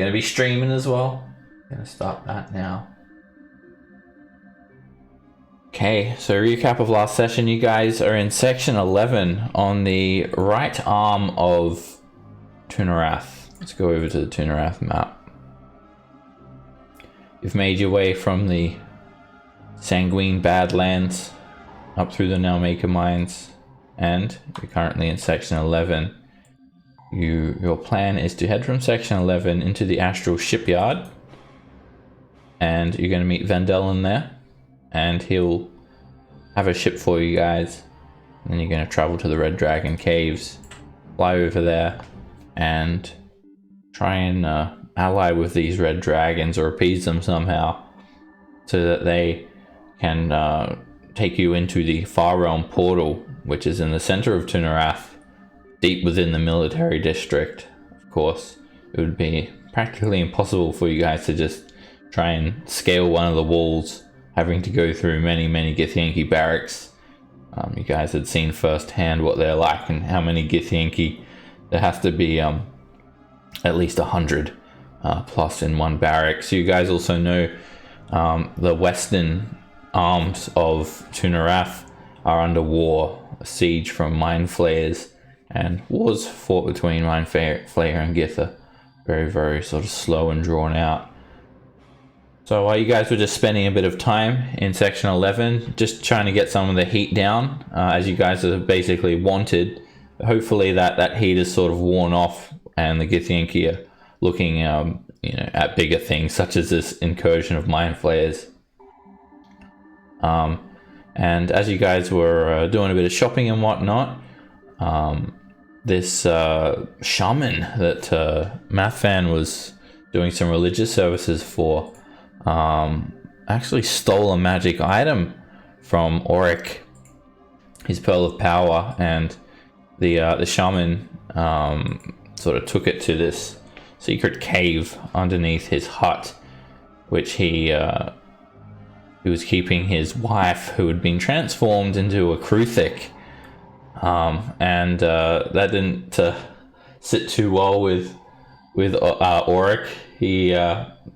gonna be streaming as well. Gonna start that now. Okay, so recap of last session. You guys are in section 11 on the right arm of Tunarath. Let's go over to the Tunarath map. You've made your way from the Sanguine Badlands up through the Nalmaker Mines, and you're currently in section 11. Your plan is to head from section 11 into the Astral Shipyard, and you're going to meet Vandellin there, and he'll have a ship for you guys. And then you're going to travel to the Red Dragon Caves, fly over there, and try and ally with these red dragons or appease them somehow so that they can take you into the Far Realm portal, which is in the center of Tunarath, deep within the military district. Of course, it would be practically impossible for you guys to just try and scale one of the walls, having to go through many Githyanki barracks. You guys had seen firsthand what they're like and how many Githyanki there has to be, at least 100 plus in one barrack. So you guys also know the western arms of Tunarath are under war, a siege from Mind Flayers, and wars fought between Mind Flayer and Githa. Very sort of slow and drawn out. So while you guys were just spending a bit of time in section 11, just trying to get some of the heat down, as you guys have basically wanted, hopefully that heat is sort of worn off, and the Githyanki are looking at bigger things, such as this incursion of Mind Flayers. And as you guys were doing a bit of shopping and whatnot, this shaman that Mathfan was doing some religious services for actually stole a magic item from Auric, his Pearl of Power, and the shaman sort of took it to this secret cave underneath his hut, which he was keeping his wife, who had been transformed into a Kruthic. And that didn't sit too well with Auric. He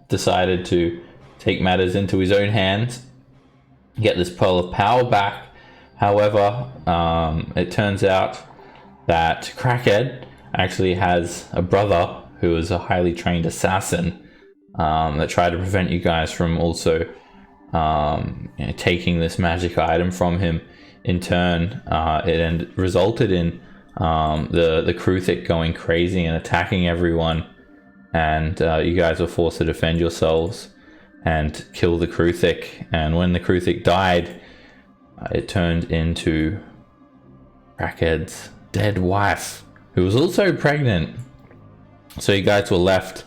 decided to take matters into his own hands, get this Pearl of Power back. However, it turns out that Crackhead actually has a brother who is a highly trained assassin that tried to prevent you guys from also taking this magic item from him. In turn, it resulted in the Kruthic going crazy and attacking everyone, and you guys were forced to defend yourselves and kill the Kruthic. And when the Kruthic died, it turned into Crackhead's dead wife, who was also pregnant. So you guys were left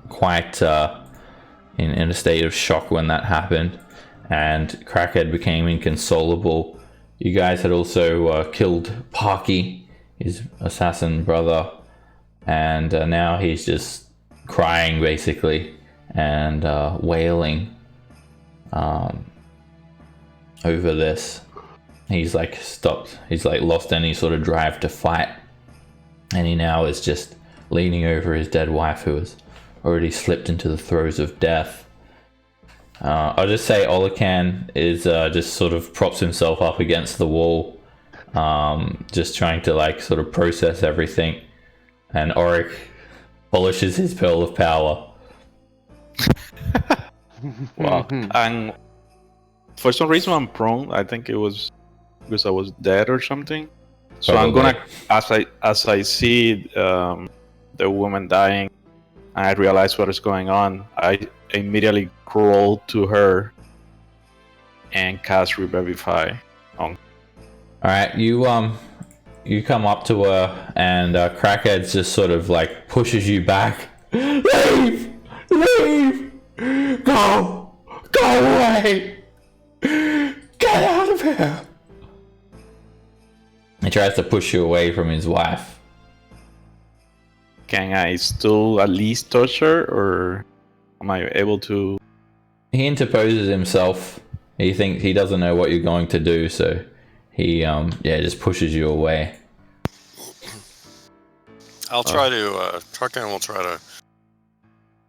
quite in a state of shock when that happened, and Crackhead became inconsolable. You guys had also killed Parky, his assassin brother, and now he's just crying basically and wailing over this. He's like stopped, he's like lost any sort of drive to fight, and he now is just leaning over his dead wife, who has already slipped into the throes of death. I'll just say Olacan is just sort of props himself up against the wall, just trying to like sort of process everything, and Auric polishes his Pearl of Power. Wow. And for some reason I'm prone. I think it was because I was dead or something. So probably. I'm gonna, as I see the woman dying, and I realize what is going on, I immediately crawl to her and cast Revivify on. Alright, you come up to her, and Crackhead just sort of like pushes you back. Leave! Go away! Get out of here! He tries to push you away from his wife. Can I still at least touch her, or am I able to? He interposes himself. He thinks he doesn't know what you're going to do, so he just pushes you away. I'll try to. Truckin will try to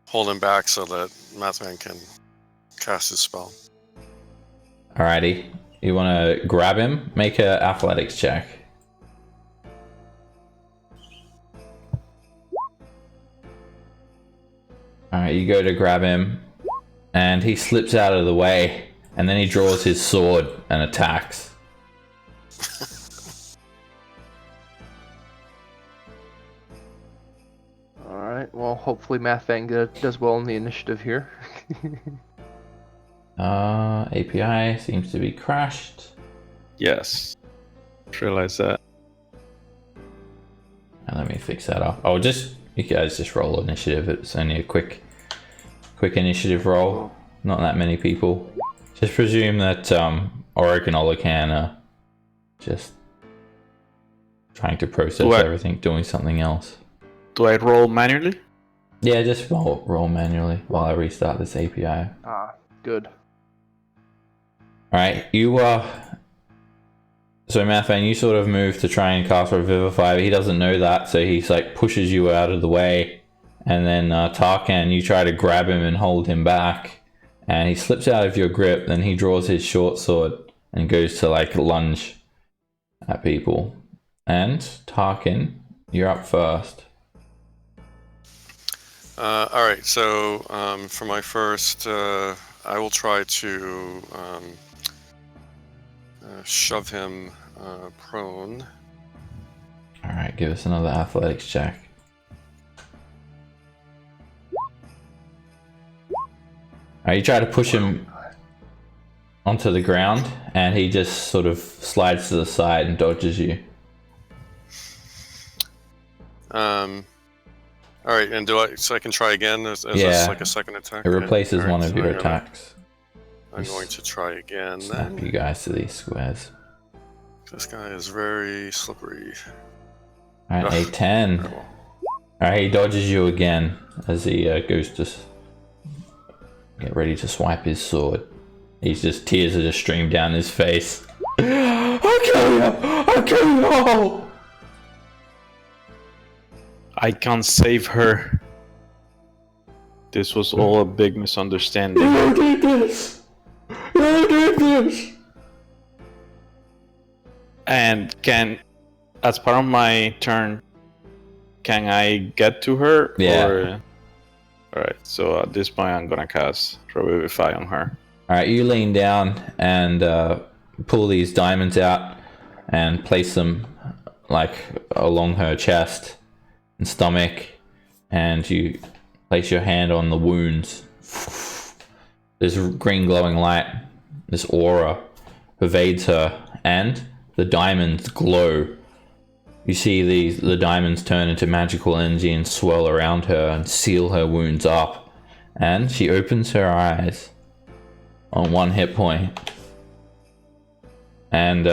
hold him back so that Mathman can cast his spell. Alrighty. You want to grab him? Make a athletics check. Alright, you go to grab him, and he slips out of the way, and then he draws his sword and attacks. Alright, well, hopefully Mathman does well in the initiative here. API seems to be crashed. Yes. Realize that. And let me fix that up. Oh, you guys just roll initiative. It's only a quick initiative roll. Not that many people. Just presume that Oric and Olacan are just trying to process everything, doing something else. Do I roll manually? Yeah, just roll manually while I restart this API. Good. Alright, so Mathman, you sort of move to try and cast Revivify, but he doesn't know that, so he's like pushes you out of the way. And then Tarkan, you try to grab him and hold him back, and he slips out of your grip. Then he draws his short sword and goes to like lunge at people. And Tarkan, you're up first. All right. So for my first, I will try to shove him prone. All right, give us another athletics check. You try to push him onto the ground, and he just sort of slides to the side and dodges you. All right, and so I can try again as yeah, like a second attack? It replaces right, one of your attacks. I'm going to try again Snap then. you guys to these squares. This guy is very slippery. Alright, a 10. Well. Alright, he dodges you again as he goes to get ready to swipe his sword. Tears are just streaming down his face. I'll kill you! I'll kill you all! I can't save her. This was all a big misunderstanding. You did this! You did this! And as part of my turn, can I get to her? Yeah. Alright, so at this point I'm gonna cast Revivify on her. Alright, you lean down and pull these diamonds out and place them like along her chest and stomach, and you place your hand on the wounds. This green glowing light, this aura pervades her, and the diamonds glow. You see the diamonds turn into magical energy and swirl around her and seal her wounds up, and she opens her eyes on 1 hit point, and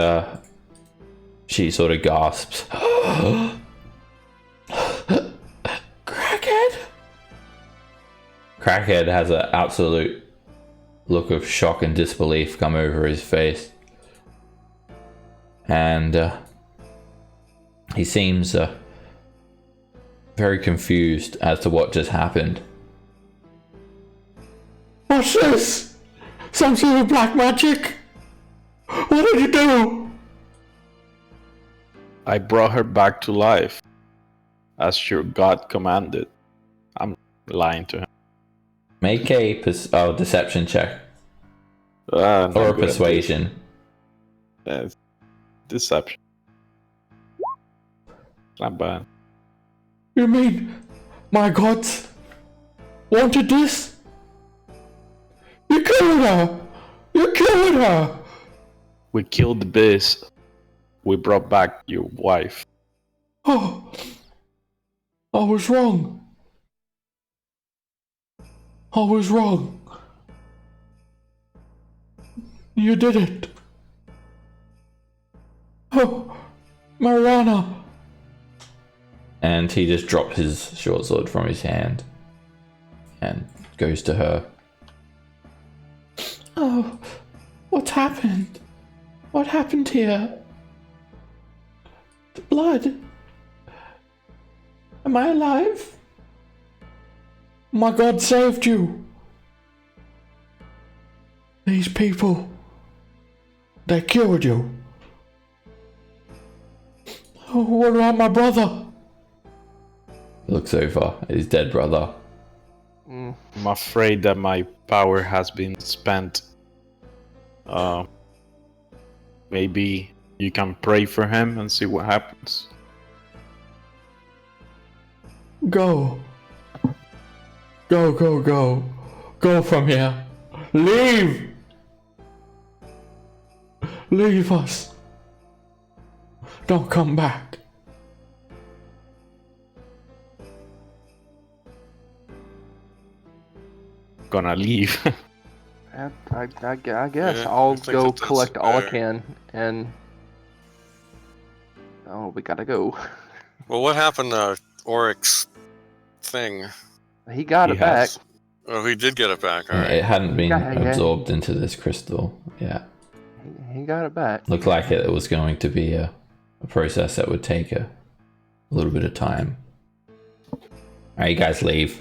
she sort of gasps. Crackhead has an absolute look of shock and disbelief come over his face, and he seems very confused as to what just happened. What's this? Some sort of black magic? What did you do? I brought her back to life, as your god commanded. I'm lying to him. Make a deception check. Or Or a persuasion. Deception. Not bad. You mean my gods wanted this? You killed her! You killed her! We killed the beast. We brought back your wife. Oh, I was wrong. I was wrong. You did it. Oh, Mariana. And he just dropped his short sword from his hand and goes to her. Oh, what's happened? What happened here? The blood. Am I alive? My God saved you. These people, they killed you. Oh, what about my brother? He looks over at his dead brother. I'm afraid that my power has been spent. Maybe you can pray for him and see what happens. Go. Go, go, go. Go from here. Leave! Leave us. Don't come back. Gonna leave. I guess Yeah, I'll I think go that that's collect all I fair. can, and we gotta go. Well, what happened to Oryx's thing? He got He it back. has- Oh, he did get it back. All Yeah, right. it hadn't been Yeah. absorbed into this crystal. Yeah. He got it back. Looked like it was going to be a process that would take a little bit of time. Alright, you guys leave.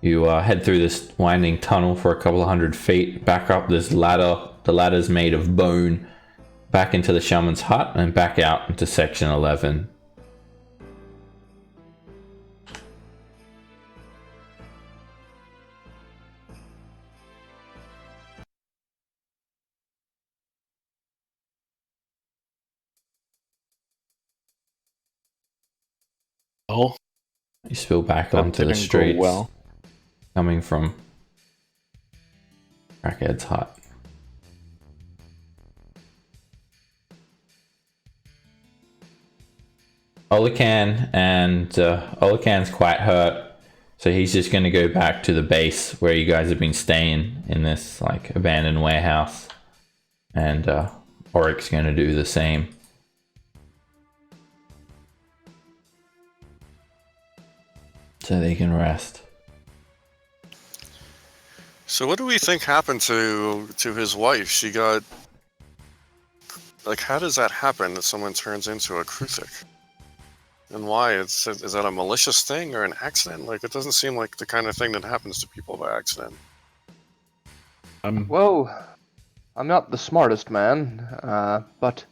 You head through this winding tunnel for a couple of 100 feet, back up this ladder. The ladder's made of bone, back into the shaman's hut, and back out into section 11. Oh, You spill back that onto the didn't go streets, well. coming from Crackhead's hut. Olacan's quite hurt, so he's just going to go back to the base where you guys have been staying in this like abandoned warehouse, and Oryx's going to do the same. So they can rest. So what do we think happened to his wife? She got, like, how does that happen that someone turns into a Kruthic? And why? Is that a malicious thing or an accident? Like, it doesn't seem like the kind of thing that happens to people by accident. Well, I'm not the smartest man, but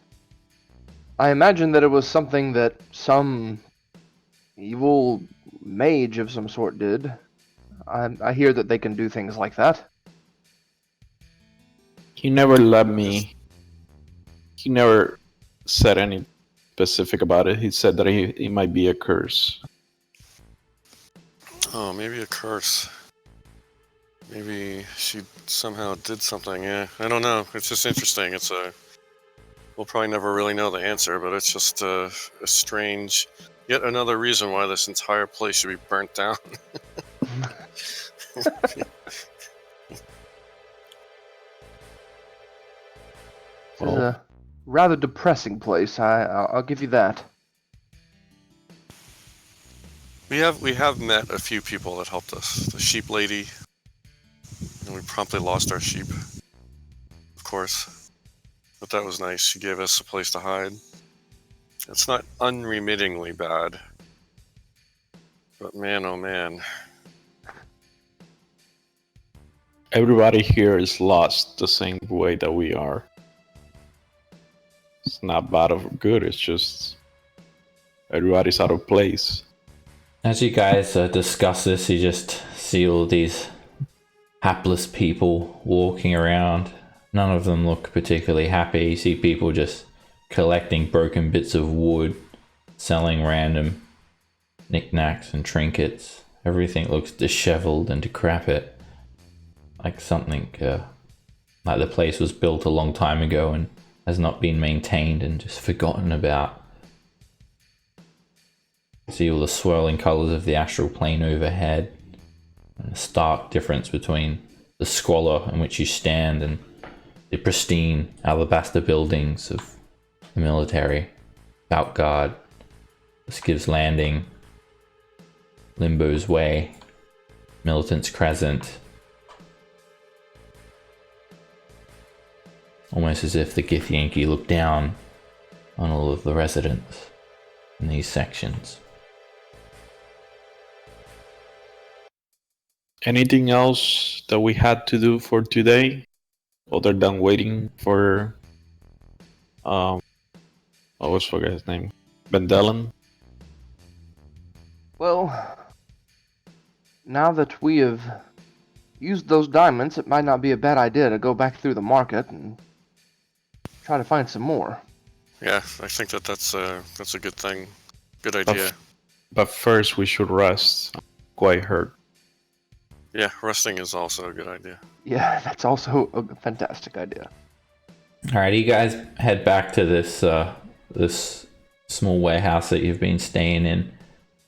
I imagine that it was something that some evil mage of some sort did. I hear that they can do things like that. He never let me. He never said any specific about it. He said that it might be a curse. Oh, maybe a curse. Maybe she somehow did something. Yeah, I don't know. It's just interesting. We'll probably never really know the answer, but it's just a strange. Yet another reason why this entire place should be burnt down. This is a rather depressing place. I'll give you that. We have met a few people that helped us. The sheep lady, and we promptly lost our sheep, of course. But that was nice. She gave us a place to hide. It's not unremittingly bad. But man, oh man. Everybody here is lost the same way that we are. It's not bad or good, it's just everybody's out of place. As you guys discuss this, you just see all these hapless people walking around. None of them look particularly happy. You see people just collecting broken bits of wood, selling random knickknacks and trinkets. Everything looks disheveled and decrepit, like something like the place was built a long time ago and has not been maintained and just forgotten about. See all the swirling colors of the astral plane overhead, and the stark difference between the squalor in which you stand and the pristine alabaster buildings of the military, Bout Guard, Skiv's Landing, Limbo's Way, Militant's Crescent. Almost as if the Githyanki looked down on all of the residents in these sections. Anything else that we had to do for today, other than waiting for I always forget his name, Vendellen? Well, now that we have used those diamonds, it might not be a bad idea to go back through the market and try to find some more. Yeah, I think that's a good thing. Good idea. But first, we should rest. I'm quite hurt. Yeah, resting is also a good idea. Yeah, that's also a fantastic idea. Alright, you guys head back to this this small warehouse that you've been staying in,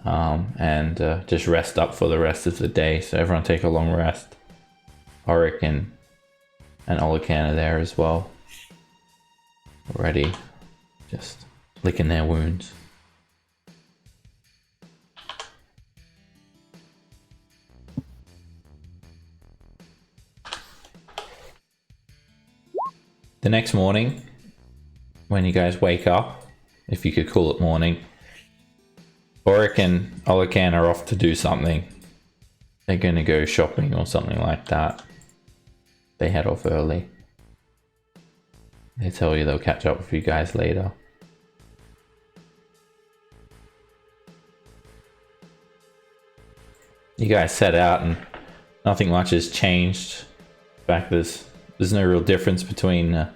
and just rest up for the rest of the day. So everyone take a long rest. Auric and Olacan are there as well, already just licking their wounds. The next morning, when you guys wake up, if you could call it morning, Auric and Olacan are off to do something. They're gonna go shopping or something like that. They head off early. They tell you they'll catch up with you guys later. You guys set out and nothing much has changed. In fact, there's no real difference between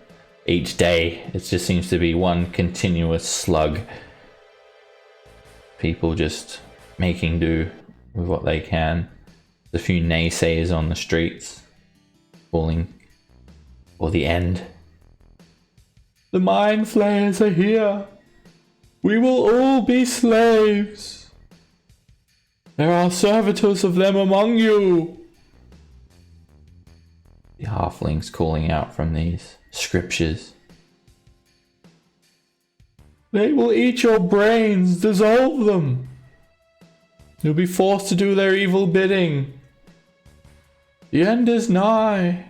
each day. It just seems to be one continuous slug. People just making do with what they can. There's a few naysayers on the streets calling for the end. The mind flayers are here. We will all be slaves. There are servitors of them among you. The halflings calling out from these scriptures. They will eat your brains, dissolve them. You'll be forced to do their evil bidding. The end is nigh.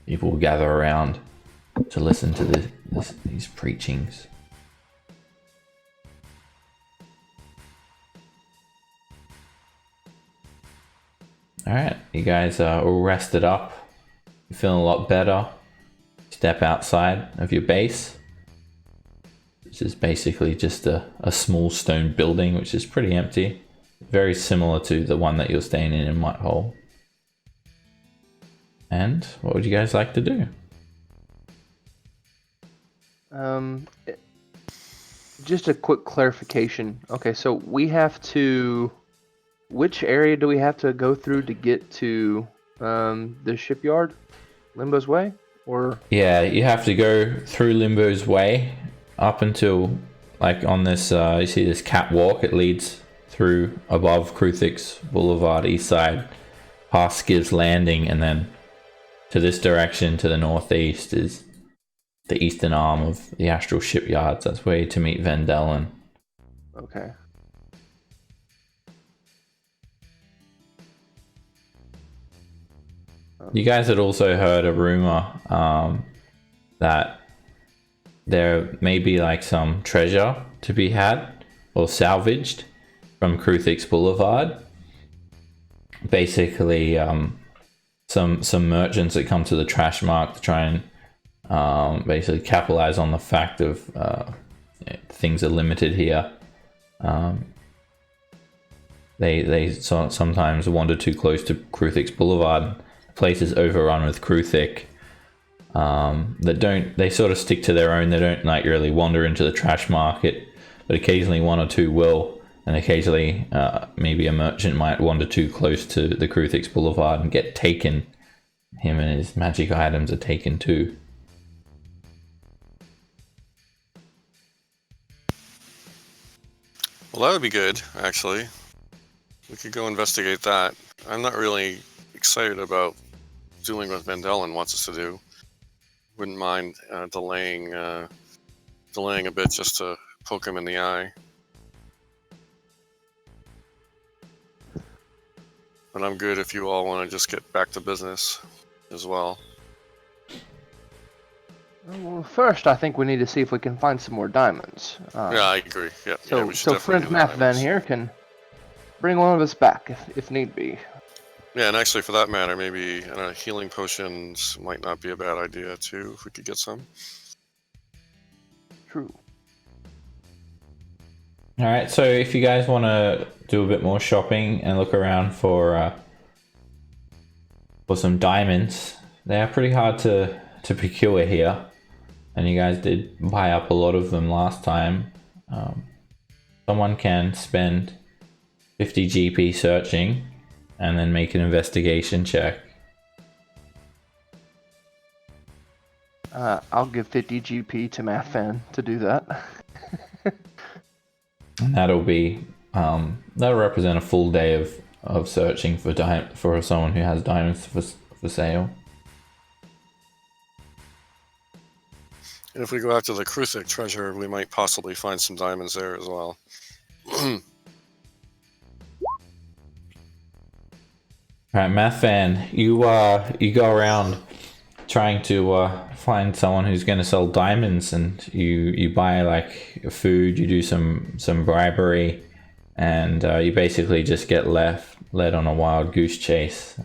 People will gather around to listen to these preachings. Alright, you guys are all rested up. You're feeling a lot better. Step outside of your base, which is basically just a small stone building, which is pretty empty. Very similar to the one that you're staying in Mudhole. And what would you guys like to do? Just a quick clarification. Okay, so we have to... Which area do we have to go through to get to the shipyard? Limbo's Way? Or... Yeah, you have to go through Limbo's Way up until, like, on this, you see this catwalk, it leads through above Kruthix Boulevard, east side, past Skiv's Landing, and then to this direction to the northeast is the eastern arm of the Astral Shipyards. That's where you're to meet Vendellen. Okay. You guys had also heard a rumor that there may be like some treasure to be had or salvaged from Kruthix Boulevard. Basically, some merchants that come to the trash mark to try and basically capitalize on the fact of things are limited here. They sometimes wander too close to Kruthix Boulevard. The place is overrun with Kruthik. They sort of stick to their own. They don't like really wander into the trash market, but occasionally one or two will, and occasionally maybe a merchant might wander too close to the Kruthix Boulevard and get taken. Him and his magic items are taken too. Well, that would be good, actually. We could go investigate that. I'm not really excited about doing what Vendellen wants us to do. Wouldn't mind delaying a bit just to poke him in the eye. But I'm good if you all want to just get back to business as well. Well, first, I think we need to see if we can find some more diamonds. Yeah, I agree. Yeah. So, we should definitely Friend do the Math Van diamonds. here can bring one of us back if need be. Yeah, and actually, for that matter, maybe healing potions might not be a bad idea too. If we could get some. True. All right, so if you guys want to do a bit more shopping and look around for some diamonds, they are pretty hard to procure here, and you guys did buy up a lot of them last time. Someone can spend 50 GP searching and then make an investigation check. I'll give 50 GP to Mathfan to do that. And that'll be that'll represent a full day of searching for someone who has diamonds for sale. And if we go after the Kruthic treasure, we might possibly find some diamonds there as well. Alright, Mathfan, you go around trying to find someone who's going to sell diamonds, and you buy like food, you do some bribery, and you basically just get led on a wild goose chase.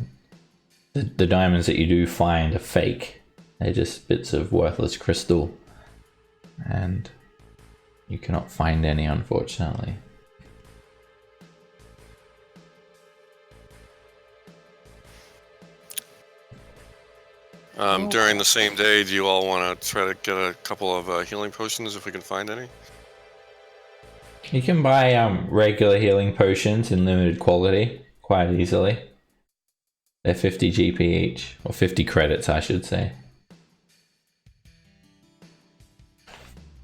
The diamonds that you do find are fake. They're just bits of worthless crystal, and you cannot find any, unfortunately. During the same day, do you all want to try to get a couple of healing potions if we can find any? You can buy regular healing potions in limited quality quite easily. They're 50 GP each, or 50 credits, I should say.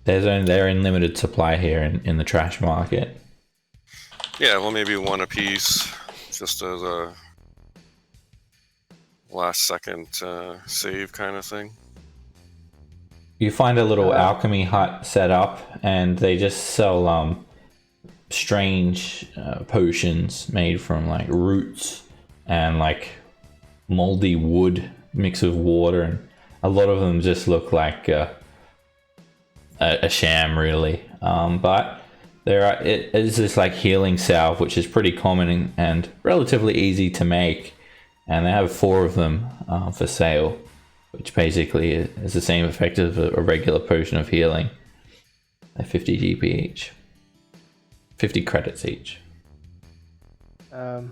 They're in limited supply here in the trash market. Yeah, well, maybe one apiece, just as a last second save kind of thing. You find a little alchemy hut set up, and they just sell strange potions made from like roots and like moldy wood mixed with water, and a lot of them just look like a sham, really. But it is this like healing salve, which is pretty common and relatively easy to make, and they have 4 of them for sale, which basically is the same effect as a regular potion of healing. They're 50 GP each, 50 credits each. I'd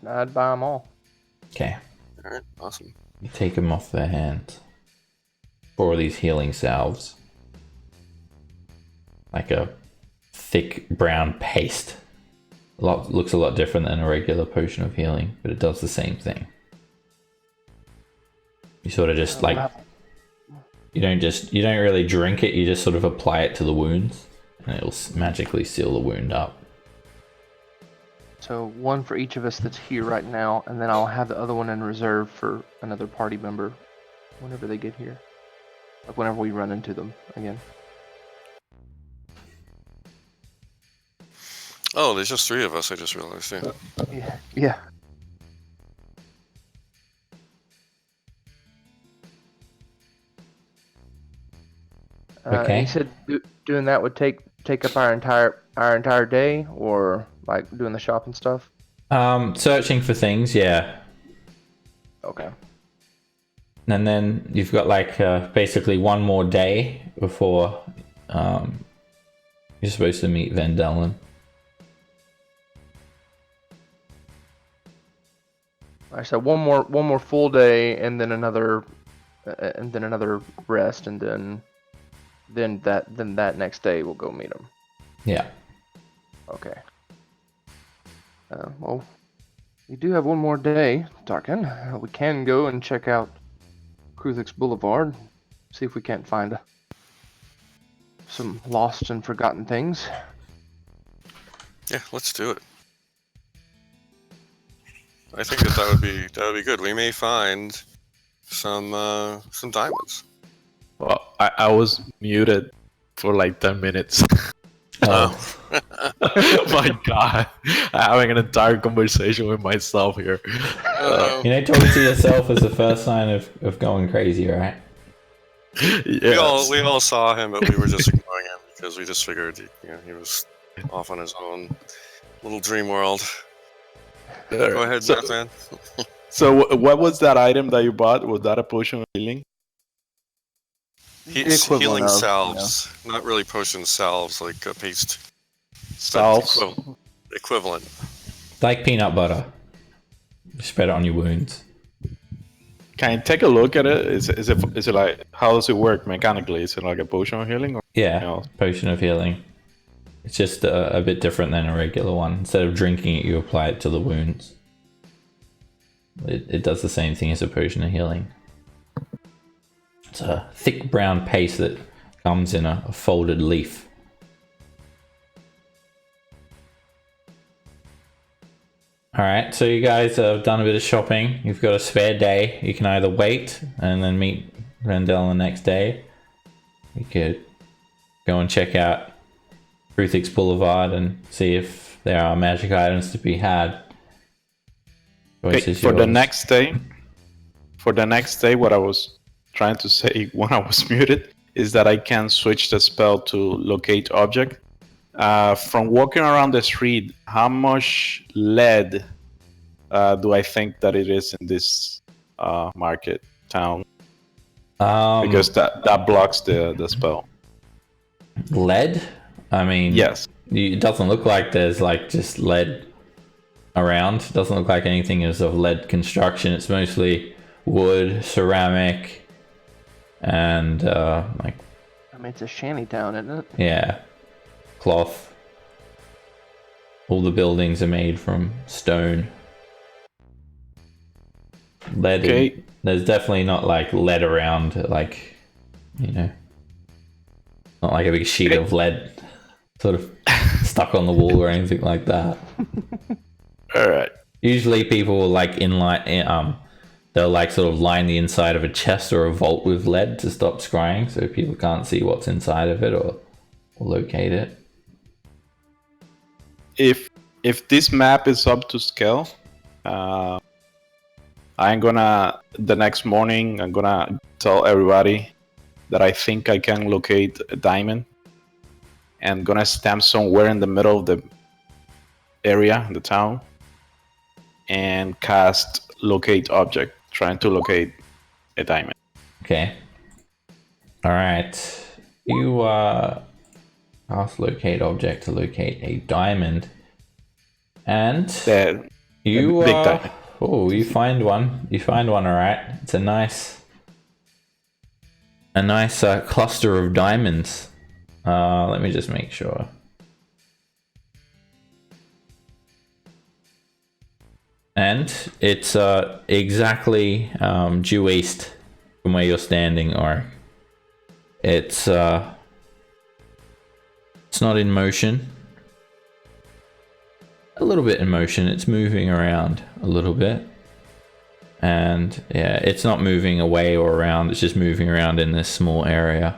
buy them all. Okay. All right, awesome. You take them off their hands. 4 of these healing salves. Like a thick brown paste. Looks a lot different than a regular potion of healing, but it does the same thing. You sort of just like, you don't really drink it, you just sort of apply it to the wounds, and it'll magically seal the wound up. So one for each of us that's here right now, and then I'll have the other one in reserve for another party member whenever they get here. Like whenever we run into them again. Oh, there's just 3 of us, I just realized. Yeah. Okay. You said doing that would take up our entire day, or like doing the shop and stuff? Searching for things, yeah. Okay. And then you've got like basically one more day before you're supposed to meet Vendellen. Alright, so one more full day, and then another rest, and then that next day we'll go meet him. Yeah. Okay. Well, we do have one more day, Tarkin. We can go and check out Kruthik's Boulevard, see if we can't find some lost and forgotten things. Yeah, let's do it. I think that would be good. We may find some diamonds. Well, I was muted for like 10 minutes. Oh. My God, having an entire conversation with myself here. Talking to yourself is the first sign of going crazy, right? Yes. We all saw him, but we were just ignoring him because we just figured he was off on his own little dream world. Go Go ahead, Nathan. So what was that item that you bought? Was that a potion of healing? equivalent Healing of, salves, not really potion salves like paste. Salves? Equivalent. Like peanut butter. You spread it on your wounds. Can I take a look at it? Is it like, how does it work mechanically? Is it like a potion of healing? Or Yeah, else? potion of healing. It's just a bit different than a regular one. Instead of drinking it, you apply it to the wounds. It does the same thing as a potion of healing. It's a thick brown paste that comes in a folded leaf. Alright, so you guys have done a bit of shopping. You've got a spare day. You can either wait and then meet Rendell the next day. You could go and check out Ruthix Boulevard and see if there are magic items to be had. Okay, for the next day, what I was trying to say when I was muted is that I can switch the spell to locate object. From walking around the street, how much lead do I think that it is in this market town? Because that blocks the spell. Lead? I mean, Yes. it doesn't look like there's like just lead around. It doesn't look like anything is of lead construction. It's mostly wood, ceramic, and like, I mean, it's a shanty town, isn't it? yeah, cloth. All the buildings are made from stone. Lead. Okay. There's definitely not like lead around, like, you know, not like a big sheet of lead sort of stuck on the wall or anything like that. All right. Usually people will like they'll like sort of line the inside of a chest or a vault with lead to stop scrying, so people can't see what's inside of it or locate it. If this map is up to scale, the next morning I'm gonna tell everybody that I think I can locate a diamond, and gonna stamp somewhere in the middle of the area, the town, and cast locate object, trying to locate a diamond. Okay. All right. You ask locate object to locate a diamond, and The you big diamond. oh, you find one. You find one. All right. It's a nice cluster of diamonds. Let me just make sure. And it's exactly due east from where you're standing, or it's not in motion. A little bit in motion. It's moving around a little bit. And yeah, it's not moving away or around. It's just moving around in this small area.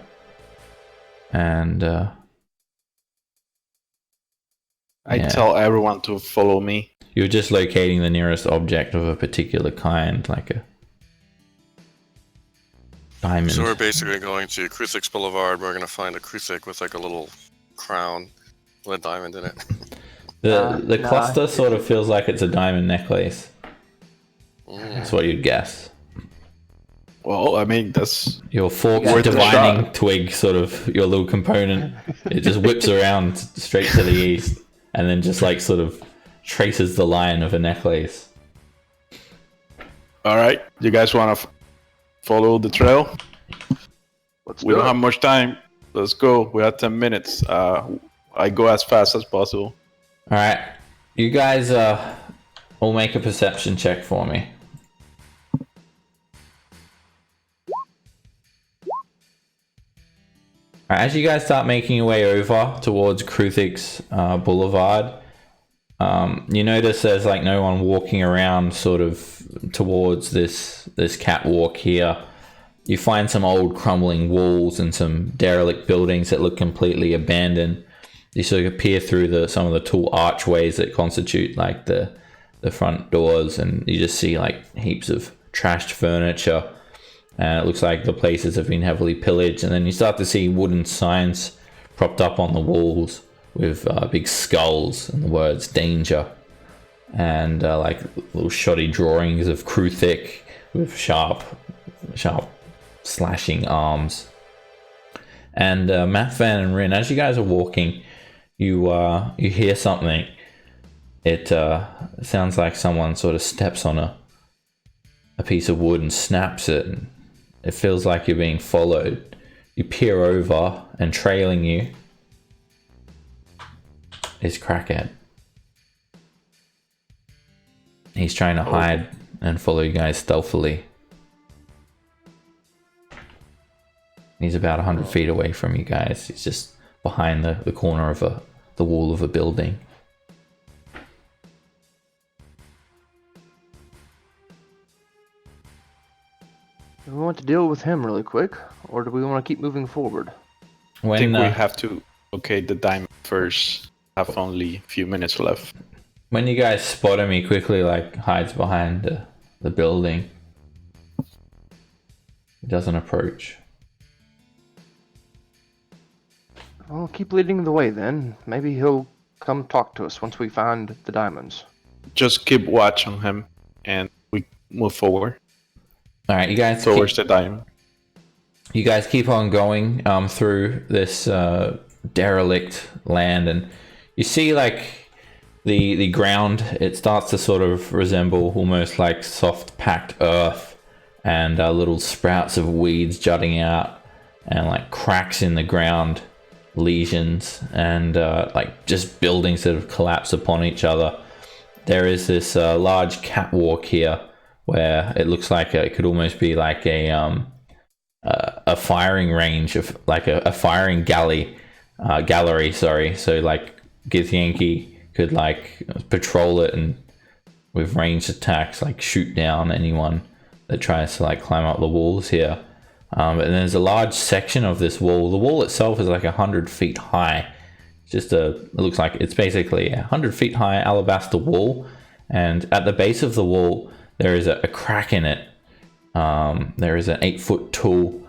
And I tell everyone to follow me. you're just locating the nearest object of a particular kind, like a diamond. So we're basically going to Kruthix Boulevard. We're going to find a Kruthik with like a little crown with a diamond in it. The cluster sort of feels like it's a diamond necklace. That's what you'd guess. Well, I mean, that's Your forked Worth a divining shot. twig, sort of your little component, it just whips around straight to the east, and then just like sort of traces the line of a necklace. all right. You guys want to follow the trail? We don't have much time. Let's go. We have 10 minutes. I go as fast as possible. All right, you guys all make a perception check for me. All right, as you guys start making your way over towards Kruthix Boulevard, you notice there's like no one walking around sort of towards this catwalk here. You find some old crumbling walls and some derelict buildings that look completely abandoned. You sort of peer through some of the tall archways that constitute like the front doors, and you just see like heaps of trashed furniture. And it looks like the places have been heavily pillaged. And then you start to see wooden signs propped up on the walls with big skulls and the words danger, and like little shoddy drawings of Kruthic with sharp slashing arms. And Mathvan and Rin, as you guys are walking, you hear something. It sounds like someone sort of steps on a piece of wood and snaps it, and it feels like you're being followed. You peer over, and trailing you is Crackhead. He's trying to hide and follow you guys stealthily. He's about 100 feet away from you guys. He's just behind the corner of the wall of a building. Do we want to deal with him really quick, or do we want to keep moving forward? I think we have to locate the diamond first. Have only a few minutes left. When you guys spot him, he quickly like hides behind the building. He doesn't approach. Well, keep leading the way then. Maybe he'll come talk to us once we find the diamonds. Just keep watch on him, and we move forward. All right, you guys towards the diamond. You guys keep on going through this derelict land, and you see like the ground. It starts to sort of resemble almost like soft packed earth, and little sprouts of weeds jutting out, and like cracks in the ground, lesions, and like just buildings that have collapsed upon each other. There is this large catwalk here, where it looks like it could almost be like a firing range of like a firing gallery. So like Githyanki could like patrol it and with ranged attacks like shoot down anyone that tries to like climb up the walls here. And there's a large section of this wall. The wall itself is like 100 feet high. It looks like it's basically a 100 feet high alabaster wall, and at the base of the wall there is a crack in it. There is an 8-foot tall,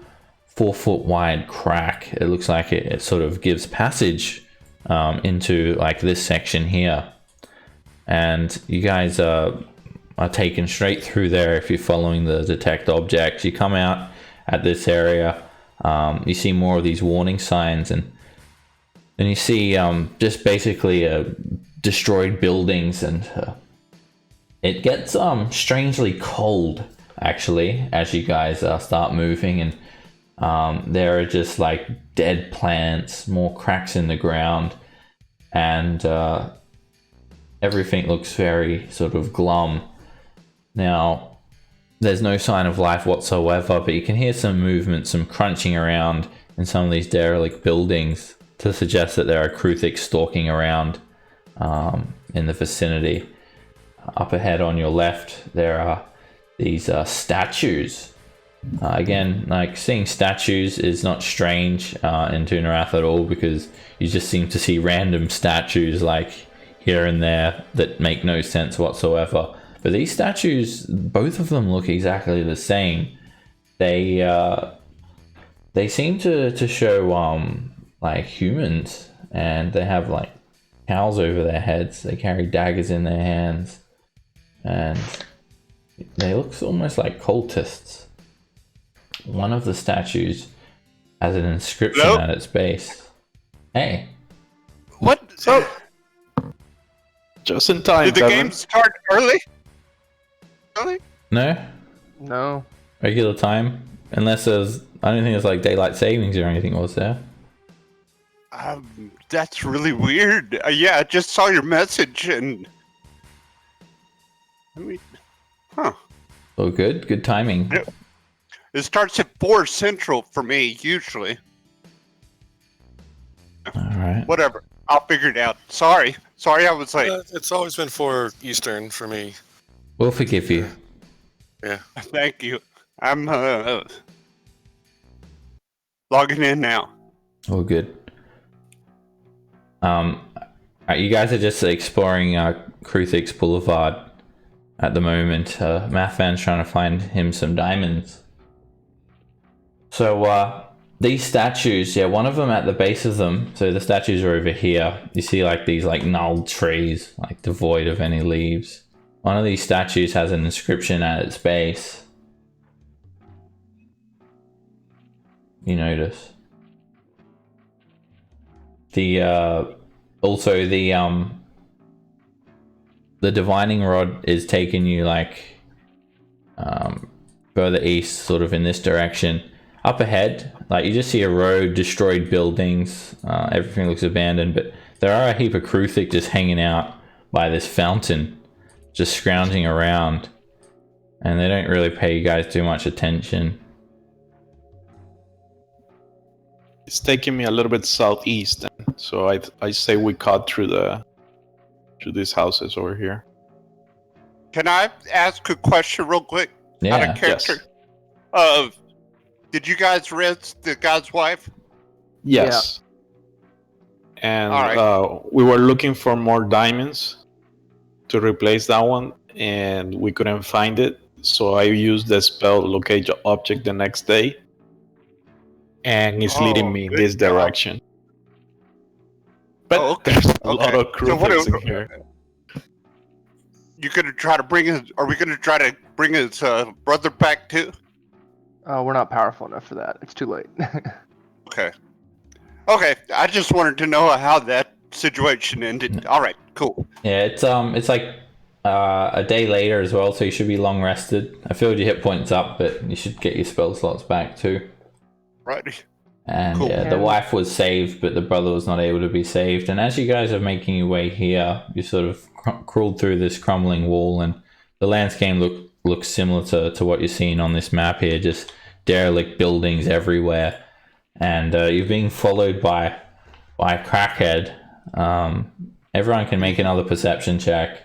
4-foot wide crack. It looks like it sort of gives passage into like this section here. And you guys are taken straight through there if you're following the detect objects. You come out at this area. You see more of these warning signs, and then you see just basically destroyed buildings, and it gets strangely cold actually as you guys start moving, and there are just like dead plants, more cracks in the ground, and everything looks very sort of glum. Now there's no sign of life whatsoever, but you can hear some movement, some crunching around in some of these derelict buildings to suggest that there are Kruthic stalking around in the vicinity. Up ahead on your left, there are these statues. Again, like seeing statues is not strange in Toonarath at all, because you just seem to see random statues like here and there that make no sense whatsoever. But these statues, both of them look exactly the same. They seem to show like humans, and they have like cowls over their heads. They carry daggers in their hands, and they look almost like cultists. One of the statues has an inscription at its base. Hey. What? Oh. Just in time. Did the game start early? Really? No. Regular time. Unless there's, I don't think there's like daylight savings or anything, was there? That's really weird. Yeah, I just saw your message and... I mean, huh. Oh, good timing. It starts at 4 Central for me, usually. Alright. Whatever. I'll figure it out. Sorry I was late. It's always been 4 Eastern for me. We'll forgive you. Yeah. Thank you. I'm logging in now. All good. You guys are just exploring Kruthic's Boulevard at the moment. Mathvan's trying to find him some diamonds. So these statues, yeah, one of them at the base of them, so the statues are over here. You see like these like gnarled trees, like devoid of any leaves. One of these statues has an inscription at its base. You notice. The also the divining rod is taking you like further east, sort of in this direction. Up ahead, like you just see a road, destroyed buildings, everything looks abandoned, but there are a heap of Kruthic just hanging out by this fountain, just scrounging around, and they don't really pay you guys too much attention. It's taking me a little bit southeast, so I say we cut through these houses over here. Can I ask a question real quick? Out Yeah. of character. Yes. Did you guys rent the guy's wife? Yes. And All right. we were looking for more diamonds to replace that one, and we couldn't find it. So I used the spell locate object the next day, and it's leading me in good this job. direction. But Okay. there's a lot of So what Kruthics do- in here. You gonna try to bring his? Are we gonna try to bring his brother back too? We're not powerful enough for that. It's too late. Okay. Okay. I just wanted to know how that situation ended. All right. Cool. Yeah, it's like a day later as well, so you should be long rested. I filled your hit points up, but you should get your spell slots back too. Right. And Cool. yeah, the wife was saved, but the brother was not able to be saved. And as you guys are making your way here, you sort of crawled through this crumbling wall, and the landscape looks similar to what you're seeing on this map here, just derelict buildings everywhere. And you're being followed by a crackhead. Everyone can make another perception check.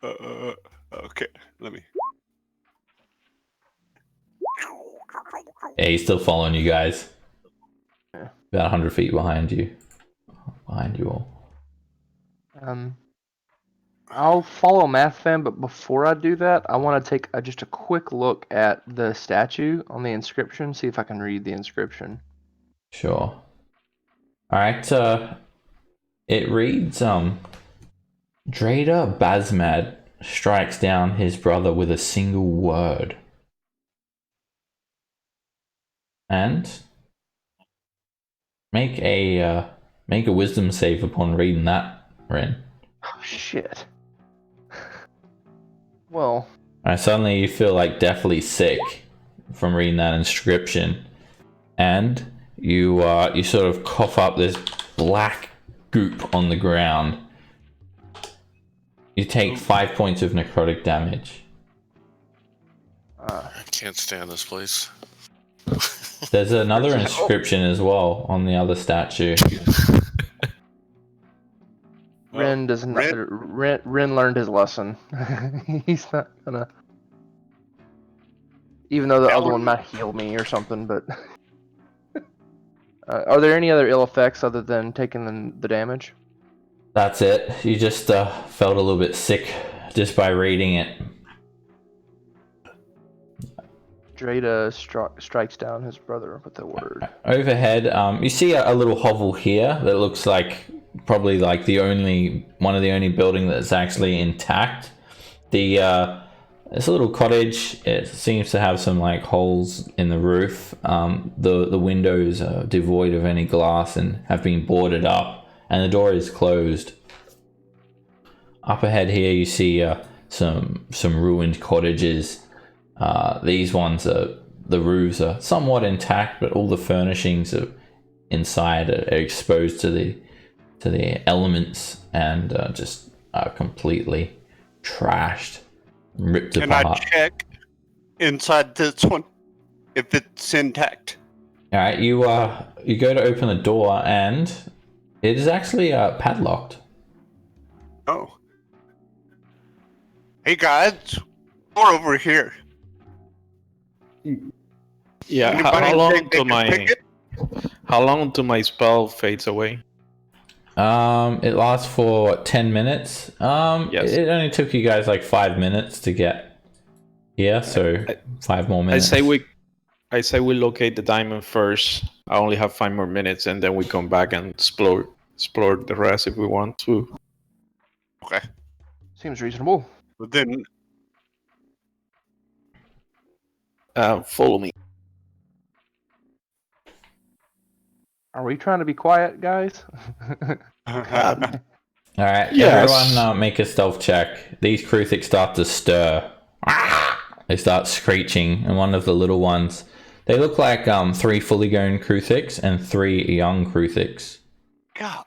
Okay. Let me. Yeah, he's still following you guys. Yeah. About 100 feet behind you. Behind you all. I'll follow Mathfam, but before I do that, I want to take just a quick look at the statue on the inscription, see if I can read the inscription. Sure. Alright, it reads, Drader Basmad strikes down his brother with a single word. And make a wisdom save upon reading that, Ren. Oh, shit. Well, Suddenly you feel like deathly sick from reading that inscription, and you sort of cough up this black goop on the ground. You take 5 points of necrotic damage. I can't stand this place. There's another inscription as well on the other statue. Ren doesn't. Ren learned his lesson. He's not gonna. Even though the other one might heal me or something, but. Are there any other ill effects other than taking the damage? That's it. You just felt a little bit sick just by reading it. Drada strikes down his brother with a word. Overhead, you see a little hovel here that looks like probably like one of the only building that's actually intact. It's a little cottage. It seems to have some like holes in the roof. The windows are devoid of any glass and have been boarded up, and the door is closed. Up ahead here, you see some ruined cottages. These ones the roofs are somewhat intact, but all the furnishings inside are exposed to the elements and just are completely trashed, ripped apart. Can I check inside this one if it's intact? All right, you go to open the door and it is actually padlocked. Oh. Hey guys, door over here. Yeah. Anybody How long think they to can pick it? how long until my spell fades away? It lasts for 10 minutes. Yes. It only took you guys like 5 minutes to get here, so 5 more I minutes. say we locate the diamond first. I only have 5 more minutes, and then we come back and explore the rest if we want to. Okay. Seems reasonable. But then, Follow me. Are we trying to be quiet, guys? All right, Yes. everyone make a stealth check. These Kruthiks start to stir. They start screeching, and one of the little ones, they look like 3 fully grown Kruthiks and 3 young Kruthiks. God.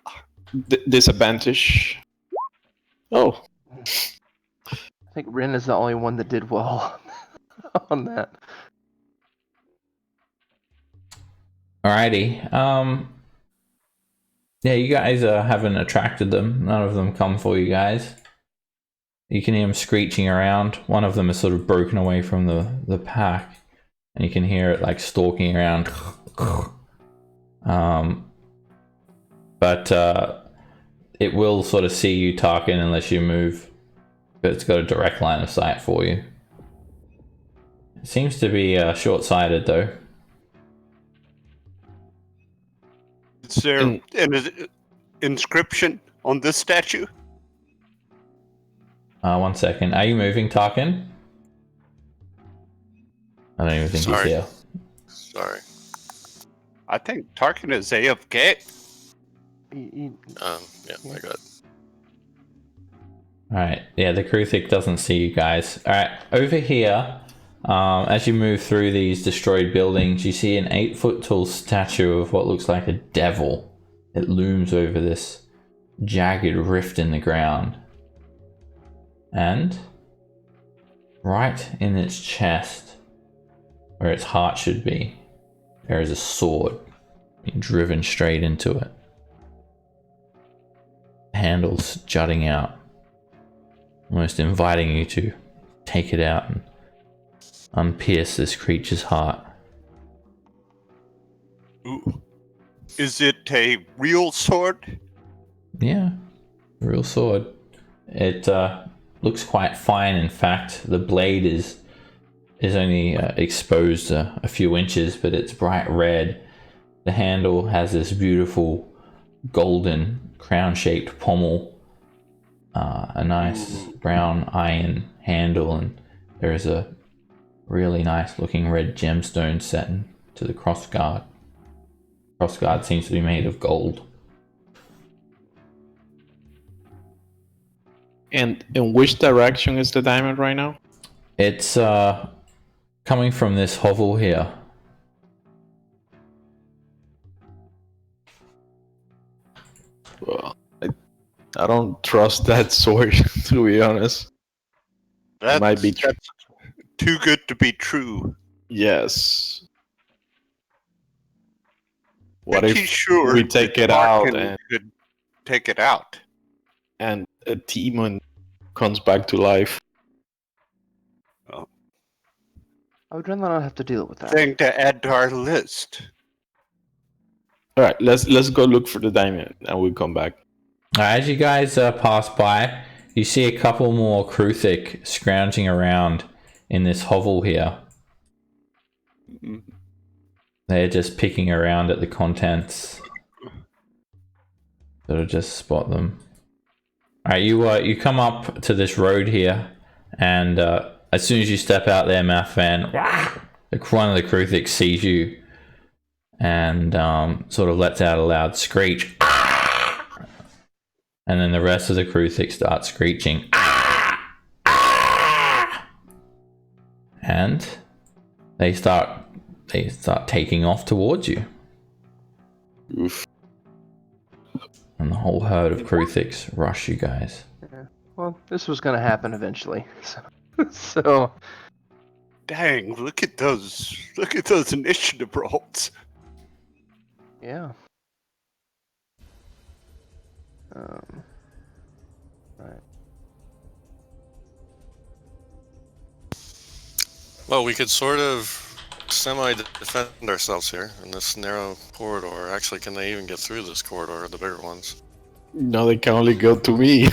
Disadvantage. Oh, I think Rin is the only one that did well on that. Alrighty. Yeah, you guys haven't attracted them. None of them come for you guys. You can hear them screeching around. One of them is sort of broken away from the pack, and you can hear it like stalking around. But it will sort of see you, Tarkin, unless you move. But it's got a direct line of sight for you. It seems to be short-sighted, though. Is there an inscription on this statue? 1 second. Are you moving, Tarkin? I don't even think Sorry. he's here. Sorry. I think Tarkin is AFK. He- Yeah, I got it. Alright, yeah, the Kruthik doesn't see you guys. Alright, over here, as you move through these destroyed buildings, you see an 8-foot tall statue of what looks like a devil. It looms over this jagged rift in the ground. And right in its chest, where its heart should be, there is a sword being driven straight into it. Handles jutting out, almost inviting you to take it out and unpierce this creature's heart. Ooh. Is it a real sword? Yeah, real sword. It looks quite fine. In fact, the blade is only exposed a few inches, but it's bright red. The handle has this beautiful golden crown-shaped pommel, a nice brown iron handle, and there is a really nice looking red gemstone set into the crossguard. Crossguard seems to be made of gold. and in which direction is the diamond right now? It's coming from this hovel here. Well, I don't trust that sword, to be honest. That Might be that's too good to be true. Yes. What Pretty if sure we take that it out Tarkin could take it out? and a demon comes back to life? I would rather not have to deal with that. Thing to add to our list. All right, let's go look for the diamond, and we'll come back. As you guys pass by, you see a couple more Kruthik scrounging around in this hovel here. They're just picking around at the contents. Sort of just spot them. Alright, you come up to this road here, and as soon as you step out there, Math Van, one of the Kruthik sees you and sort of lets out a loud screech. And then the rest of the Kruthik start screeching. And they start taking off towards you. Oof. And the whole herd of Kruthiks rush you guys. Well, this was going to happen eventually. So, Dang, look at those initiative rolls. yeah. Right. Well, we could sort of semi-defend ourselves here in this narrow corridor. Actually, can they even get through this corridor, the bigger ones? No, they can only go to me.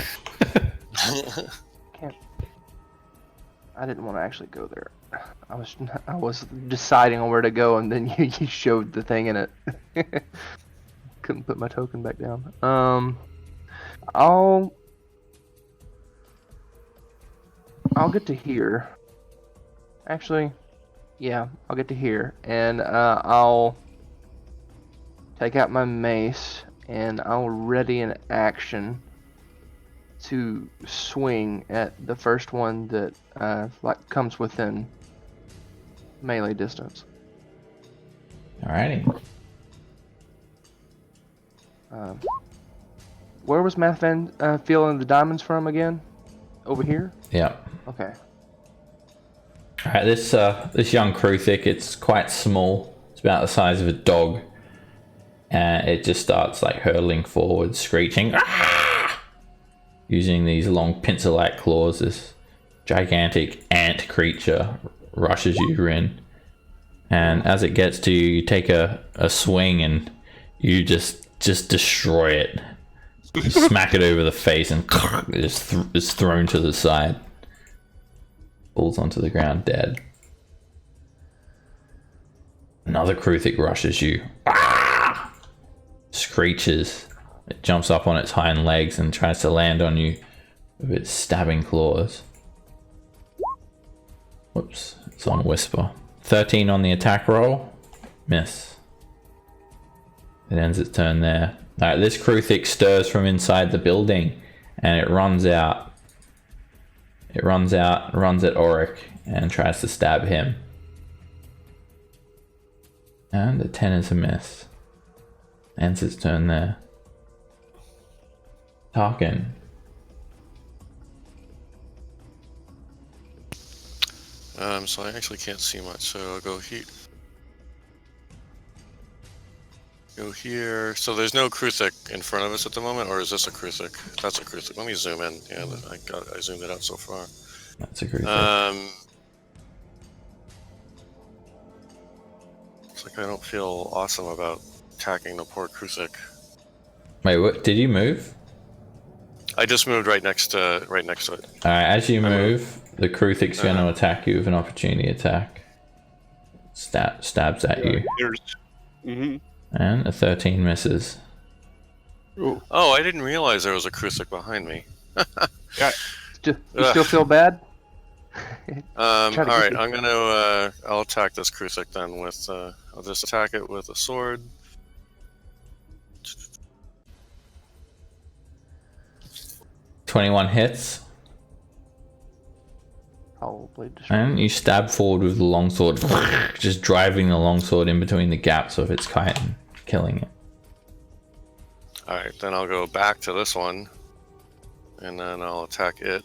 I didn't want to actually go there. I was deciding on where to go, and then you showed the thing in it. Couldn't put my token back down. I'll get to here. Actually, yeah, I'll get to here, and I'll take out my mace, and I'll ready an action to swing at the first one that like comes within melee distance. Alrighty. Where was Math Van feeling the diamonds from again? Over here? Yeah. Okay. Alright, this young Kruthic, it's quite small. It's about the size of a dog. And it just starts like hurtling forward, screeching. "Ah!" Using these long pincer-like claws. This gigantic ant creature rushes you in. And as it gets to you, you take a swing and you just destroy it. You smack it over the face and it's thrown to the side. Falls onto the ground dead. Another Kruthic rushes you. Ah! Screeches. It jumps up on its hind legs and tries to land on you with its stabbing claws. Whoops, it's on Whisper. 13 on the attack roll. Miss. It ends its turn there. Alright, this Kruthic stirs from inside the building and it runs out. It runs out, runs at Auric and tries to stab him. And a 10 is a miss. Ends its turn there. Tarkin. So I actually can't see much, so I'll go here. Go here. So there's no Kruthic in front of us at the moment, or is this a Kruthic? That's a Kruthic. Let me zoom in. Yeah, I zoomed it out so far. That's a Kruthic. It's like I don't feel awesome about attacking the poor Kruthic. Wait, what? Did you move? I just moved right next to it. Alright, as you move, the Kruthic's going to attack you with an opportunity attack. Stabs at you. And a 13 misses. Oh, I didn't realize there was a Kruthic behind me. Yeah. You still feel bad? Alright, I'm gonna I'll attack this Kruthic then with I'll just attack it with a sword. "21 hits, Probably and you stab forward with the longsword, just driving the longsword in between the gaps of its kite and killing it. Alright, then I'll go back to this one, and then I'll attack it.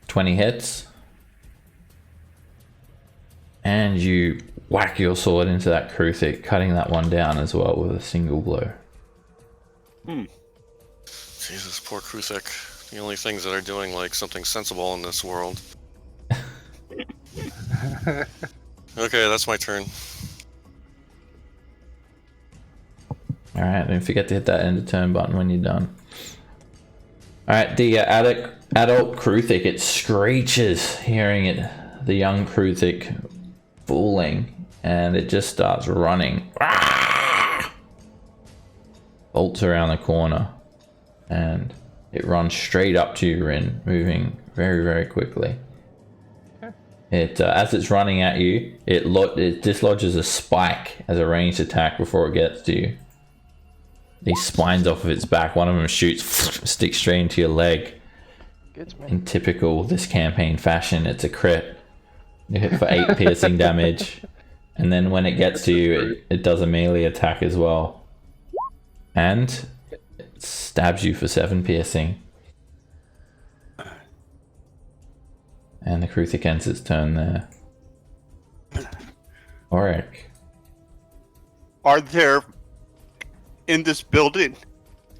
20 hits, and you whack your sword into that Kruthic, cutting that one down as well with a single blow. Jesus, poor Kruthic. The only things that are doing like something sensible in this world. Okay, that's my turn. Alright, don't forget to hit that end of turn button when you're done. Alright, the adult Kruthic, it screeches hearing it, the young Kruthic falling, and it just starts running. Bolts around the corner, and it runs straight up to you, Rin, moving very, very quickly. It as it's running at you, it dislodges a spike as a ranged attack before it gets to you. These spines off of its back, one of them shoots, sticks straight into your leg. In typical this campaign fashion, it's a crit. You hit for 8 piercing damage, and then when it gets to you, it does a melee attack as well. And it stabs you for 7 piercing. And the Kruthic ends its turn there. Auric. Are there in this building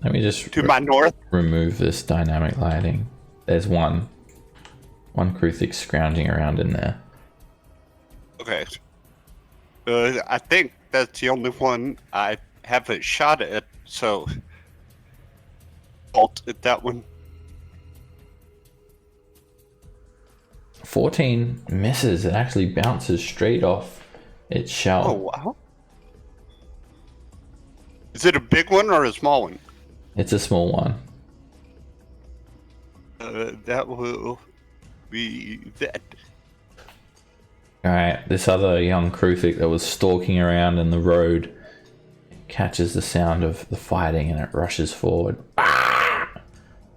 Let me just to my north? remove this dynamic lighting. There's one Kruthic scrounging around in there. Okay. I think that's the only one I haven't shot at, so Halt at that one. 14 misses. It actually bounces straight off its shell. Oh, wow. Is it a big one or a small one? It's a small one. That will be that. Alright, this other young Kruthic that was stalking around in the road catches the sound of the fighting and it rushes forward.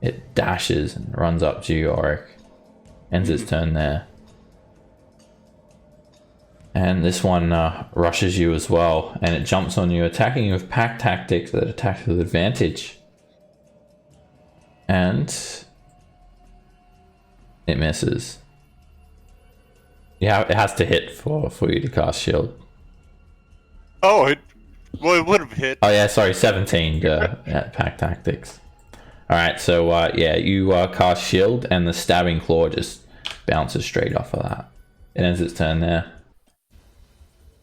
It dashes and runs up to you, Auric. Ends its turn there. And this one rushes you as well, and it jumps on you, attacking you with pack tactics that attack with advantage. And it misses. Yeah, it has to hit for you to cast shield. Oh, it would have hit. Oh yeah, sorry, 17 at pack tactics. Alright, so yeah, you cast shield and the stabbing claw just bounces straight off of that. It ends its turn there.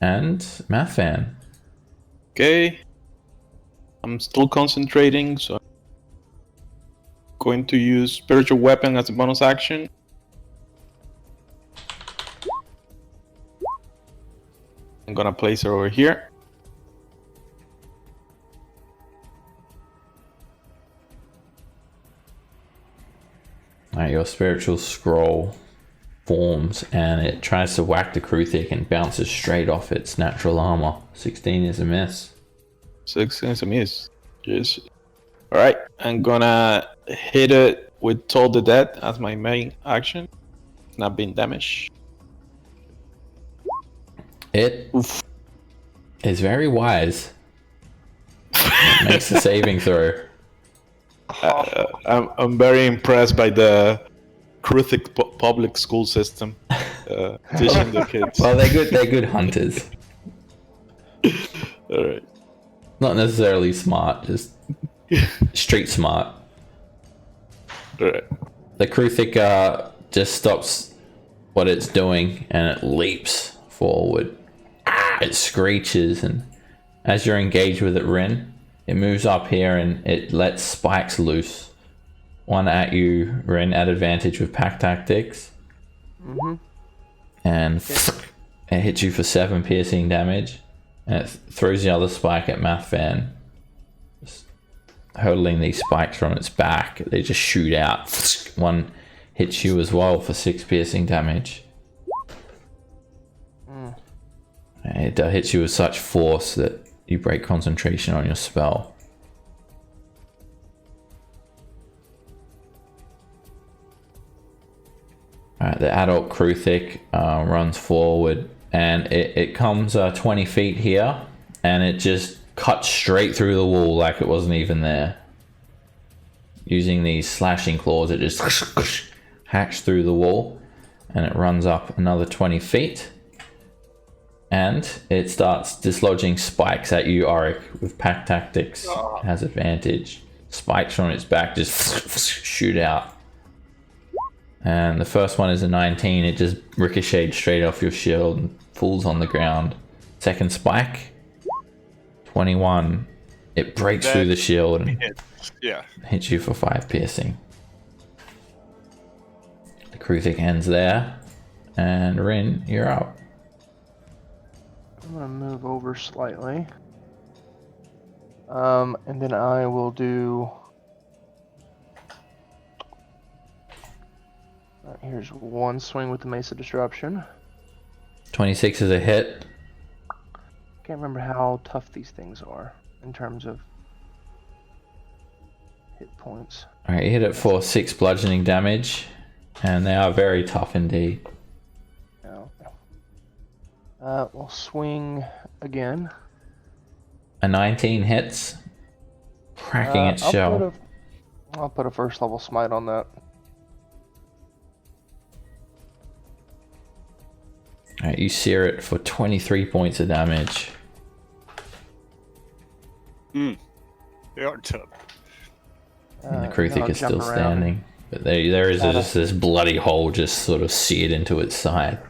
And Mathvan. Okay. I'm still concentrating, so I'm going to use spiritual weapon as a bonus action. I'm gonna place her over here. Alright, your spiritual scroll forms and it tries to whack the Kruthic and bounces straight off its natural armor. 16 is a miss. 16 is a miss. Yes. Alright, I'm gonna hit it with Toll the Dead as my main action. Not being damaged. It Oof. is very wise. It makes a saving throw. I'm very impressed by the Kruthic public school system. Teaching the kids. Well, they're good hunters. Alright. Not necessarily smart, just street smart. Alright. The Kruthic just stops what it's doing and it leaps forward. It screeches, and as you're engaged with it, Rin, it moves up here and it lets spikes loose. One at you, Rin, at advantage with pack tactics. And it hits you for 7 piercing damage. And it throws the other spike at Mathvan. Just hurtling these spikes from its back. They just shoot out. One hits you as well for 6 piercing damage. It hits you with such force that you break concentration on your spell. Alright, the adult Kruthic runs forward and it comes 20 feet here and it just cuts straight through the wall like it wasn't even there. Using these slashing claws, it just hacks through the wall and it runs up another 20 feet. And it starts dislodging spikes at you, Auric, with pack tactics. It has advantage. Spikes from its back just shoot out. And the first one is a 19. It just ricocheted straight off your shield and falls on the ground. Second spike, 21. It breaks through the shield and hits you for 5 piercing. The Kruthic ends there. And Rin, you're up. I'm gonna move over slightly. And then I will do... here's one swing with the Mace of Disruption. 26 is a hit. Can't remember how tough these things are in terms of hit points. Alright, you hit it for 6 bludgeoning damage. And they are very tough indeed. We'll swing again. A 19 hits, cracking its shell. I'll put a first level smite on that. Alright, you sear it for 23 points of damage. They are tough. And the Kruthic is still standing. But there is just this bloody hole just sort of seared into its side.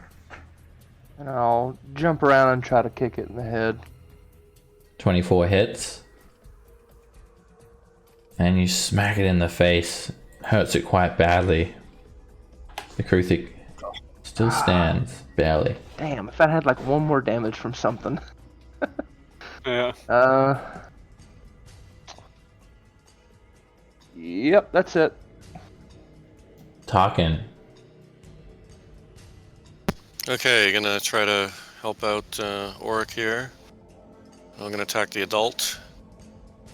And I'll jump around and try to kick it in the head. 24 hits. and you smack it in the face. Hurts it quite badly. The Kruthic still stands, barely. Damn, if I had like one more damage from something. Yeah. Yep, that's it. Tarkin. Okay, gonna try to help out Auric here. I'm gonna attack the adult.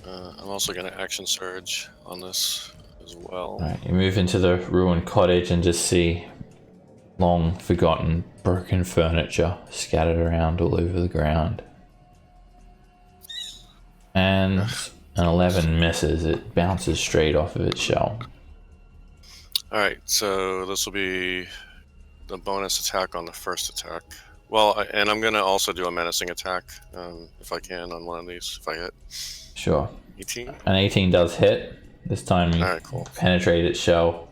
I'm also gonna action surge on this as well. Right, you move into the ruined cottage and just see long forgotten broken furniture scattered around all over the ground. And an 11 misses. It bounces straight off of its shell. Alright, so this will be the bonus attack on the first attack. Well, and I'm gonna also do a menacing attack, if I can, on one of these, if I hit. Sure. 18? An 18 does hit. This time you Alright, cool. penetrate its shell.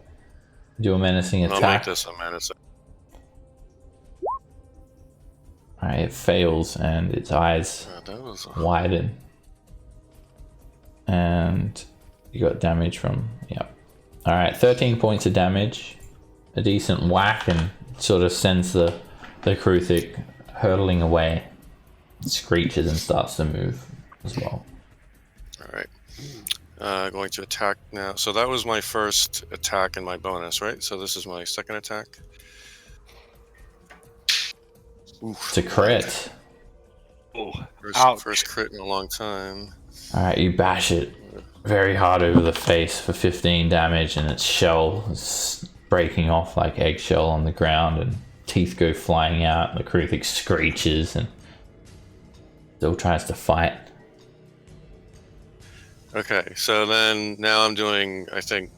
Do a menacing And I'll attack. make this a menacing. Alright, it fails and its eyes That was widen. And you got damage from, yep. Alright, 13 points of damage. A decent whack, and sort of sends the Kruthic hurtling away. It screeches and starts to move as well. Alright. Going to attack now. So that was my first attack and my bonus, right? So this is my second attack. Oof. It's a crit. Oh, ouch. First crit in a long time. Alright, you bash it very hard over the face for 15 damage, and its shell is breaking off like eggshell on the ground, and teeth go flying out. The Kruthic screeches and still tries to fight. Okay, so then now I'm doing, I think,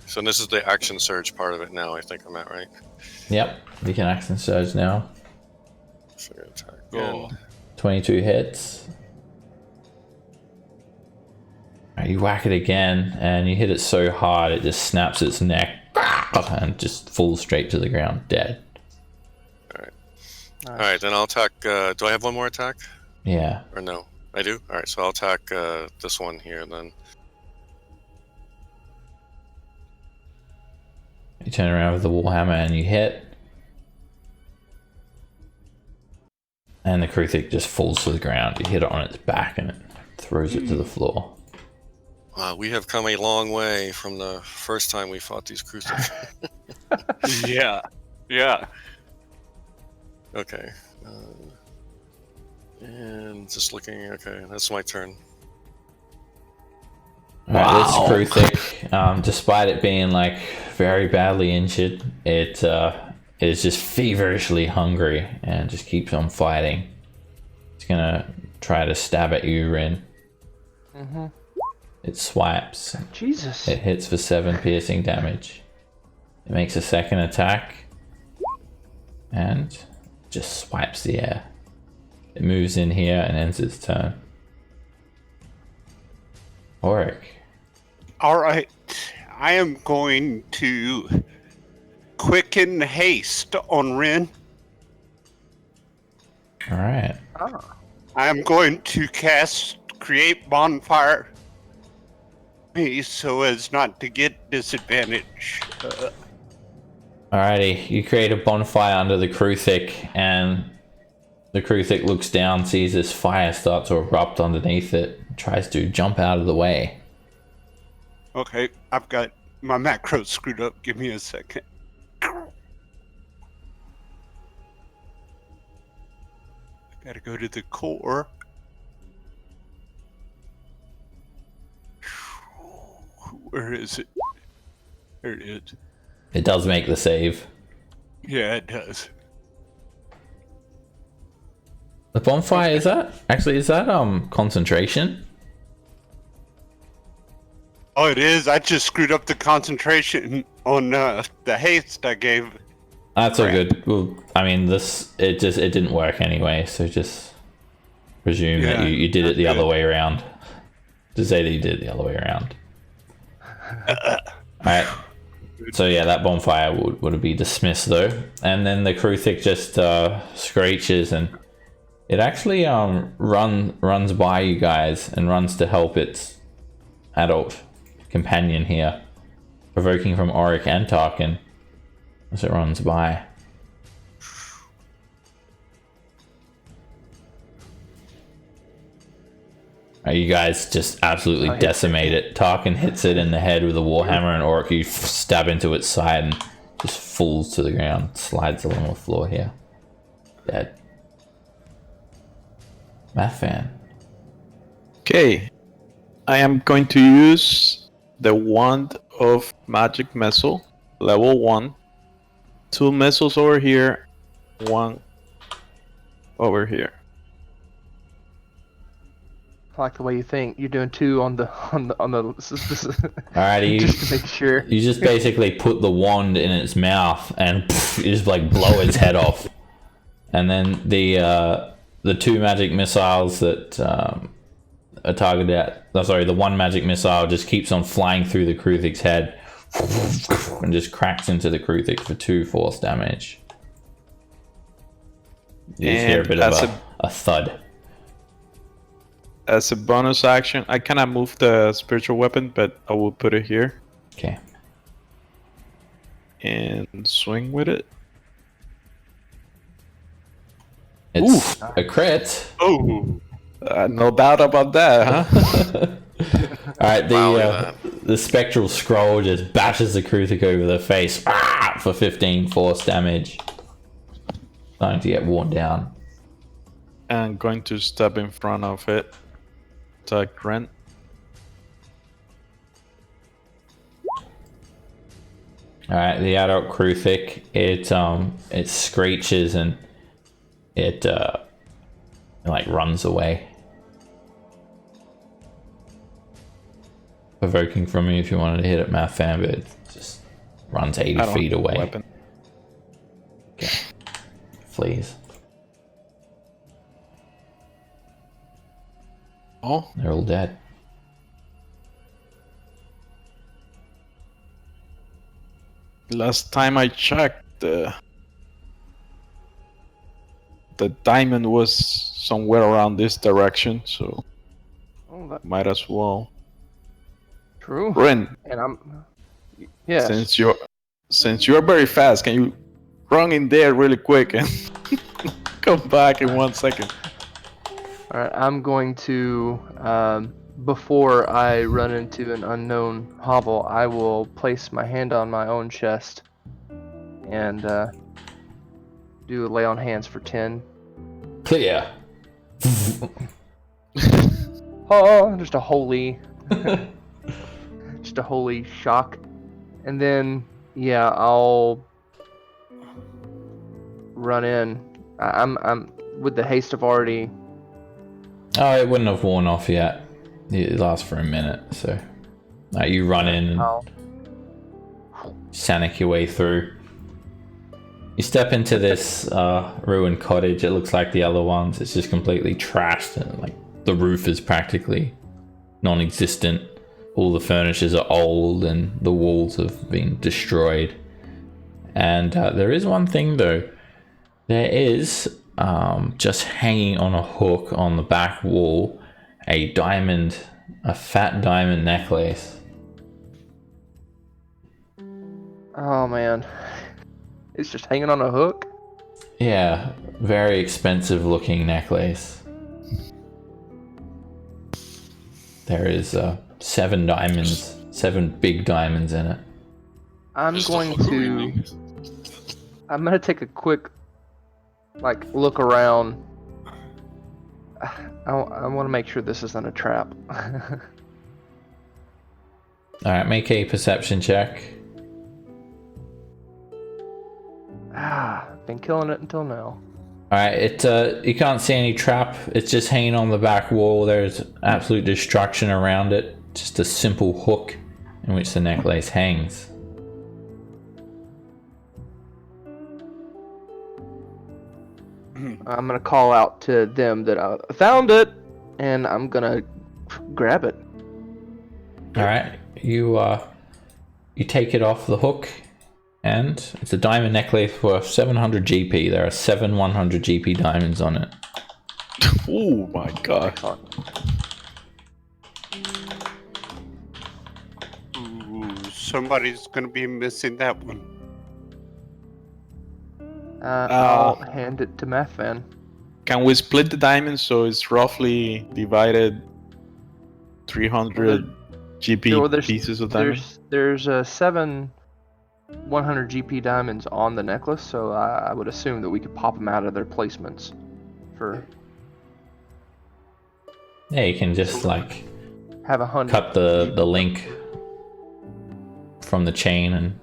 so this is the action surge part of it now, I think I'm at, right? Yep, you can action surge now. So I'm gonna attack again. 22 hits. You whack it again, and you hit it so hard it just snaps its neck and just falls straight to the ground, dead. Alright, then I'll attack, do I have one more attack? Yeah. Or no? I do? Alright, so I'll attack this one here then. You turn around with the Warhammer and you hit. And the Kruthic just falls to the ground. You hit it on its back and it throws it to the floor. Wow, we have come a long way from the first time we fought these Crucifixions. Yeah. Yeah. Okay. And just looking, okay, that's my turn. Alright, this Kruthic, despite it being like very badly injured, it is just feverishly hungry and just keeps on fighting. It's gonna try to stab at you, Rin. Mm-hmm. It swipes. Jesus. It hits for 7 piercing damage. It makes a second attack and just swipes the air. It moves in here and ends its turn. Auric. All right. I am going to quicken haste on Rin. Alright. Oh. I am going to cast Create Bonfire so as not to get disadvantage. Alrighty, you create a bonfire under the Kruthic, and the Kruthic looks down, sees this fire start to erupt underneath it, tries to jump out of the way. Okay, I've got my macros screwed up. Give me a second. Gotta go to the core. Where is it? There it is. It does make the save. Yeah, it does. The bonfire, is that concentration? Oh, it is. I just screwed up the concentration on the haste I gave. That's all good. Well, I mean, it didn't work anyway, so just presume that you did it the other way around. Just say that you did it the other way around. Alright. So yeah, that bonfire would be dismissed though. And then the Kruthic just screeches, and it actually runs by you guys and runs to help its adult companion here, provoking from Auric and Tarkin as it runs by. You guys just absolutely decimate it. Tarkin hits it in the head with a warhammer, and Auric, you stab into its side and just falls to the ground, slides along the floor here. Dead. Mathan. Okay. I am going to use the Wand of Magic Missile, level 1. 2 missiles over here, 1 over here. I like the way you think. You're doing 2 on the. Alrighty, just to make sure. You just basically put the wand in its mouth and you just like blow its head off, and then the 2 magic missiles that are targeted at. Oh, sorry, the 1 magic missile just keeps on flying through the Kruthik's head and just cracks into the Kruthik for 2 force damage. You just hear a bit of a thud. As a bonus action, I cannot move the spiritual weapon, but I will put it here. Okay. And swing with it. It's a crit. Oh, no doubt about that, huh? Alright, the spectral scroll just bashes the Kruthik over the face for 15 force damage. Starting to get worn down. I'm going to step in front of it. Attack Rent. Alright, the adult Kruthik, it screeches and it like runs away. Provoking from me if you wanted to hit it, Mathan, but it just runs 80 feet away. Weapon. Okay. Flees. Oh, They're all dead. last time I checked, the diamond was somewhere around this direction, so might as well. True. Ren, And I'm. Yeah. since you're very fast, can you run in there really quick and come back in 1 second? All right. I'm going to. Before I run into an unknown hovel, I will place my hand on my own chest and do a lay on hands for 10. Clear. Oh, just a holy shock. And then yeah, I'll run in. I'm with the haste of already. Oh, it wouldn't have worn off yet. It lasts for a minute, so you run in and Sanic your way through. You step into this ruined cottage. It looks like the other ones. It's just completely trashed, and like the roof is practically non-existent. All the furnitures are old and the walls have been destroyed. And there is one thing though. There is just hanging on a hook on the back wall a fat diamond necklace. Oh man, it's just hanging on a hook. Yeah, very expensive looking necklace. There is 7 diamonds, 7 big diamonds in it. I'm going to take a quick look around. I want to make sure this isn't a trap. Alright, make a perception check. Been killing it until now. Alright, you can't see any trap. It's just hanging on the back wall. There's absolute destruction around it. Just a simple hook in which the necklace hangs. I'm gonna call out to them that I found it, and I'm gonna grab it. All right, you take it off the hook, and it's a diamond necklace worth 700 GP. There are 7 100 GP diamonds on it. Oh my god! somebody's going to be missing that one. I'll hand it to Math Van. Can we split the diamonds so it's roughly divided 300 GP pieces of diamond? There's 7 100 GP diamonds on the necklace, so I would assume that we could pop them out of their placements. Yeah, you can just like Have 100. cut the link from the chain, and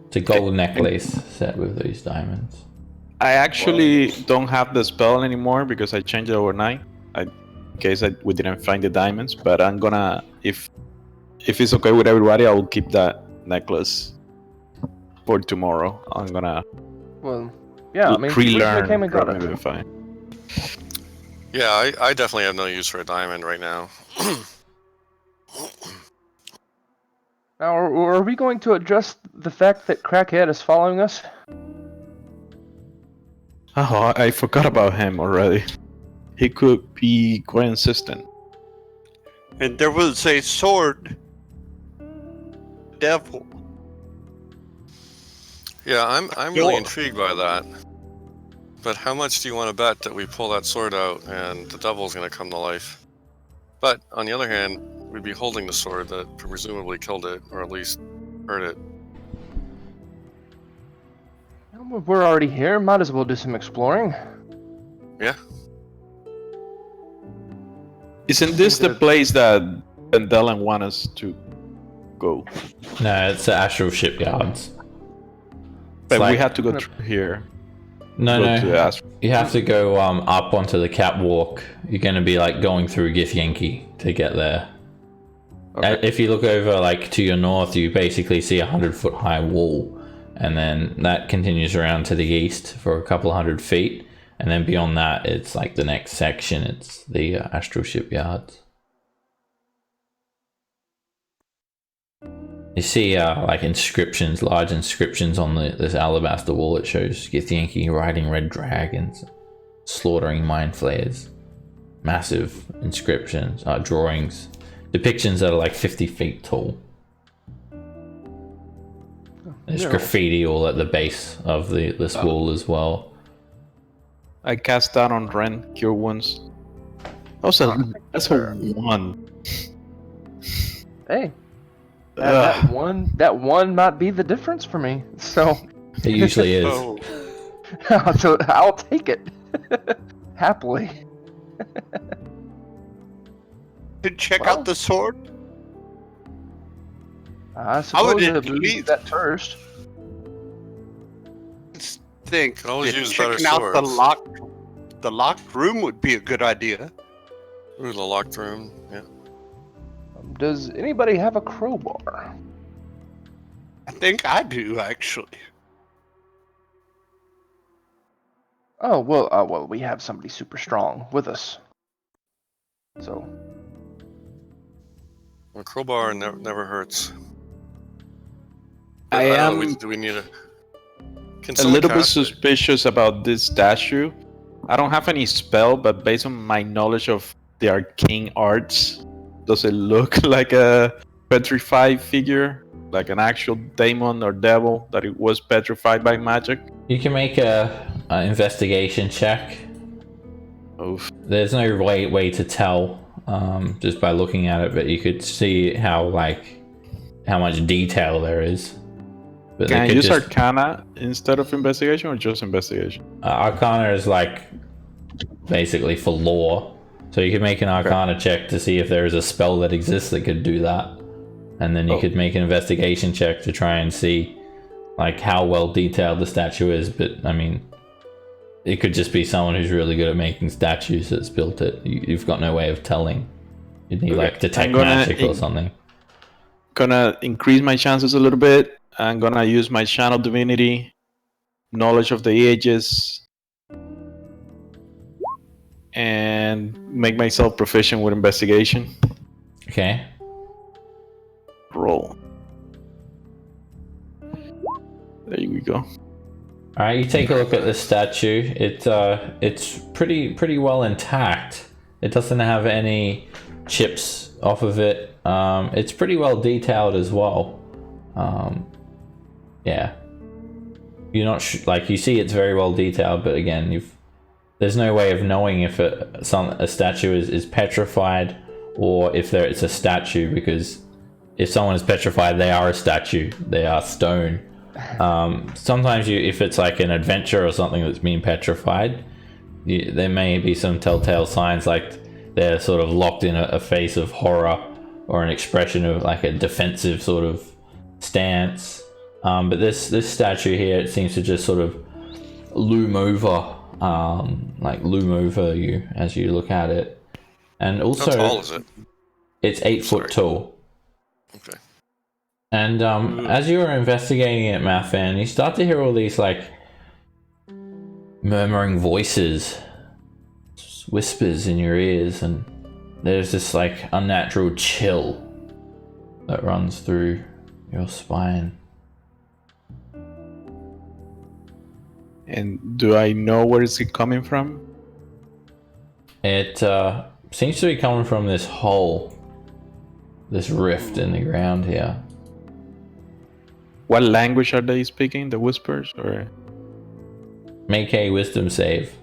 it's a gold necklace set with those diamonds. I actually don't have the spell anymore because I changed it overnight. In case we didn't find the diamonds, but I'm gonna, if it's okay with everybody, I will keep that necklace for tomorrow. I'm gonna Yeah, I mean, relearn. we came and got it. Maybe fine. Yeah, I definitely have no use for a diamond right now. Now, are we going to address the fact that Crackhead is following us? Oh, I forgot about him already. He could be quite insistent. And there was a sword. Devil. Yeah, I'm really intrigued by that. But how much do you want to bet that we pull that sword out and the devil's going to come to life? But on the other hand, we'd be holding the sword that presumably killed it, or at least hurt it. We're already here. Might as well do some exploring. Yeah. Isn't this the place that Vendellen want us to go? No, it's the astral shipyards. But like- we have to go through here. No, Go to the no. astral. You have to go up onto the catwalk. You're going to be like going through Githyanki to get there. Okay. If you look over like to your north, you basically see 100-foot high wall, and then that continues around to the east for a couple 100 feet, and then beyond that, it's like the next section. It's the astral shipyards. You see like inscriptions, large inscriptions on this alabaster wall. It shows Githyanki riding red dragons, slaughtering mind flayers. Massive inscriptions, drawings, depictions that are like 50 feet tall. There's graffiti all at the base of this wall as well. I cast that on Ren, cure wounds. That's a 1. Hey, that one might be the difference for me. So, It usually is. Oh, so I'll take it happily. to check Well, out the sword? I suppose would I at believe least- that first. Just think Could always that use better checking out swords. the locked room would be a good idea. Ooh, the locked room. Yeah. Does anybody have a crowbar? I think I do, actually. Oh well, we have somebody super strong with us. So A crowbar never hurts. I don't know, am do we need a... Can a someone little bit cast it? suspicious about this statue. I don't have any spell, but based on my knowledge of the arcane arts, does it look like a petrified figure? Like an actual demon or devil that it was petrified by magic? You can make a investigation check. Oof. There's no way to tell just by looking at it, but you could see how much detail there is. But Can I they could use just- Arcana instead of investigation, or just investigation? Arcana is like basically for lore, so you could make an Arcana check to see if there is a spell that exists that could do that, and then you could make an investigation check to try and see like how well detailed the statue is. But I mean, it could just be someone who's really good at making statues that's built it. You've got no way of telling. You'd need like detect I'm gonna magic or something. Gonna increase my chances a little bit. I'm gonna use my channel divinity, knowledge of the ages, and make myself proficient with investigation. Okay. Roll. There we go. All right, you take a look at this statue. It's pretty well intact. It doesn't have any chips off of it. It's pretty well detailed as well. Yeah. You're not like, you see it's very well detailed, but again, there's no way of knowing if a statue is petrified or if it's a statue, because if someone is petrified, they are a statue. They are stone. Sometimes if it's like an adventure or something that's been petrified, there may be some telltale signs, like they're sort of locked in a face of horror or an expression of like a defensive sort of stance. But this statue here, it seems to just sort of loom over you as you look at it. And also, how tall is it? It's 8 foot tall. Okay. And as you were investigating it, Mathan, you start to hear all these like murmuring voices, whispers in your ears, and there's this like unnatural chill that runs through your spine. And do I know where is it coming from? It seems to be coming from this hole, this rift in the ground here. What language are they speaking? The whispers, or? Make a wisdom save.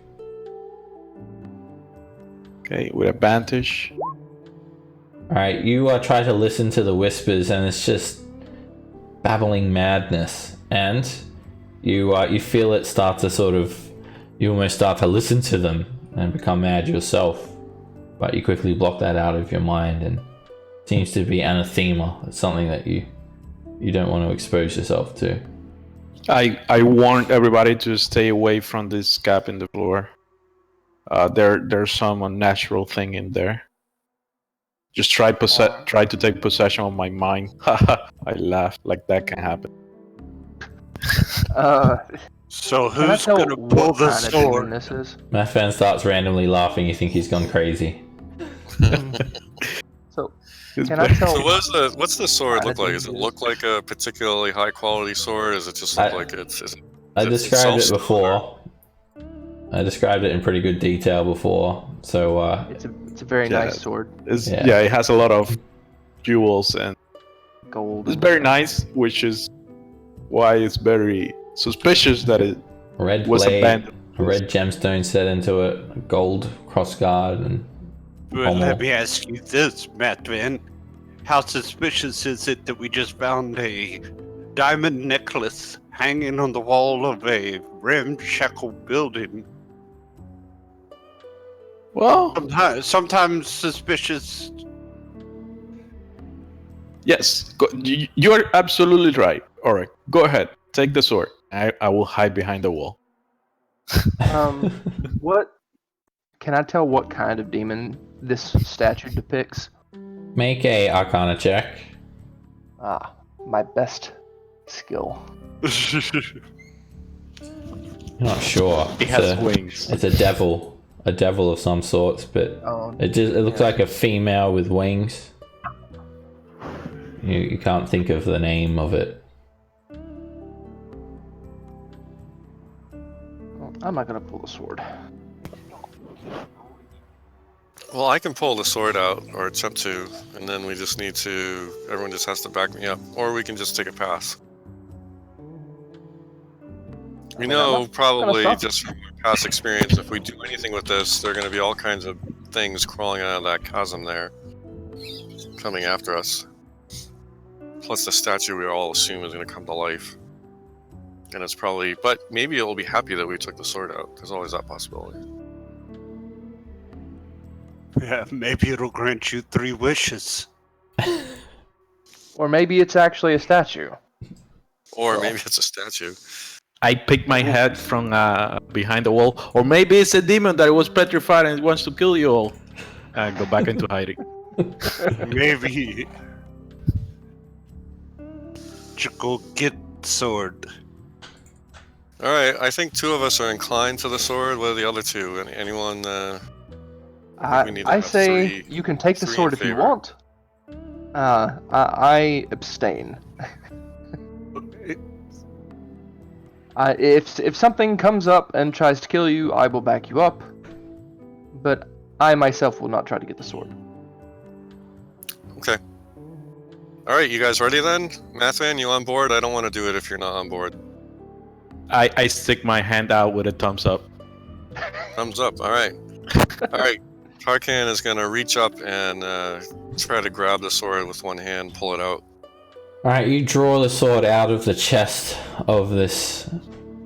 Okay, with advantage. Alright, you try to listen to the whispers, and it's just babbling madness. And you feel it start to sort of, you almost start to listen to them and become mad yourself. But you quickly block that out of your mind, and it seems to be anathema. It's something that you don't want to expose yourself to. I warned everybody to stay away from this gap in the floor. There's some unnatural thing in there. Just try to take possession of my mind. I laughed, like that can happen. So Can I who's tell gonna pull what the kind of demon sword? this is? Mathan starts randomly laughing. You think he's gone crazy. So, It's can I very- tell? So what's the sword kind look of like? demon Does it it look like a particularly high quality sword? Does it just look like it's? I Does it described it self-stone before. I described it in pretty good detail before. So It's a very Yeah. nice sword, Yeah. yeah, it has a lot of jewels and gold. it's very nice, which is why it's very suspicious that it red was blade, abandoned. a red gemstone set into it, a gold crossguard, and Well, Pommel. let me ask you this, Matt Van. How suspicious is it that we just found a diamond necklace hanging on the wall of a ramshackle building? Well, Sometimes suspicious. yes, you are absolutely right. All right, go ahead, take the sword. I will hide behind the wall. What? Can I tell what kind of demon this statue depicts? make a Arcana check. Ah, my best skill. You're not sure. It has wings. It's a devil of some sorts, but Oh, it looks like a female with wings. You can't think of the name of it. I'm not gonna pull the sword. Well, I can pull the sword out, or attempt to, and then we just need to. Everyone just has to back me up, or we can just take a pass. We I'm know not probably gonna stop. just from past experience, if we do anything with this, there are going to be all kinds of things crawling out of that chasm there, coming after us. Plus the statue we all assume is going to come to life. And it's probably, but maybe it'll be happy that we took the sword out. There's always that possibility. Yeah, maybe it'll grant you 3 wishes. Or maybe it's actually a statue. Or maybe it's a statue. I pick my head from behind the wall, or maybe it's a demon that was petrified and wants to kill you all. And go back into hiding. Maybe. You go get sword. All right, I think 2 of us are inclined to the sword. What are the other 2? Anyone? we need to I have say 3 you can take the in sword if you favor. want. I abstain. If something comes up and tries to kill you, I will back you up. But I myself will not try to get the sword. Okay. All right, you guys ready then? Mathman, you on board? I don't want to do it if you're not on board. I stick my hand out with a thumbs up. Thumbs up. All right. All right. Tarkan is gonna reach up and try to grab the sword with one hand, pull it out. Alright, you draw the sword out of the chest of this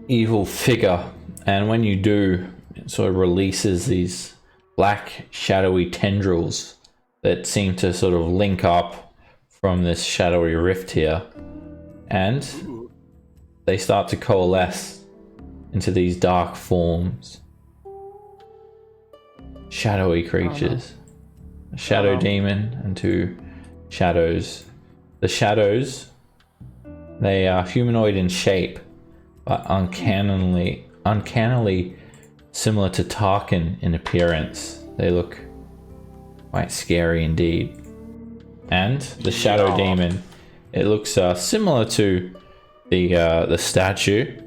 evil figure, and when you do, it sort of releases these black shadowy tendrils that seem to sort of link up from this shadowy rift here, and they start to coalesce into these dark forms. Shadowy creatures. A shadow demon and 2 shadows. The shadows, they are humanoid in shape, but uncannily similar to Tarkin in appearance. They look quite scary indeed. And the shadow demon, it looks similar to the statue.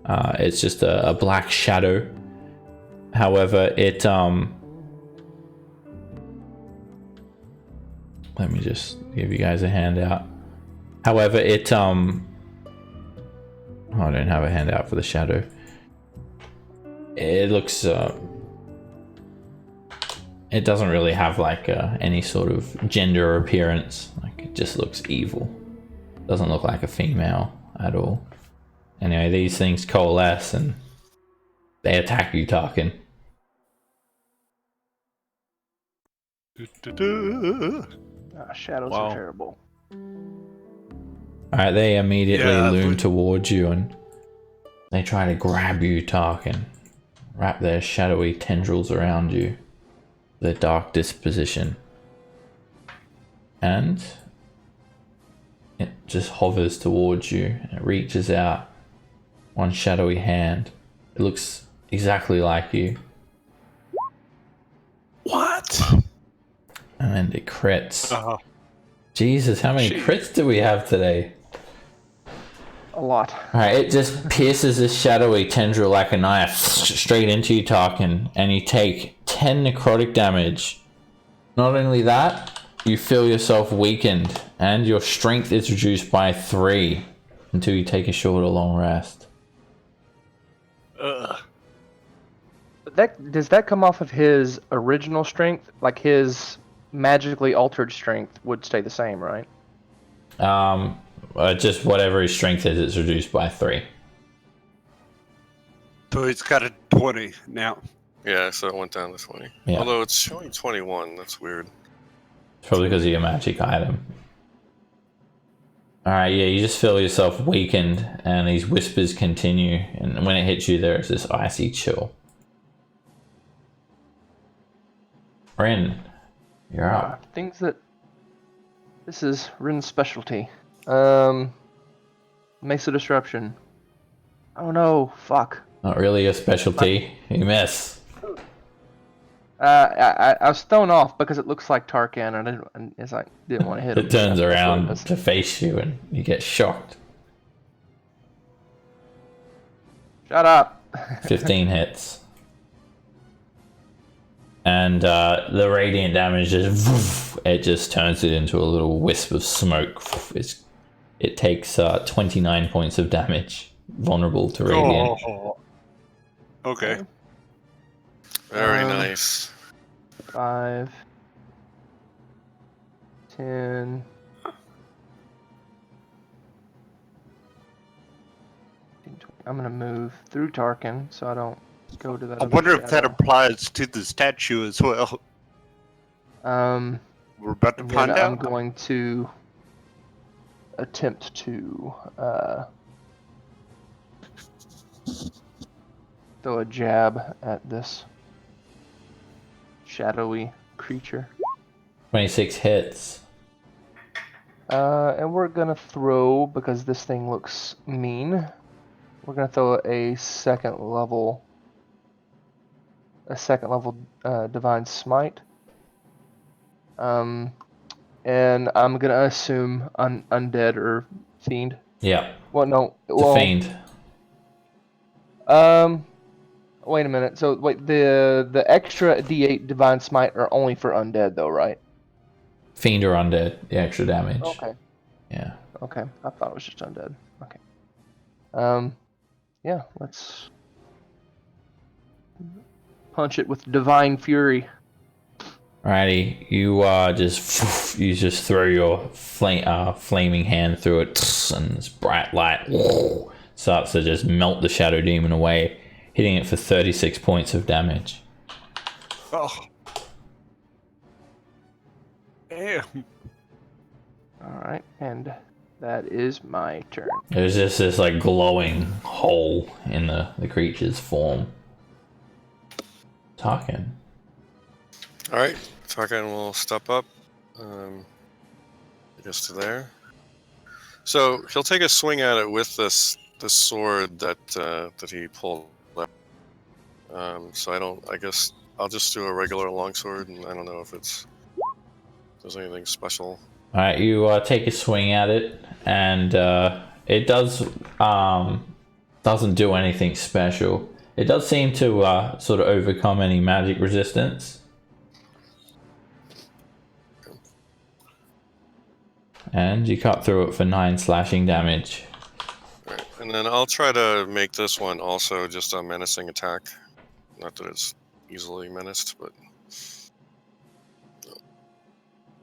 It's just a black shadow. However, it let me just give you guys a handout. However, it oh, I don't have a handout for the shadow. It looks it doesn't really have like any sort of gender appearance. Like, it just looks evil. Doesn't look like a female at all. Anyway, these things coalesce and they attack you, Tarkin. Shadows Wow. are terrible. Alright, they immediately Yeah, loom but- towards you and they try to grab you, Tarkin. Wrap their shadowy tendrils around you. Their dark disposition. And it just hovers towards you and it reaches out one shadowy hand. It looks exactly like you. What? And it crits. Uh, Jesus, how many Jeez. crits do we have today? A lot. Alright, it just pierces this shadowy tendril like a knife straight into you, Tarkin, and you take 10 necrotic damage. Not only that, you feel yourself weakened, and your strength is reduced by 3 until you take a short or long rest. Does that come off of his original strength? Like his magically altered strength would stay the same, right? Just whatever his strength is, it's reduced by 3. so he's got a 20 now. Yeah, so it went down to 20. Yeah. Although it's showing 21. That's weird. It's probably because of your magic item. Alright, yeah, you just feel yourself weakened, and these whispers continue, and when it hits you, there's this icy chill. Rin, you're up. Things that. This is Rin's specialty. Makes a disruption. Oh no, fuck. Not really a specialty. You miss. I was thrown off because it looks like Tarkan, and it's like didn't want to hit him. It turns That's what it around was. to face you, and you get shocked. Shut up. 15 hits. And the radiant damage just it just turns it into a little wisp of smoke. It takes 29 points of damage, vulnerable to radiant. Oh. Okay. Very Um, nice. 5, 10. I'm gonna move through Tarkin so I don't go to that. I other wonder if that shadow. applies to the statue as well. We're about to And find then I'm out. going to attempt to throw a jab at this shadowy creature. 26 hits. And we're gonna throw, because this thing looks mean, we're gonna throw a second level divine smite. And I'm gonna assume undead or fiend. Yeah, Well, no. it's a fiend. Wait a minute. So wait, the extra D8 divine smite are only for undead though, right? Fiend or undead, the extra damage. Okay. Yeah. Okay. I thought it was just undead. Okay. Yeah. Let's punch it with divine fury. Alrighty, you just throw your flaming hand through it, and this bright light starts to just melt the shadow demon away, hitting it for 36 points of damage. Oh. Damn. All right, and that is my turn. There's just this like glowing hole in the creature's form. Tarkin. All right, Tarkan will step up. I guess to there. So he'll take a swing at it with this sword that he pulled. So I guess I'll just do a regular longsword, and I don't know if there's anything special. All right, you take a swing at it, and it doesn't do anything special. It does seem to sort of overcome any magic resistance. And you cut through it for 9 slashing damage. Right. And then I'll try to make this one also just a menacing attack. Not that it's easily menaced, but...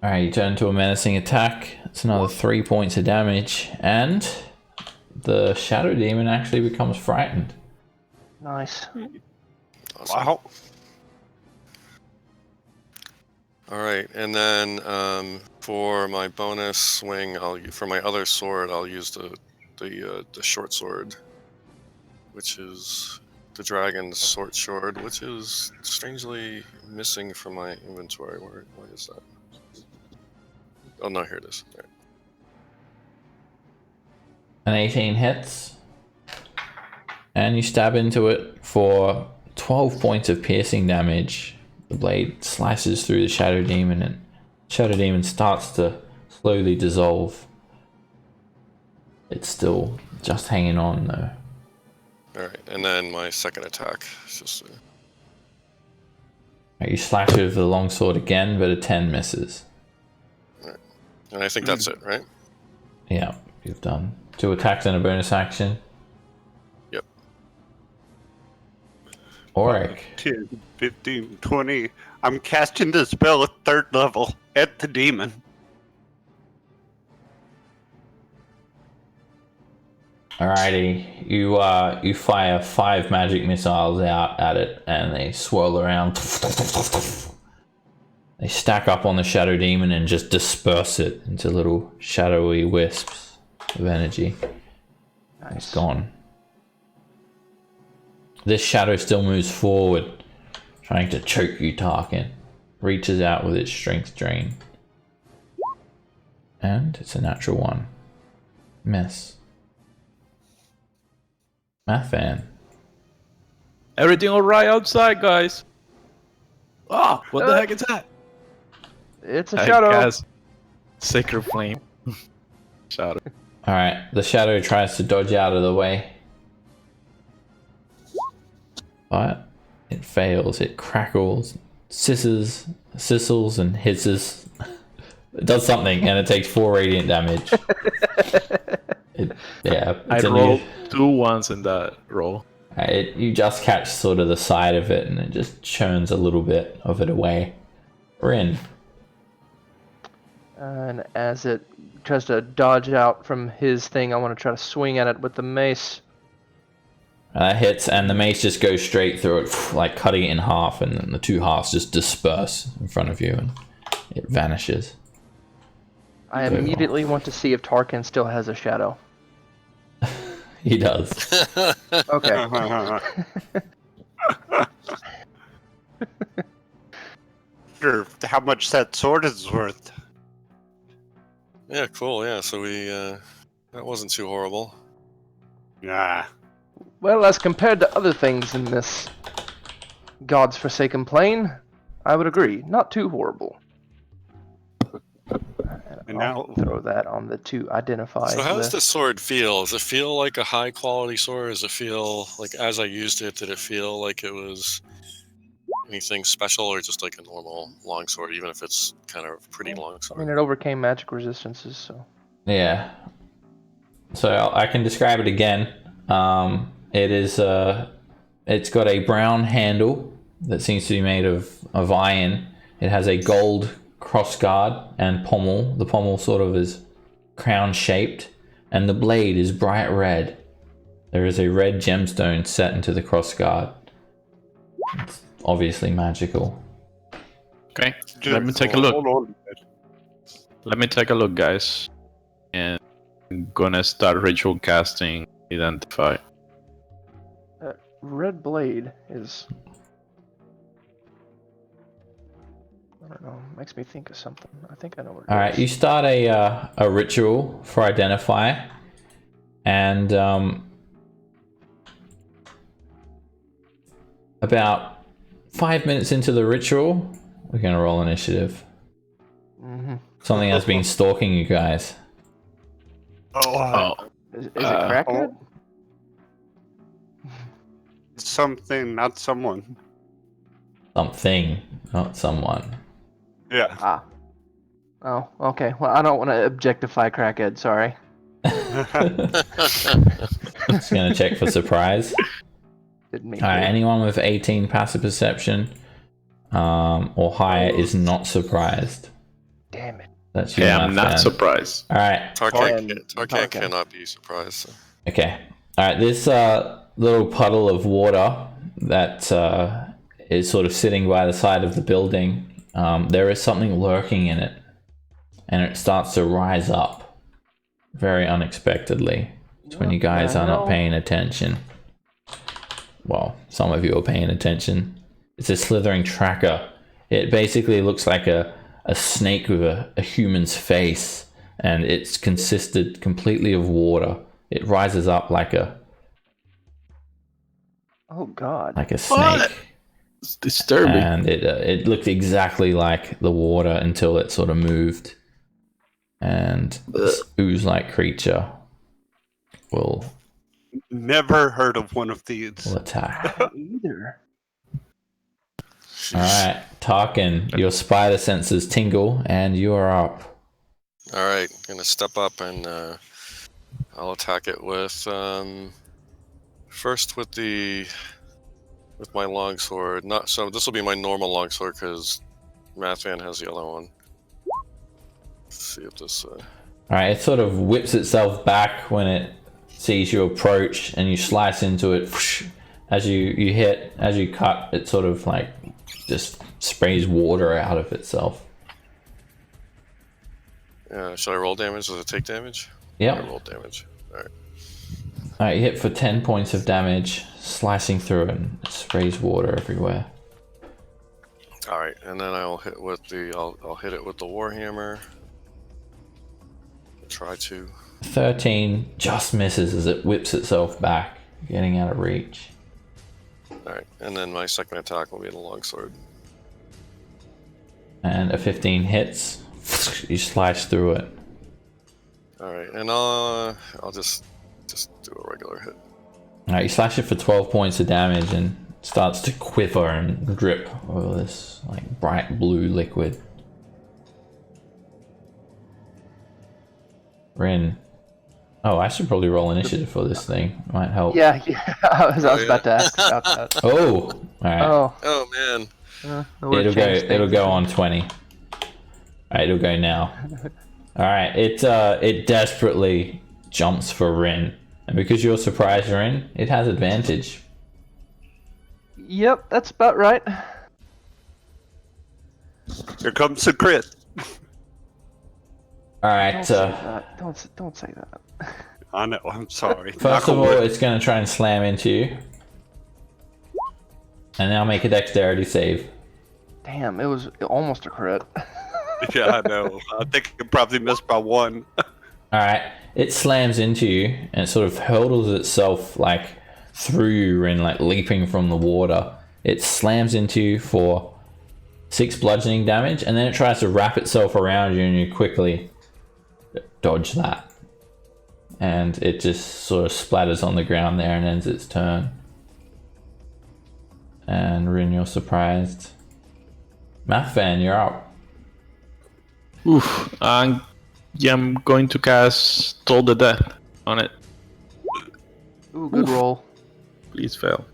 Alright, you turn to a menacing attack. It's another 3 points of damage. And the shadow demon actually becomes frightened. Nice. Awesome. Wow. Alright, and then for my bonus swing, for my other sword, I'll use the short sword, which is the dragon's short sword, which is strangely missing from my inventory. Why is that? Oh no, here it is. Right. An 18 hits. And you stab into it for 12 points of piercing damage. The blade slices through the shadow demon, and shadow demon starts to slowly dissolve. It's still just hanging on though. Alright, and then my second attack is just... You slash it with the longsword again, but a 10 misses. Right. And I think that's it, right? Yeah, you've done 2 attacks and a bonus action. Yep. Auric. 10, 15, 20. I'm casting the spell at 3rd level at the demon. Alrighty, you fire 5 magic missiles out at it, and they swirl around. They stack up on the shadow demon and just disperse it into little shadowy wisps of energy. Nice. It's gone. This shadow still moves forward, trying to choke you, Tarkin. Reaches out with its strength drain. And it's a natural 1. Miss. Mathan. Everything alright outside, guys? Oh, what the heck is that? It's a shadow. Guess. Sacred flame. Shadow. Alright, the shadow tries to dodge out of the way. But it fails. It crackles, sizzles, and hisses. It does something, and it takes 4 radiant damage. I rolled 2 1s in that roll. You just catch sort of the side of it, and it just churns a little bit of it away. Rin. And as it tries to dodge out from his thing, I want to try to swing at it with the mace. That hits, and the mace just goes straight through it, like cutting it in half, and then the 2 halves just disperse in front of you, and it vanishes. I immediately want to see if Tarkin still has a shadow. He does. Okay. Sure, how much that sword is worth. Yeah, cool, yeah, so that wasn't too horrible. Nah. Well, as compared to other things in this God's Forsaken Plane, I would agree. Not too horrible. And I'll now, throw that on the to identify So how does list. the sword feel? Does it feel like a high quality sword? Does it feel like, as I used it, did it feel like it was anything special, or just like a normal longsword, even if it's kind of a pretty I longsword? mean, it overcame magic resistances, so. Yeah. So I can describe it again. It is it's got a brown handle that seems to be made of iron. It has a gold crossguard and pommel. The pommel sort of is crown shaped, and the blade is bright red. There is a red gemstone set into the crossguard. It's obviously magical. Okay, let me take a look. Let me take a look, guys. And I'm gonna start ritual casting Identify. Red blade is. I don't know. Makes me think of something. I think I know what it is. All right, you start a ritual for Identify, and about 5 minutes into the ritual, we're gonna roll initiative. Mm-hmm. Something has been stalking you guys. Oh, Is it crackhead? Something, not someone. Something, not someone. Yeah. Ah. Oh, okay. Well, I don't want to objectify crackhead. Sorry. Just gonna check for surprise. Didn't mean All right, to. anyone with 18 passive perception or higher is not surprised. Damn it. That's you. yeah, I'm not Dan. surprised. All right. Tarkan cannot be surprised. So. Okay. All right. This little puddle of water that is sort of sitting by the side of the building. There is something lurking in it, and it starts to rise up very unexpectedly. It's when you guys are not paying attention. Well, some of you are paying attention. It's a slithering tracker. It basically looks like a snake with a human's face, and it's consisted completely of water. It rises up like a Oh God. snake. What? It's disturbing. And it looked exactly like the water until it sort of moved, and this ooze-like creature will Never heard of one of these. attack. Either. All right, Tarkin, your spider senses tingle, and you are up. All right, gonna step up and I'll attack it with first with my longsword. Not so. This will be my normal longsword because Mathvan has the other one. Let's see if this. All right, it sort of whips itself back when it sees you approach, and you slice into it. As you cut, it sort of like just sprays water out of itself. Should I roll damage? Does it take damage? Yep. I roll damage. All right. All right, you hit for 10 points of damage, slicing through it, and it sprays water everywhere. All right, and then I'll hit with I'll hit it with the warhammer. Try to. 13 just misses as it whips itself back, getting out of reach. All right, and then my second attack will be the longsword. And a 15 hits. You slice through it. All right, and I'll just do a regular hit. All right, you slash it for 12 points of damage, and it starts to quiver and drip over this like bright blue liquid. Rin. Oh, I should probably roll initiative for this thing. Might help. Yeah. I was about to ask about that. Oh, all right. Oh man. It'll go on 20. All right, it'll go now. All right, it desperately jumps for Rin, and because you're surprised, Rin, it has advantage. Yep, that's about right. Here comes the crit. All right. Don't say that. Don't say that. I know. I'm sorry. First of all, it's going to try and slam into you, and now make a dexterity save. Damn, it was almost a crit. Yeah, I know. I think it probably missed by one. All right, it slams into you and it sort of hurtles itself like through you and like leaping from the water. It slams into you for 6 bludgeoning damage, and then it tries to wrap itself around you, and you quickly dodge that. And it just sort of splatters on the ground there and ends its turn. And Rin, you're surprised. Mathvan, you're up. Oof. Yeah, I'm going to cast Toll the Death on it. Ooh, good roll. Please fail.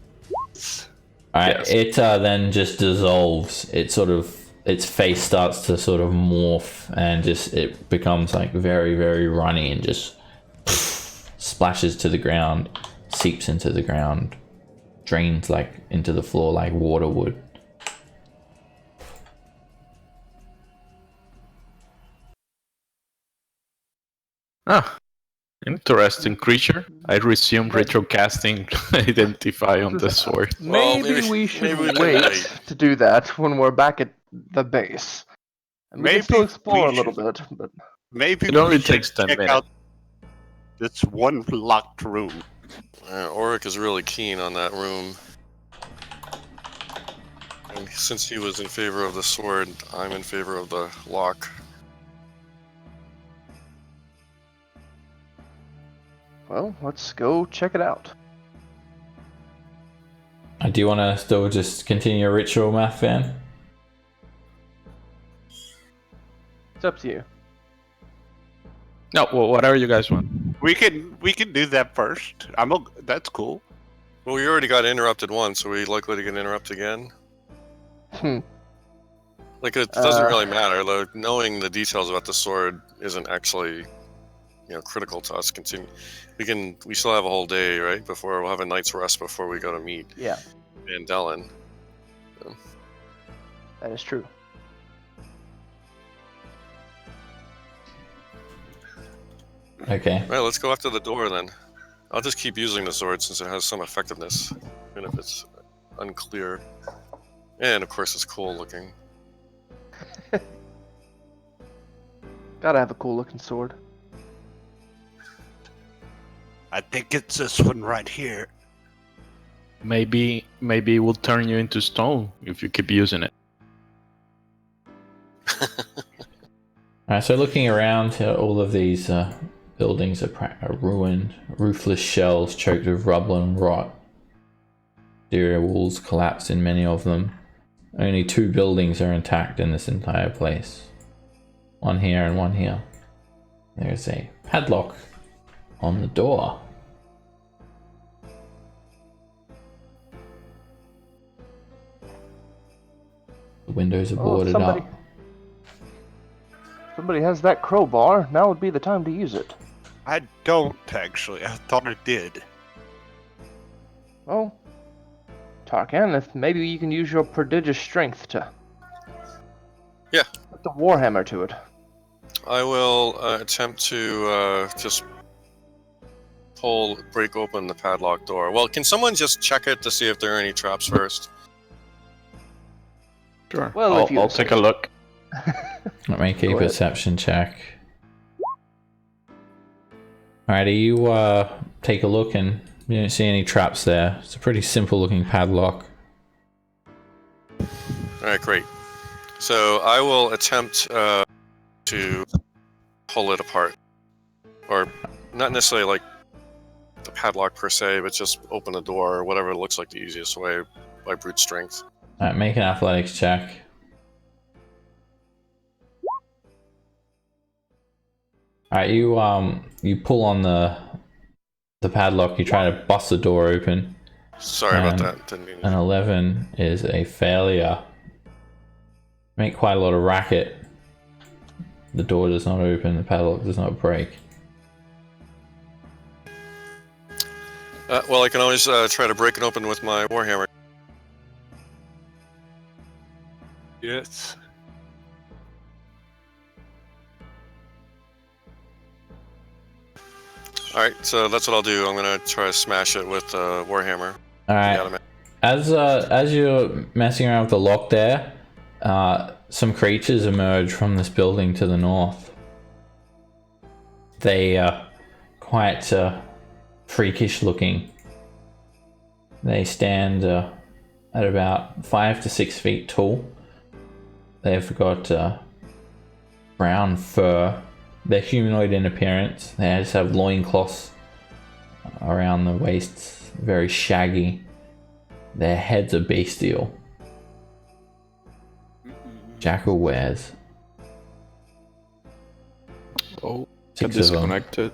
Alright, Yes. it then just dissolves. It sort of, its face starts to sort of morph and just, it becomes like very, very runny and just splashes to the ground, seeps into the ground, drains like into the floor like water would. Ah, interesting creature. I resumed retrocasting Identify on the sword. Well, Maybe we should maybe we can wait wait. to do that when we're back at the base. And we can still Maybe explore a we little should- bit, but Maybe It only we should takes 10 check minutes. out this one locked room. Auric is really keen on that room. And since he was in favor of the sword, I'm in favor of the lock. well, let's go check it out. Do you want to still just continue your ritual, Mathvan? It's up to you. No, well, whatever you guys want. We can do that first. That's cool. Well, we already got interrupted once, so we likely to get interrupted again. Like, it doesn't really matter. Like, knowing the details about the sword isn't actually, critical to us. We still have a whole day, right? We'll have a night's rest before we go to meet Yeah, Van Dellen. that is true. Okay. Right, let's go after the door then. I'll just keep using the sword since it has some effectiveness, even if it's unclear. And of course, it's cool looking. Gotta have a cool looking sword. I think it's this one right here. Maybe it will turn you into stone if you keep using it. Alright, so looking around, all of these buildings are ruined, roofless shells choked with rubble and rot. Exterior walls collapsed in many of them. Only 2 buildings are intact in this entire place. One here and one here. There's a padlock on the door. The windows are boarded up. Somebody has that crowbar. Now would be the time to use it. I don't actually. I thought I did. Well, Tarkan, if maybe you can use your prodigious strength to put the warhammer to it. I will attempt to just break open the padlock door. Well, can someone just check it to see if there are any traps first? Sure. Well, if you I'll say take a look. Let me keep Go a ahead. perception check. Alrighty, you take a look and you don't see any traps there. It's a pretty simple looking padlock. Alright, great. So I will attempt to pull it apart. Or not necessarily like the padlock per se, but just open the door or whatever looks like the easiest way by brute strength. Alright, make an athletics check. Alright, you pull on the padlock, you try to bust the door open. Sorry about that. Didn't mean An 11 is a failure. Make quite a lot of racket. The door does not open, the padlock does not break. well, I can always try to break it open with my warhammer. Yes. Alright, so that's what I'll do. I'm gonna try to smash it with warhammer. Alright, as you're messing around with the lock there, some creatures emerge from this building to the north. They are quite freakish looking. They stand at about 5 to 6 feet tall. They've got brown fur. They're humanoid in appearance. They just have loincloths around the waists, very shaggy. Their heads are bestial. Jackal wares. Oh, Six get of them. disconnected.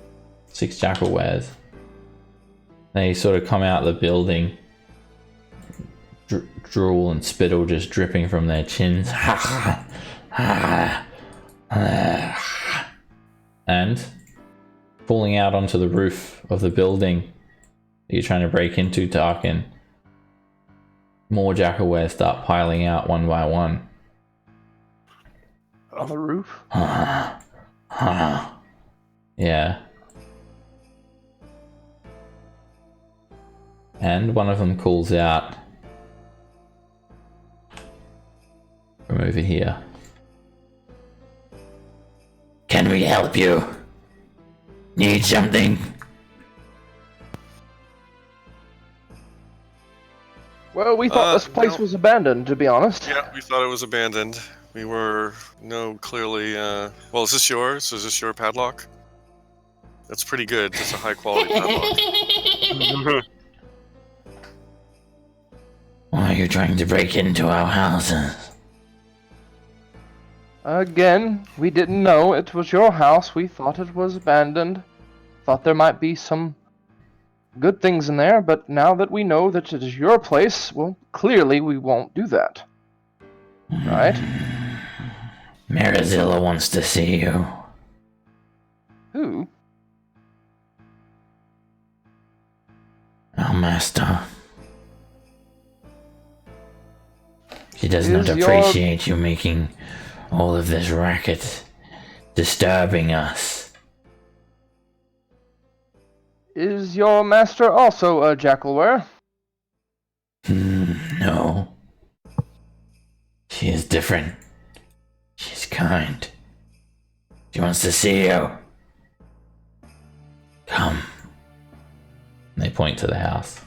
6 jackal wares. They sort of come out of the building, drool and spittle just dripping from their chins. And falling out onto the roof of the building that you're trying to break into, Tarkin. More jackal wares start piling out one by one. On the roof? Yeah. And one of them calls out from over here. Can we help you? Need something? Well, we thought this place no. was abandoned, to be honest. Yeah, we thought it was abandoned. We were clearly. Well, is this yours? Is this your padlock? That's pretty good. That's a high quality padlock. Why are you trying to break into our houses? Again, we didn't know it was your house. We thought it was abandoned. Thought there might be some good things in there, but now that we know that it is your place, well, clearly we won't do that. Right? Marizilla wants to see you. Who? Our master. She does not Is appreciate you making all of this racket, disturbing us. Is your master also a jackalware? No. She is different. She's kind. She wants to see you. Come. They point to the house.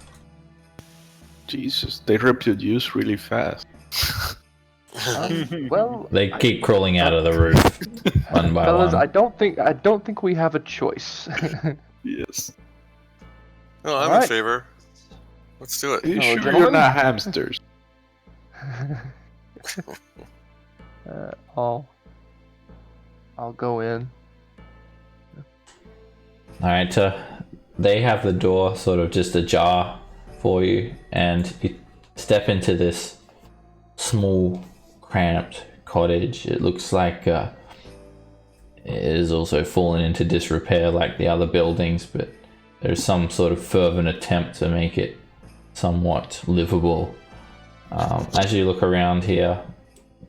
Jesus, they reproduce really fast. Well, They keep crawling out of the roof, one by fellas, one. I don't think we have a choice. Yes. No, I'm in Alright. favor. Let's do it. Are you Hello, sure gentlemen? you're not hamsters? I'll go in. Alright, they have the door sort of just ajar for you, and you step into this small, cramped cottage. It looks like it is also fallen into disrepair like the other buildings, but there's some sort of fervent attempt to make it somewhat livable. As you look around here,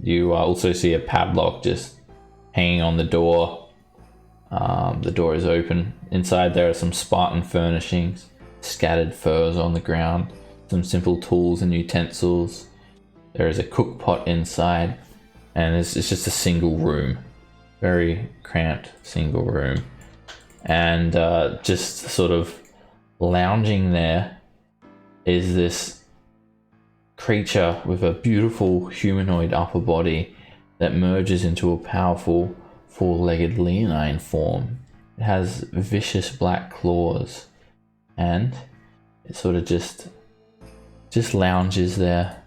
you also see a padlock just hanging on the door. The door is open. Inside there are some Spartan furnishings, scattered furs on the ground, some simple tools and utensils. There is a cook pot inside, and it's just a single room. Very cramped single room. And just sort of lounging there is this creature with a beautiful humanoid upper body that merges into a powerful four-legged leonine form. It has vicious black claws, and it sort of just lounges there.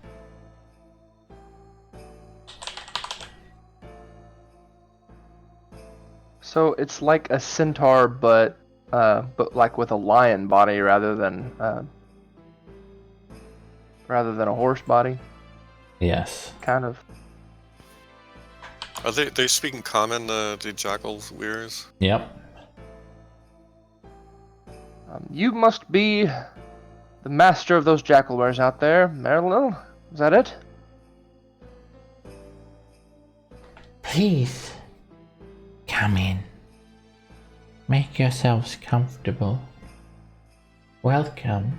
So it's like a centaur, but like with a lion body rather than a horse body, Yes. kind of. Are they speaking common, the jackals weirs? Yep. You must be the master of those jackalwares out there, Marilyn. Is that it? Please, come in. Make yourselves comfortable. Welcome.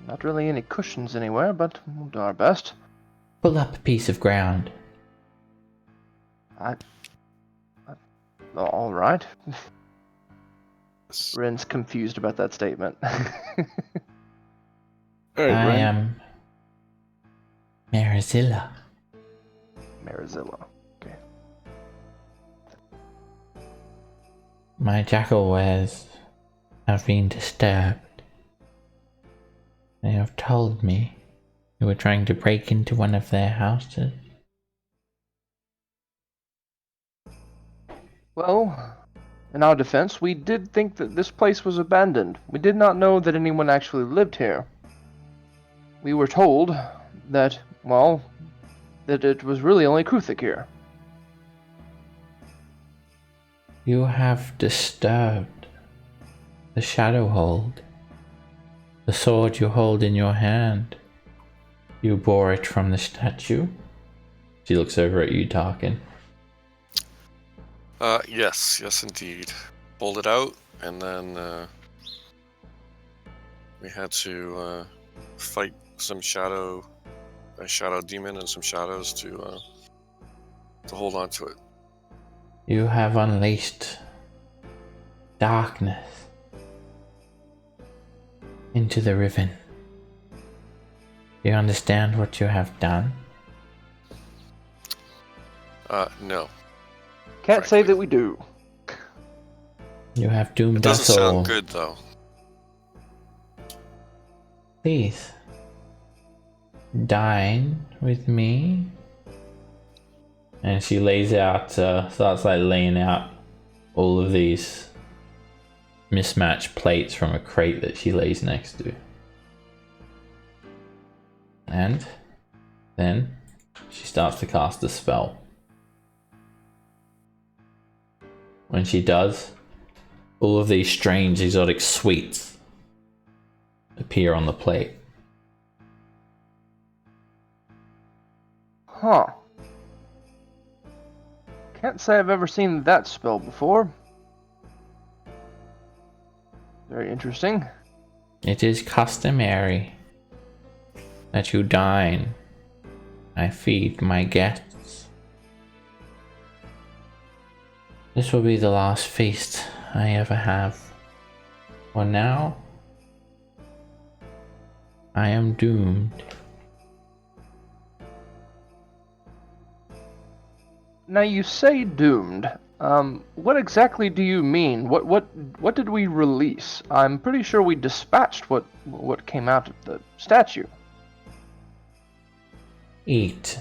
Not really any cushions anywhere, but we'll do our best. Pull up a piece of ground. All right. Ren's confused about that statement. All right, I Ren. am Marizilla. Marizilla. Okay. My jackal wares have been disturbed. They have told me You were trying to break into one of their houses? Well, in our defense, we did think that this place was abandoned. We did not know that anyone actually lived here. We were told that, well, that it was really only Kruthik here. You have disturbed the shadow hold. The sword you hold in your hand. You bore it from the statue? She looks over at you, Tarkin. Yes, indeed. Pulled it out, and then we had to fight a shadow demon and some shadows to hold on to it. You have unleashed darkness into the riven. Do you understand what you have done? No. Can't say that we do. You have It doomed doesn't us all. sound good, though. Please, dine with me. And she lays out, starts like laying out all of these mismatched plates from a crate that she lays next to. And then she starts to cast a spell. When she does, all of these strange exotic sweets appear on the plate. Huh. Can't say I've ever seen that spell before. Very interesting. It is customary that you dine. I feed my guests. This will be the last feast I ever have. For now, I am doomed. Now you say doomed. What exactly do you mean? What did we release? I'm pretty sure we dispatched what came out of the statue. Eat.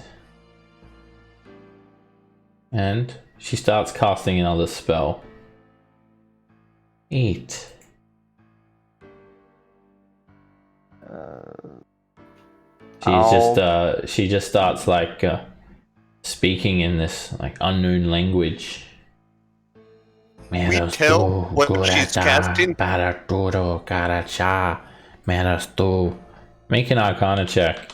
And she starts casting another spell. Eat. She just starts like speaking in this like unknown language. We tell what she's casting. Make an Arcana check.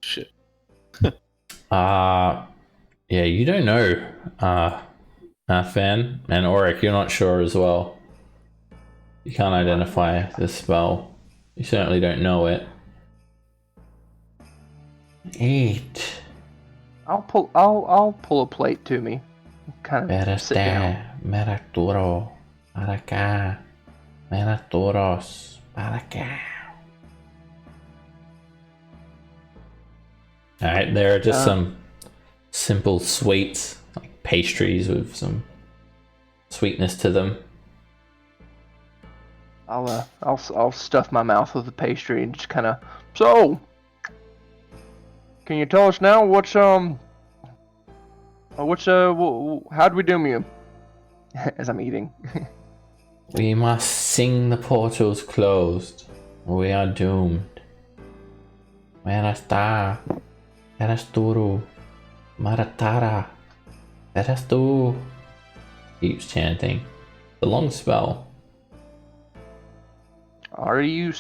Shit. Yeah, you don't know, Fan and Auric, you're not sure as well. You can't identify the spell. You certainly don't know it. Eat. I'll pull a plate to me. Kind of sit down. Meraturo, para acá. Meraturos, para acá. Alright, there are just some simple sweets, like pastries with some sweetness to them. I'll stuff my mouth with the pastry and just kind of. So, can you tell us now how'd we doom you? As I'm eating. We must sing the portals closed, or we are doomed. Where está? Eres tú, Maratara. Eres tú. Keeps chanting. The long spell. Are you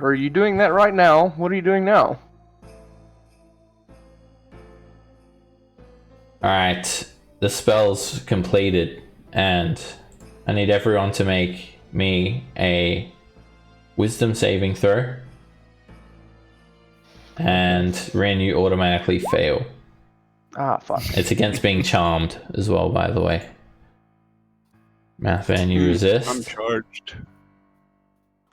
are you doing that right now? What are you doing now? Alright, the spell's completed, and I need everyone to make me a wisdom saving throw. And Rin, you automatically fail. Ah, fuck. It's against being charmed as well, by the way. Mathvan, you resist. I'm charged.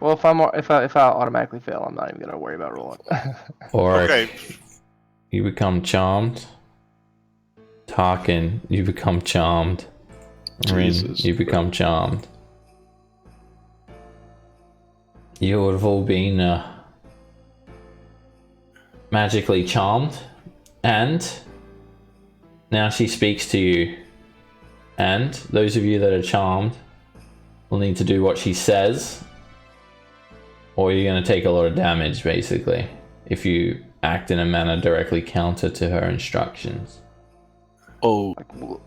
Well, if I automatically fail, I'm not even gonna worry about rolling. Or Okay. you become charmed. Tarkin, you become charmed. Rin, Jesus you become charmed. You would have all been magically charmed, and now she speaks to you. And those of you that are charmed will need to do what she says, or you're going to take a lot of damage, basically, if you act in a manner directly counter to her instructions. Oh,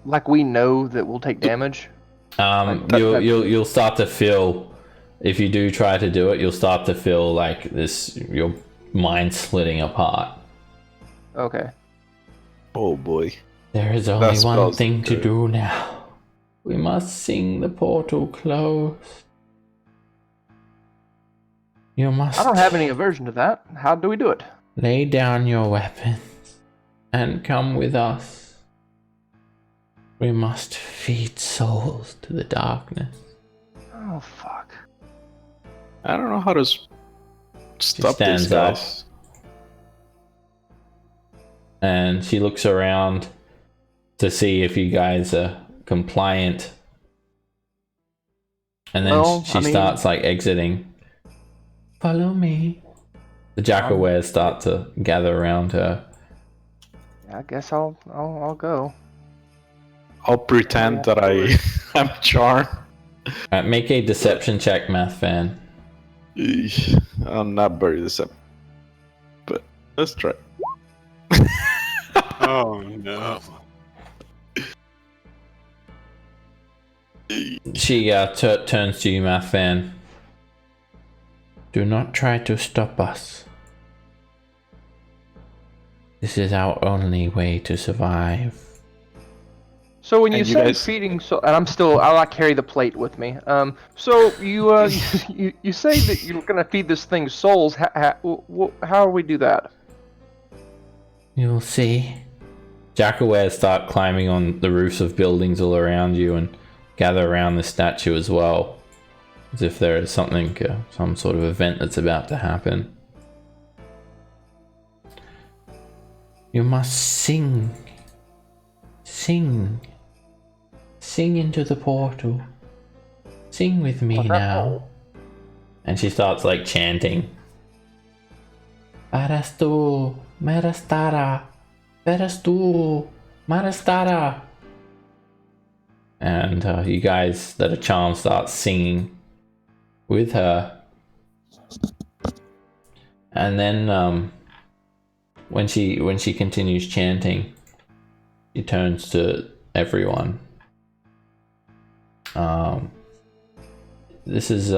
Like we know that we'll take damage. You'll start to feel, if you do try to do it, you'll start to feel like this, your mind splitting apart. Okay. oh boy. There is only That one spells thing to good. do now. We must sing the portal closed. You must I don't have any aversion to that. How do we do it? lay down your weapons and come with us. We must feed souls to the darkness. Oh fuck. I don't know how to stop stands these guys. And she looks around to see if you guys are compliant. And then Well, she I mean- starts like exiting. Follow me. The jackalwares start to gather around her. I guess I'll go. I'll pretend that I'm charmed. Make a deception check, Math Fan. Eesh, I'm not very deceptive. But let's try. Oh no. She turns to you, Math Fan. Do not try to stop us. This is our only way to survive. So when you And you say guys- feeding soul, and I like carry the plate with me. So you you say that you're gonna feed this thing souls. How do we do that? You'll see. Jackalwares start climbing on the roofs of buildings all around you and gather around the statue as well, as if there is something, some sort of event that's about to happen. You must sing. Sing. Sing into the portal. Sing with me now. And she starts like chanting. Eres tú, Marastara. Eres tú, Marastara. And you guys that are charmed start singing with her. And then when she continues chanting, she turns to everyone. This is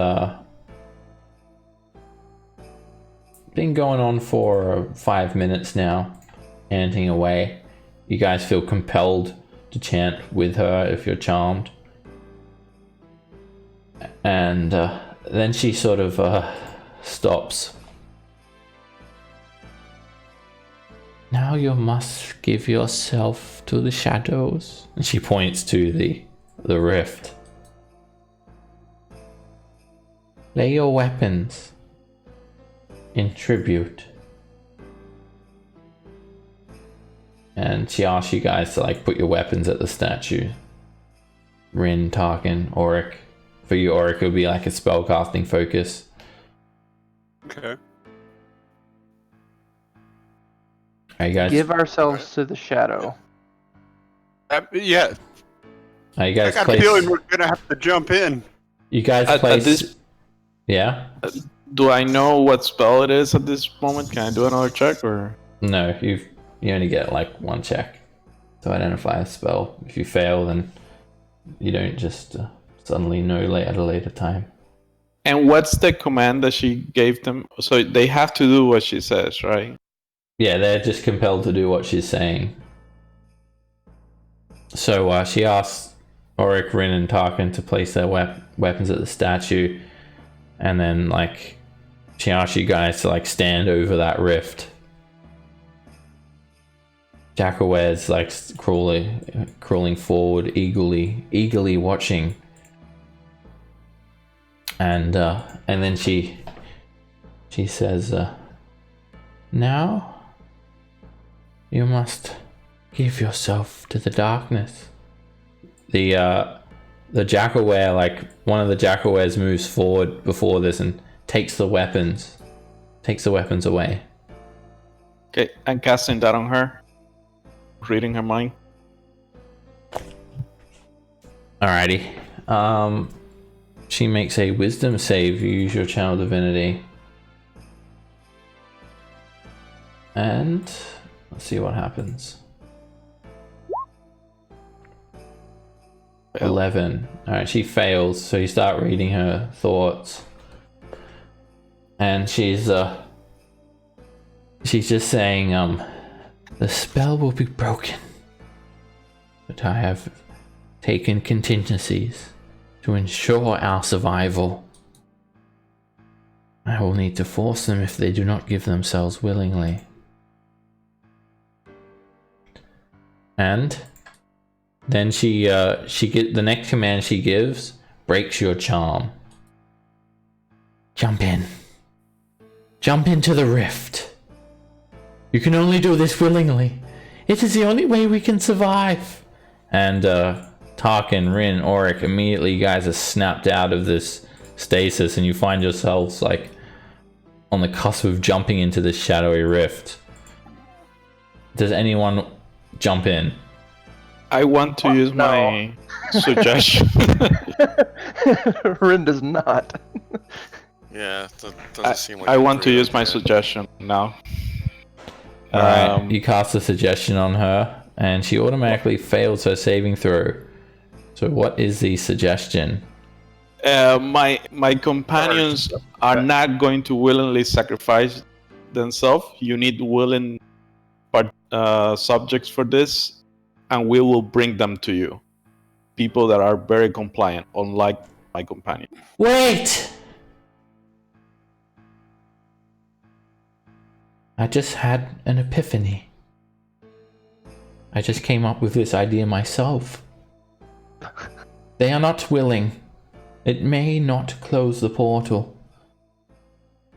been going on for 5 minutes now, chanting away. You guys feel compelled to chant with her if you're charmed. And then she sort of stops. Now you must give yourself to the shadows. And she points to the rift. Lay your weapons in tribute. And she asks you guys to like put your weapons at the statue. Rin, Tarkin, Auric. For you, Auric, it would be like a spellcasting focus. Okay. Are you guys? Give ourselves to the shadow. Yeah, Are you I guys got a place? feeling we're gonna have to jump in. You guys At place. this- Yeah. Do I know what spell it is at this moment? Can I do another check or? No, you only get like one check to identify a spell. If you fail, then you don't just suddenly know at a later time. And what's the command that she gave them? So they have to do what she says, right? Yeah, they're just compelled to do what she's saying. So she asks Auric, Rin, and Tarkin to place their weapons at the statue, and then like she asks you guys to like stand over that rift. Jackalware's like crawling forward, eagerly watching, and then she says, "Now you must give yourself to the darkness." The jackalware, like one of the jackalwares moves forward before this and takes the weapons away. Okay, I'm casting that on her. Reading her mind. Alrighty. She makes a wisdom save. You use your channel divinity. And let's see what happens. 11. Alright, she fails, so you start reading her thoughts. And she's just saying, the spell will be broken. But I have taken contingencies to ensure our survival. I will need to force them if they do not give themselves willingly. And then she get the next command she gives breaks your charm. Jump in. Jump into the rift. You can only do this willingly. It is the only way we can survive. And Tarkin, Rin, Auric, immediately you guys are snapped out of this stasis and you find yourselves like on the cusp of jumping into this shadowy rift. Does anyone jump in? I want to use my suggestion. Rin does not. Yeah, that doesn't seem like. I want to use my suggestion now. Alright, you cast a suggestion on her, and she automatically fails her saving throw. So what is the suggestion? My companions are not going to willingly sacrifice themselves. You need willing subjects for this, and we will bring them to you. People that are very compliant, unlike my companion. Wait! I just had an epiphany. I just came up with this idea myself. They are not willing. It may not close the portal,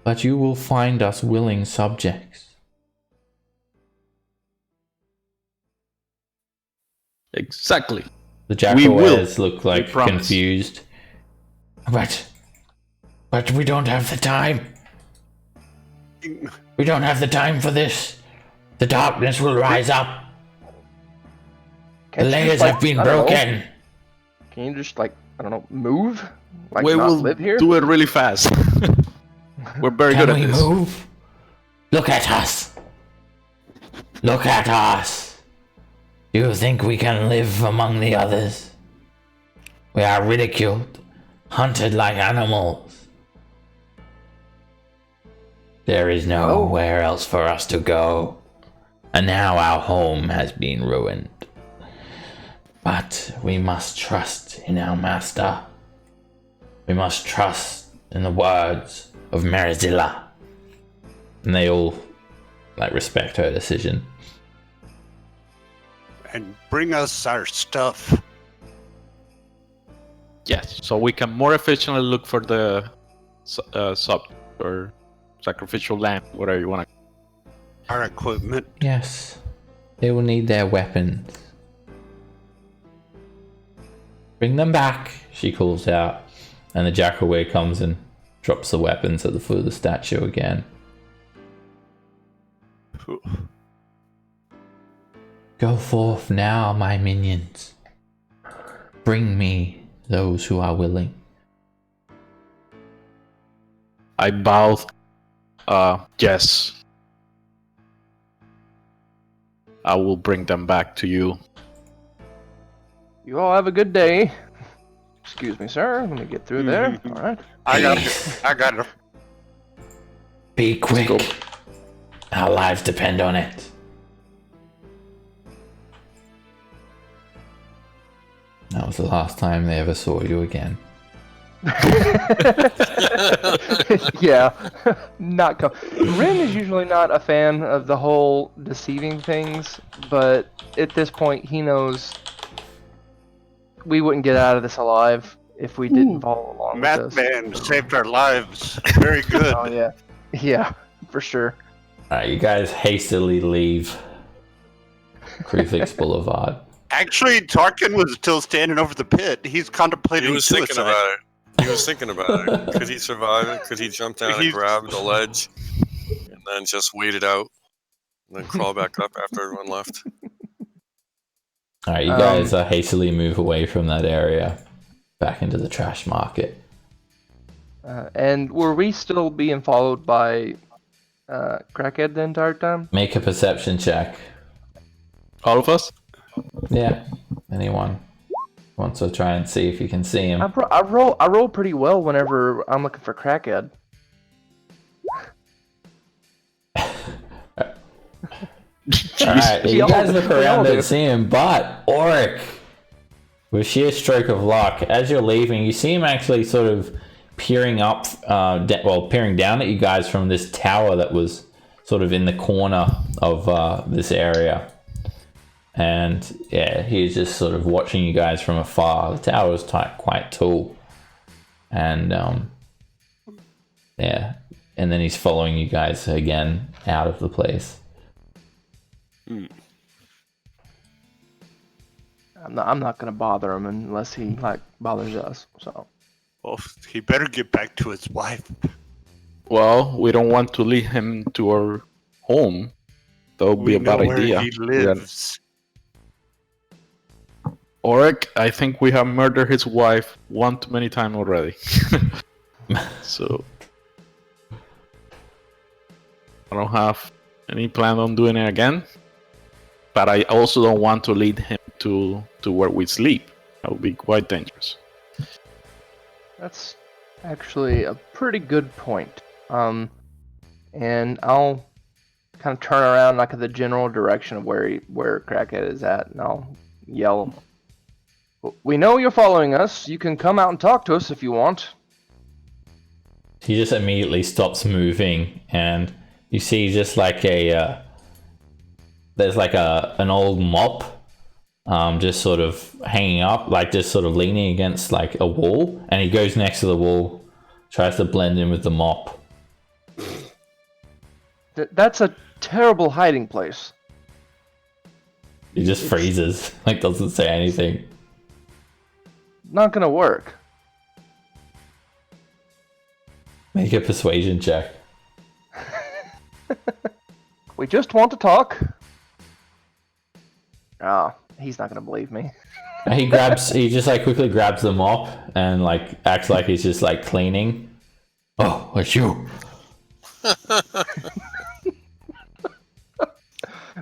but you will find us willing subjects. Exactly. The Jackawares look like confused. But we don't have the time. We don't have the time for this. The darkness will rise up. The layers have been broken. Can you just, like, I don't know, move? Like, We not will live here? do it really fast. We're very good at Can we this. move? Look at us. Look at us. Do you think we can live among the others? We are ridiculed, hunted like animals. There is nowhere else for us to go, and now our home has been ruined. But we must trust in our master. We must trust in the words of Merizilla. And they all respect her decision. And bring us our stuff. Yes, so we can more efficiently look for the sub or sacrificial lamb, whatever you want to. Our equipment. Yes, they will need their weapons. Bring them back, she calls out. And the Jackaway comes and drops the weapons at the foot of the statue again. Go forth now, my minions. Bring me those who are willing. I bow. Yes. I will bring them back to you. You all have a good day. Excuse me, sir. Let me get through there. All right. I got it. Be quick. go. Our lives depend on it. That was the last time they ever saw you again. Yeah, not Rin is usually not a fan of the whole deceiving things, but at this point he knows we wouldn't get out of this alive if we didn't follow along with this. Madman saved our lives. Very good. Oh yeah, yeah, for sure. Alright, you guys hastily leave Krufix Boulevard. Actually, Tarkin was still standing over the pit. He's contemplating He was thinking suicide. about He was thinking about it. Could he survive it? Could he jump down and grab the ledge and then just wait it out and then crawl back up after everyone left? All right, you guys hastily move away from that area, back into the trash market. And were we still being followed by Crackhead the entire time? Make a perception check. All of us? Yeah, anyone wants to try and see if you can see him. I roll pretty well whenever I'm looking for Crackhead. Alright, you guys look around and see him, but Auric, with sheer stroke of luck, as you're leaving, you see him actually sort of peering up, peering down at you guys from this tower that was sort of in the corner of this area. And yeah, he's just sort of watching you guys from afar. The tower is quite tall. And yeah, and then he's following you guys again out of the place. I'm not gonna bother him unless he bothers us. So. Well, he better get back to his wife. Well, we don't want to lead him to our home. That would be a bad idea. He lives. Auric, I think we have murdered his wife one too many times already. So I don't have any plan on doing it again. But I also don't want to lead him to where we sleep. That would be quite dangerous. That's actually a pretty good point. And I'll kind of turn around like in the general direction of where Crackhead is at, and I'll yell, "We know you're following us. You can come out and talk to us if you want." He just immediately stops moving, and you see just like there's like an old mop, just sort of hanging up, like just sort of leaning against like a wall, and he goes next to the wall, tries to blend in with the mop. That's a terrible hiding place. He just freezes, like doesn't say anything. Not gonna work. Make a persuasion check. We just want to talk. Ah, he's not gonna believe me. He just like quickly grabs the mop and like acts like he's just like cleaning. Oh, it's you.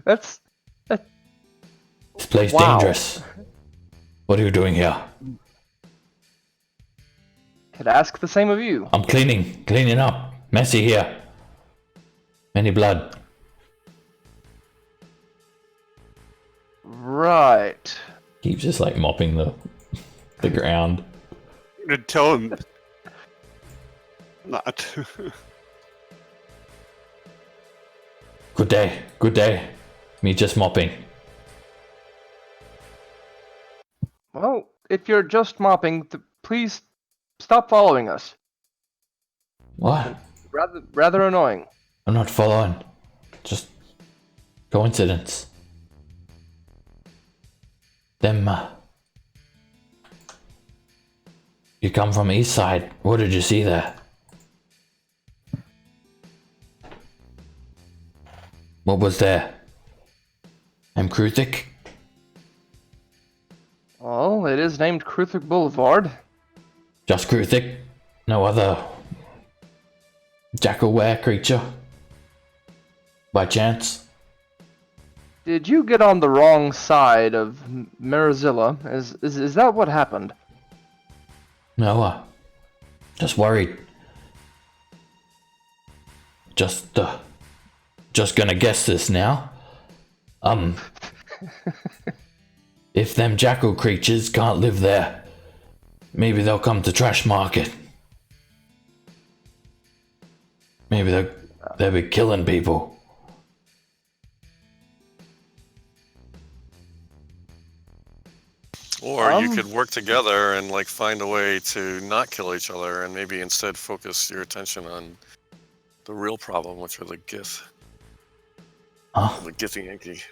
That's This place wow. dangerous. What are you doing here? Could ask the same of you. I'm cleaning up. Messy here. Many blood. Right. Keeps just like mopping the ground. I'm gonna tell him not. Good day. Me just mopping. Well, if you're just mopping, please stop following us. What? Rather annoying. I'm not following. Just coincidence. Them, you come from east side. What did you see there? What was there? Kruthik? Well, it is named Kruthik Boulevard. Just Kruthik? No other jackal-ware creature? By chance? Did you get on the wrong side of Marizilla? Is that what happened? No, just worried. Just gonna guess this now. If them jackal creatures can't live there, maybe they'll come to Trash Market. Maybe they'll be killing people. Or you could work together and like find a way to not kill each other, and maybe instead focus your attention on the real problem, which are the Gith. Huh? The Githy Yankee.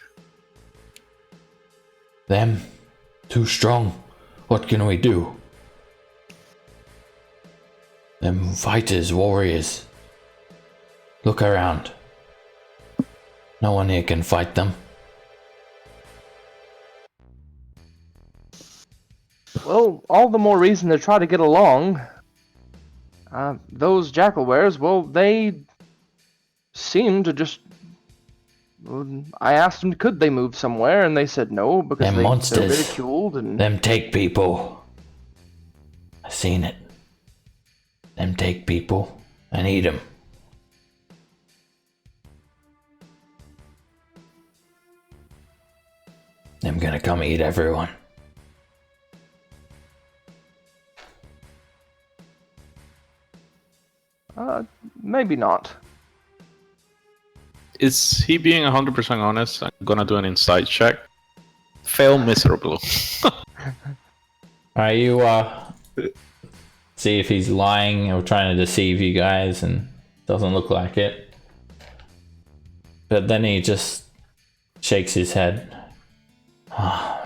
Them? Too strong. What can we do? Them fighters, warriors. Look around. No one here can fight them. Well, all the more reason to try to get along. Those jackalwares, well, they seem to just... I asked them could they move somewhere, and they said no, because Them they're monsters. ridiculed, and... Them take people. I seen it. Them take people and eat them. Them gonna come eat everyone. Maybe not. Is he being 100% honest? I'm gonna do an insight check. Fail miserably. Alright, you see if he's lying or trying to deceive you guys, and doesn't look like it. But then he just shakes his head.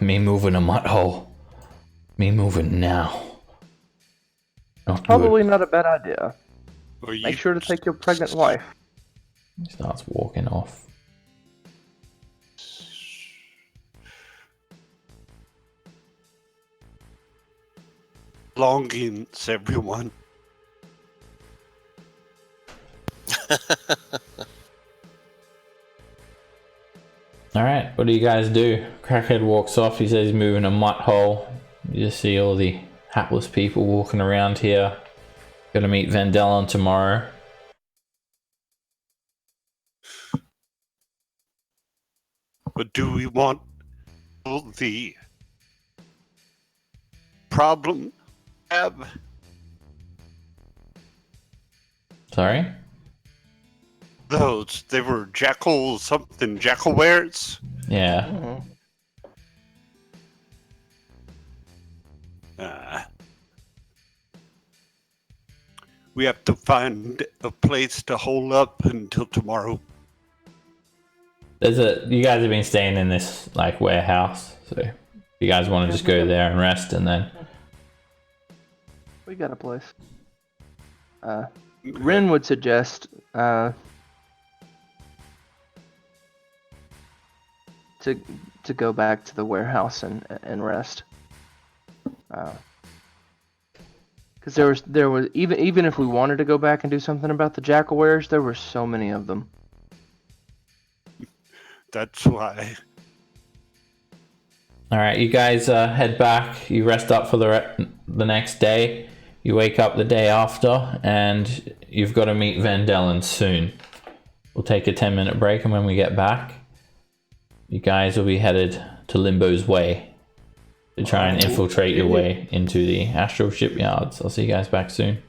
Me moving a mud hole. Me moving now. Not Probably good. not a bad idea. Or you Make sure to take your pregnant wife. He starts walking off. longings, everyone. Alright, what do you guys do? Crackhead walks off, he says he's moving a mutt hole. You just see all the hapless people walking around here. Gotta meet Vandelon tomorrow. But do we want the problem have? Sorry? Those, they were jackal something, jackal wares? Yeah. Mhm. We have to find a place to hole up until tomorrow. You guys have been staying in this like warehouse, so you guys want to just go there and rest and then We got a place. Rin would suggest to go back to the warehouse and rest. Because there was even if we wanted to go back and do something about the jackal wares, there were so many of them. That's why. Alright, you guys head back, you rest up for the next day, you wake up the day after, and you've got to meet Vandelon soon. We'll take a 10-minute break, and when we get back, you guys will be headed to Limbo's Way to try and infiltrate your way into the astral shipyards. I'll see you guys back soon.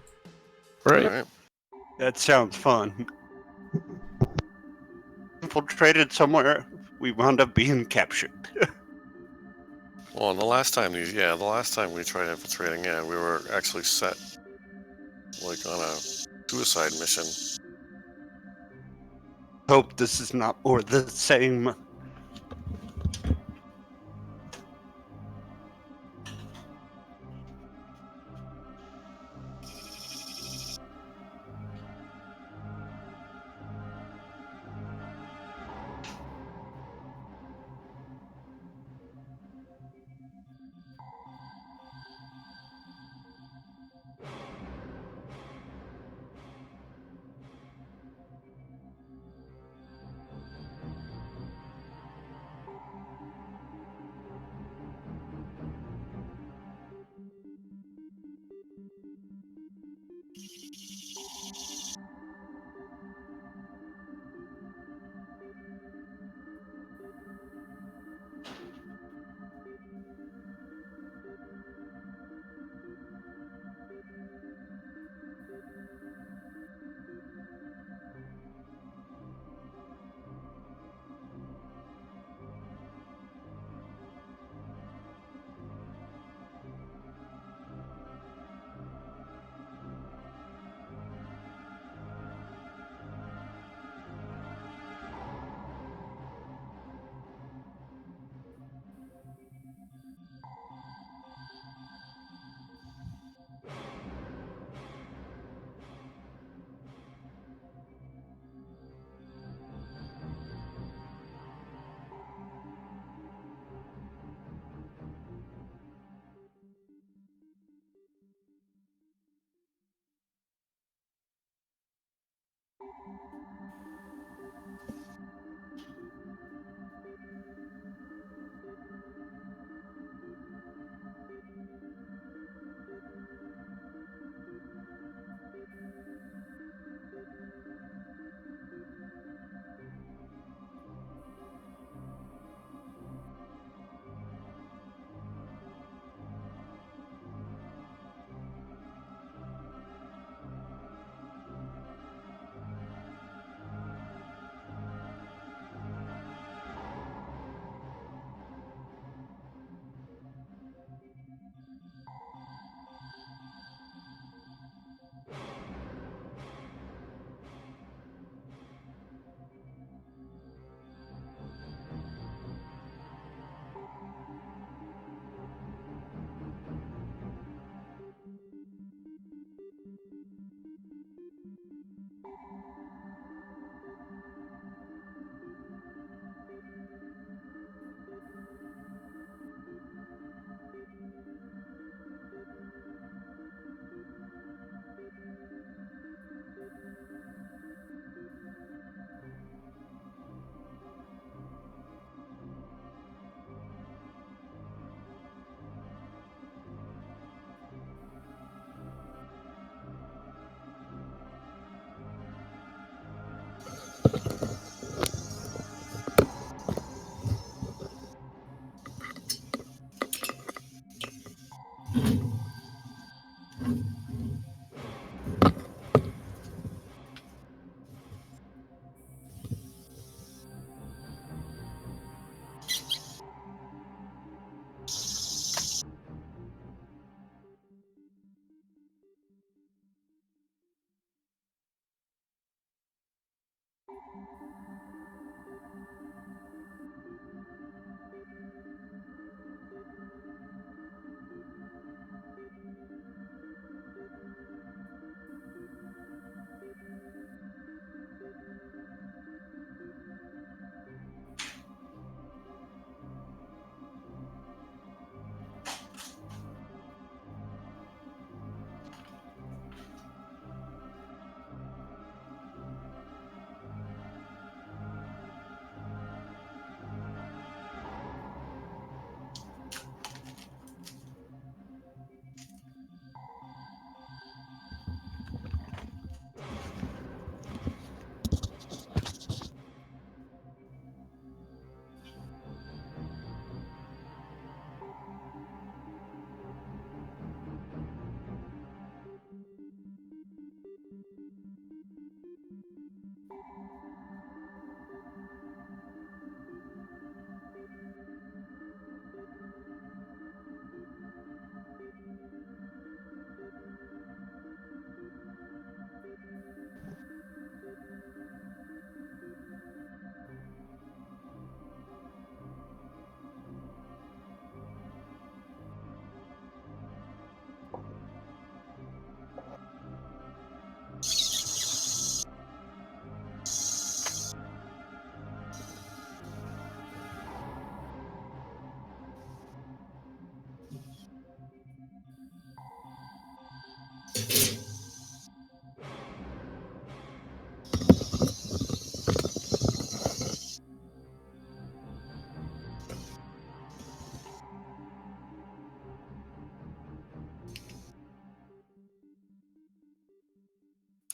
Right. Alright. That sounds fun. Infiltrated somewhere, we wound up being captured. Well, the last time we tried infiltrating, we were actually set like on a suicide mission. Hope this is not more the same.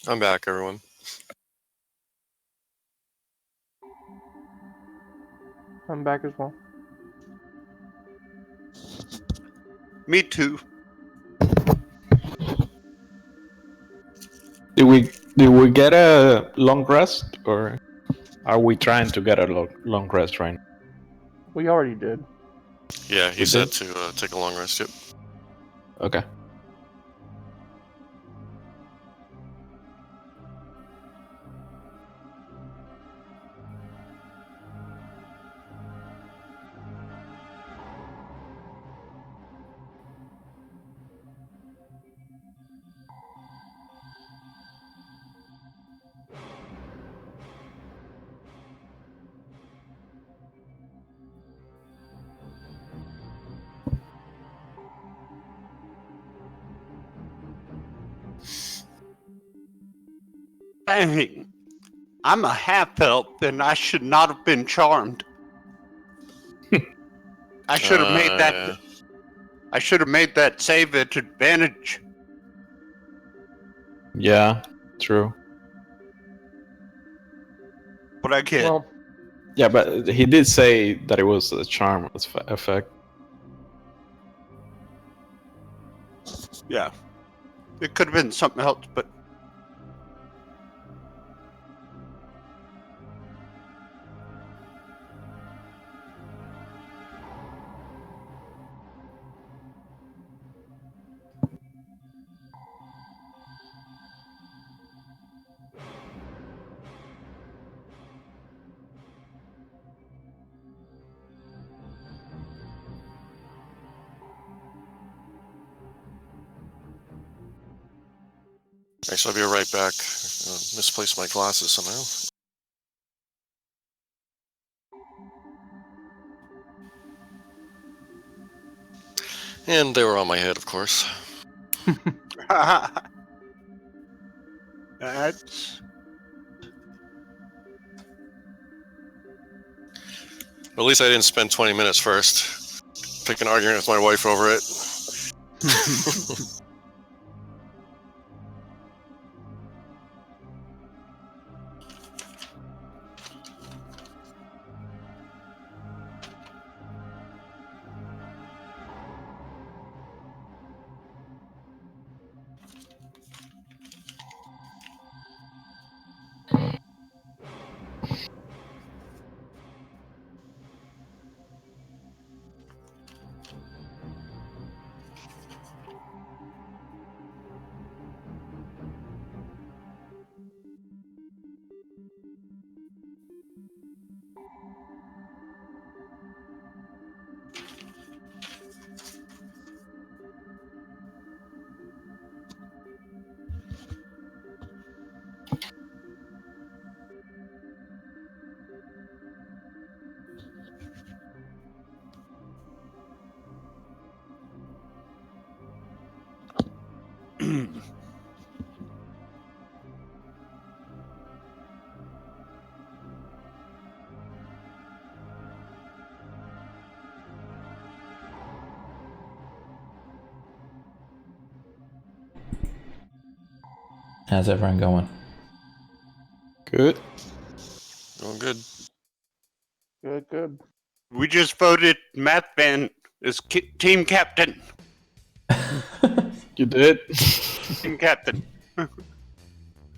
I'm back, everyone. I'm back as well. Me too. Did we get a long rest, or are we trying to get a long rest right now? We already did. Yeah, he We said did? to take a long rest. Yep. Okay. Bang! I'm a half-elf, and I should not have been charmed. I should have made that. Yeah. I should have made that save at advantage. Yeah, true. But I can't. Well, Yeah, but he did say that it was a charm effect. Yeah. It could have been something else, but Actually, I'll be right back. Misplaced my glasses somehow. And they were on my head, of course. that's At least I didn't spend 20 minutes first picking an argument with my wife over it. How's everyone going? Good. Going good. good. we just voted Matt Van as team captain. You did? Team captain.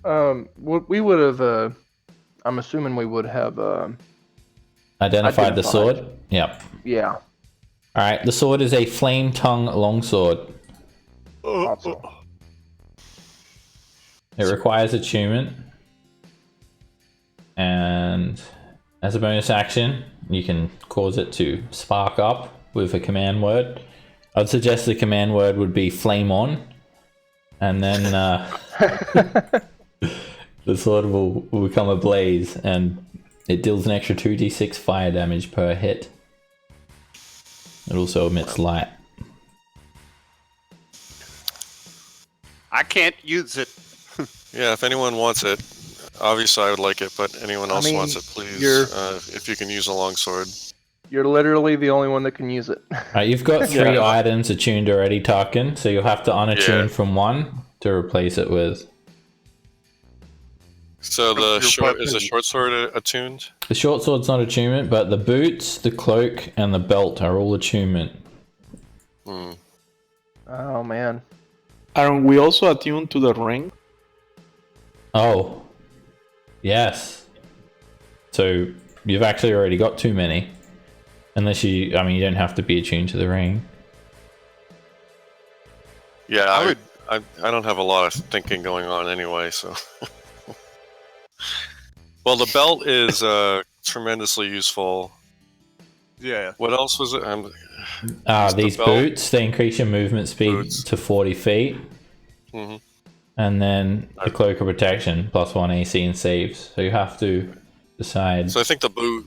We would have. I'm assuming we would have. Identified the sword? Yep. Yeah. Alright, the sword is a flame tongue longsword. Awesome. It requires attunement. And as a bonus action, you can cause it to spark up with a command word. I'd suggest the command word would be flame on. And then the sword will become ablaze, and it deals an extra 2d6 fire damage per hit. It also emits light. I can't use it. Yeah, if anyone wants it, obviously I would like it, but anyone else wants it, please. If you can use a longsword. You're literally the only one that can use it. Right, you've got 3 items attuned already, Tarkin, so you'll have to unattune Yeah. from one to replace it with. So the Your short is the weapon. short sword attuned? The short sword's not attunement, but the boots, the cloak, and the belt are all attunement. Hmm. Oh man. Aren't we also attuned to the ring? Oh. Yes. So you've actually already got too many. Unless you don't have to be attuned to the ring. Yeah, I don't have a lot of thinking going on anyway, so. Well, the belt is tremendously useful. Yeah. What else was it? These the belt. boots, they increase your movement speed Boots. to 40 feet. Hmm. And then the cloak of protection, +1 AC and saves. So you have to decide. So I think the boot.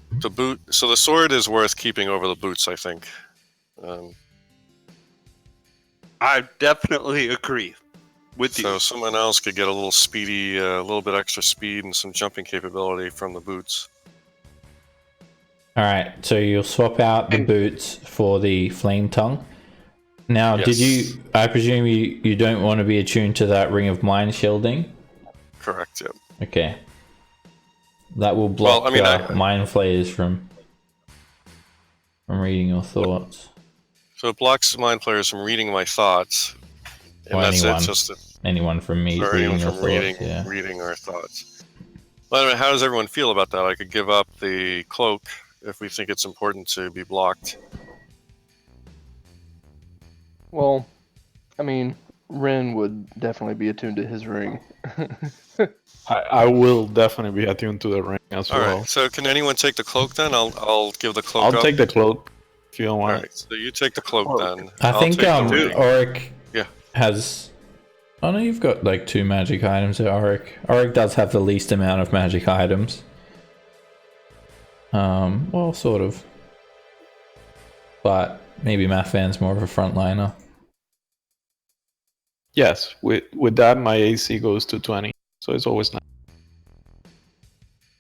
So the sword is worth keeping over the boots, I think. I definitely agree. With you. So someone else could get a little speedy, a little bit extra speed and some jumping capability from the boots. All right, so you'll swap out the boots for the flame tongue. Now, Yes. did you? I presume you don't want to be attuned to that ring of mind shielding. Correct. Yep. Okay. That will block mind flayers from reading your thoughts. So it blocks mind players from reading my thoughts, and Or that's anyone. it. Just Anyone from me or reading anyone your from thoughts. Yeah. reading our thoughts. By the way, how does everyone feel about that? I could give up the cloak if we think it's important to be blocked. Well, I mean, Ren would definitely be attuned to his ring. I will definitely be attuned to the ring as All well. right. So can anyone take the cloak then? I'll give the cloak I'll up. take the cloak if you don't All want. right. So you take the cloak then. I I'll think take the ring. Auric Yeah. has. Oh no, you've got like 2 magic items at Auric. Auric does have the least amount of magic items. Well, sort of. But maybe Mathvan's more of a frontliner. Yes, with that my AC goes to 20, so it's always nice.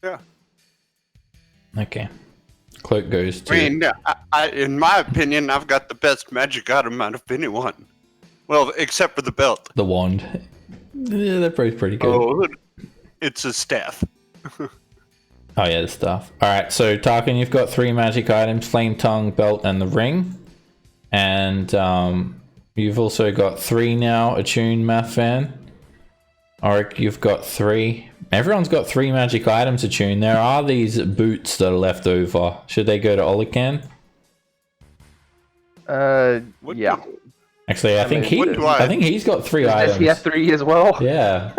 Yeah. Okay. Cloak goes to. I mean, in my opinion, I've got the best magic item out of anyone. Well, except for the belt. The wand. Yeah, they're both pretty good. Oh, it's a staff. Oh yeah, the stuff. Alright, so Tarkin, you've got 3 magic items, Flame Tongue, Belt, and the Ring. And you've also got 3 now, attuned Mathvan. Auric, you've got 3. Everyone's got 3 magic items attuned. There are these boots that are left over. Should they go to Olican? Yeah. Actually, I think he's got 3 items. Does he have 3 as well? Yeah.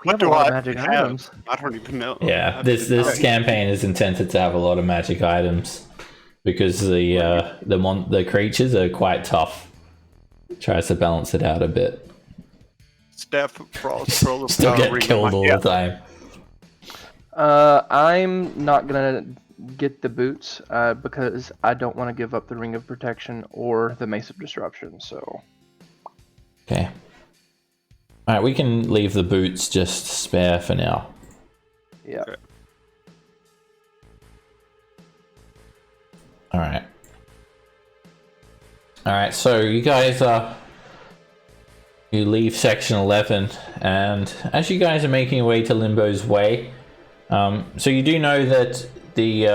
What have do a lot I of magic have? items. I don't even know. Yeah, this campaign is intended to have a lot of magic items because the creatures are quite tough. Tries to balance it out a bit. Staff frost, Still get killed all the time. I'm not gonna get the boots because I don't want to give up the Ring of Protection or the Mace of Disruption. So. Okay. Alright, we can leave the boots just spare for now. Yeah. Okay. Alright. Alright, so you guys you leave section 11, and as you guys are making your way to Limbo's Way, so you do know that the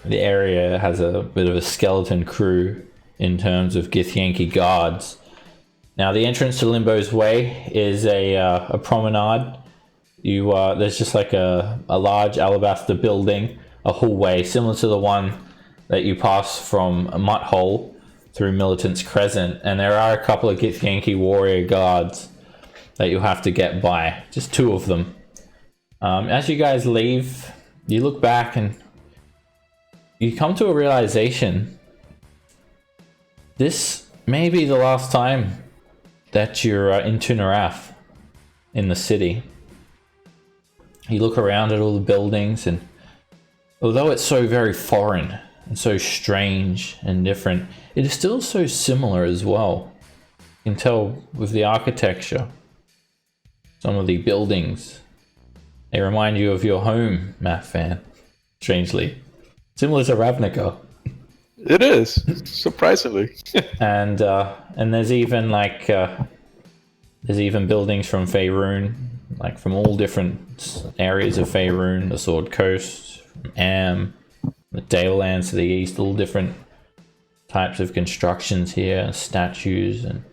area has a bit of a skeleton crew in terms of Githyanki guards. Now, the entrance to Limbo's Way is a promenade. There's just like a large alabaster building, a hallway similar to the one that you pass from Mutt Hole through Militant's Crescent, and there are a couple of Githyanki warrior guards that you'll have to get by, just 2 of them. As you guys leave, you look back and you come to a realization. This may be the last time that you're in Tunarath, in the city. You look around at all the buildings, and although it's so very foreign and so strange and different, it is still so similar as well. You can tell with the architecture, some of the buildings, they remind you of your home, Mathvan, strangely. Similar to Ravnica. It is, surprisingly. And there's even buildings from Faerun, like from all different areas of Faerun, the Sword Coast, from Am, the Dale Lands to the east, all different types of constructions here, statues, and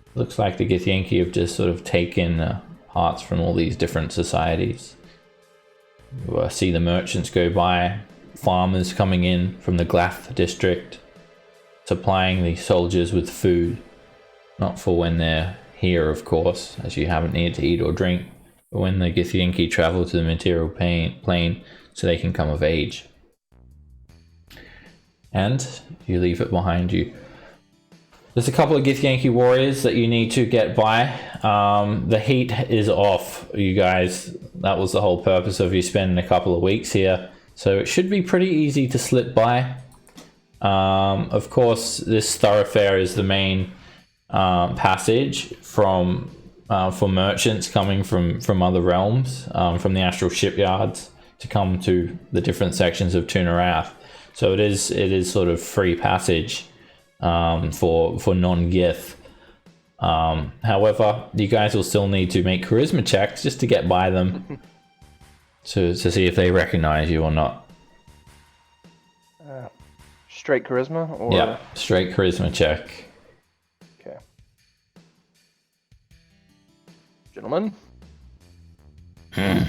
it looks like the Githyanki have just sort of taken parts from all these different societies. You see the merchants go by, farmers coming in from the Glath district, supplying the soldiers with food, not for when they're here, of course, as you haven't needed to eat or drink, but when the Githyanki travel to the material plane so they can come of age. And you leave it behind you. There's a couple of Githyanki warriors that you need to get by. The heat is off, you guys. That was the whole purpose of you spending a couple of weeks here. So it should be pretty easy to slip by. Of course, this thoroughfare is the main passage from for merchants coming from other realms, from the astral shipyards to come to the different sections of Tunarath. So it is sort of free passage for non-Gith. However, you guys will still need to make charisma checks just to get by them to see if they recognize you or not. Straight charisma, or Yeah, straight charisma check. okay, gentlemen. They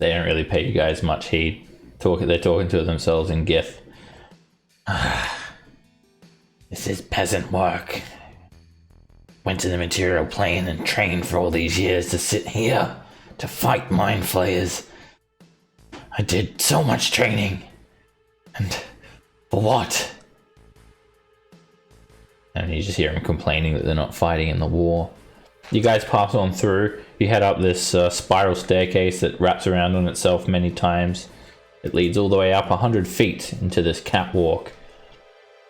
don't really pay you guys much heed. They're talking to themselves in Gith. This is peasant work. Went to the material plane and trained for all these years to sit here to fight mind flayers. I did so much training. And for what? And you just hear him complaining that they're not fighting in the war. You guys pass on through. You head up this spiral staircase that wraps around on itself many times. It leads all the way up 100 feet into this catwalk.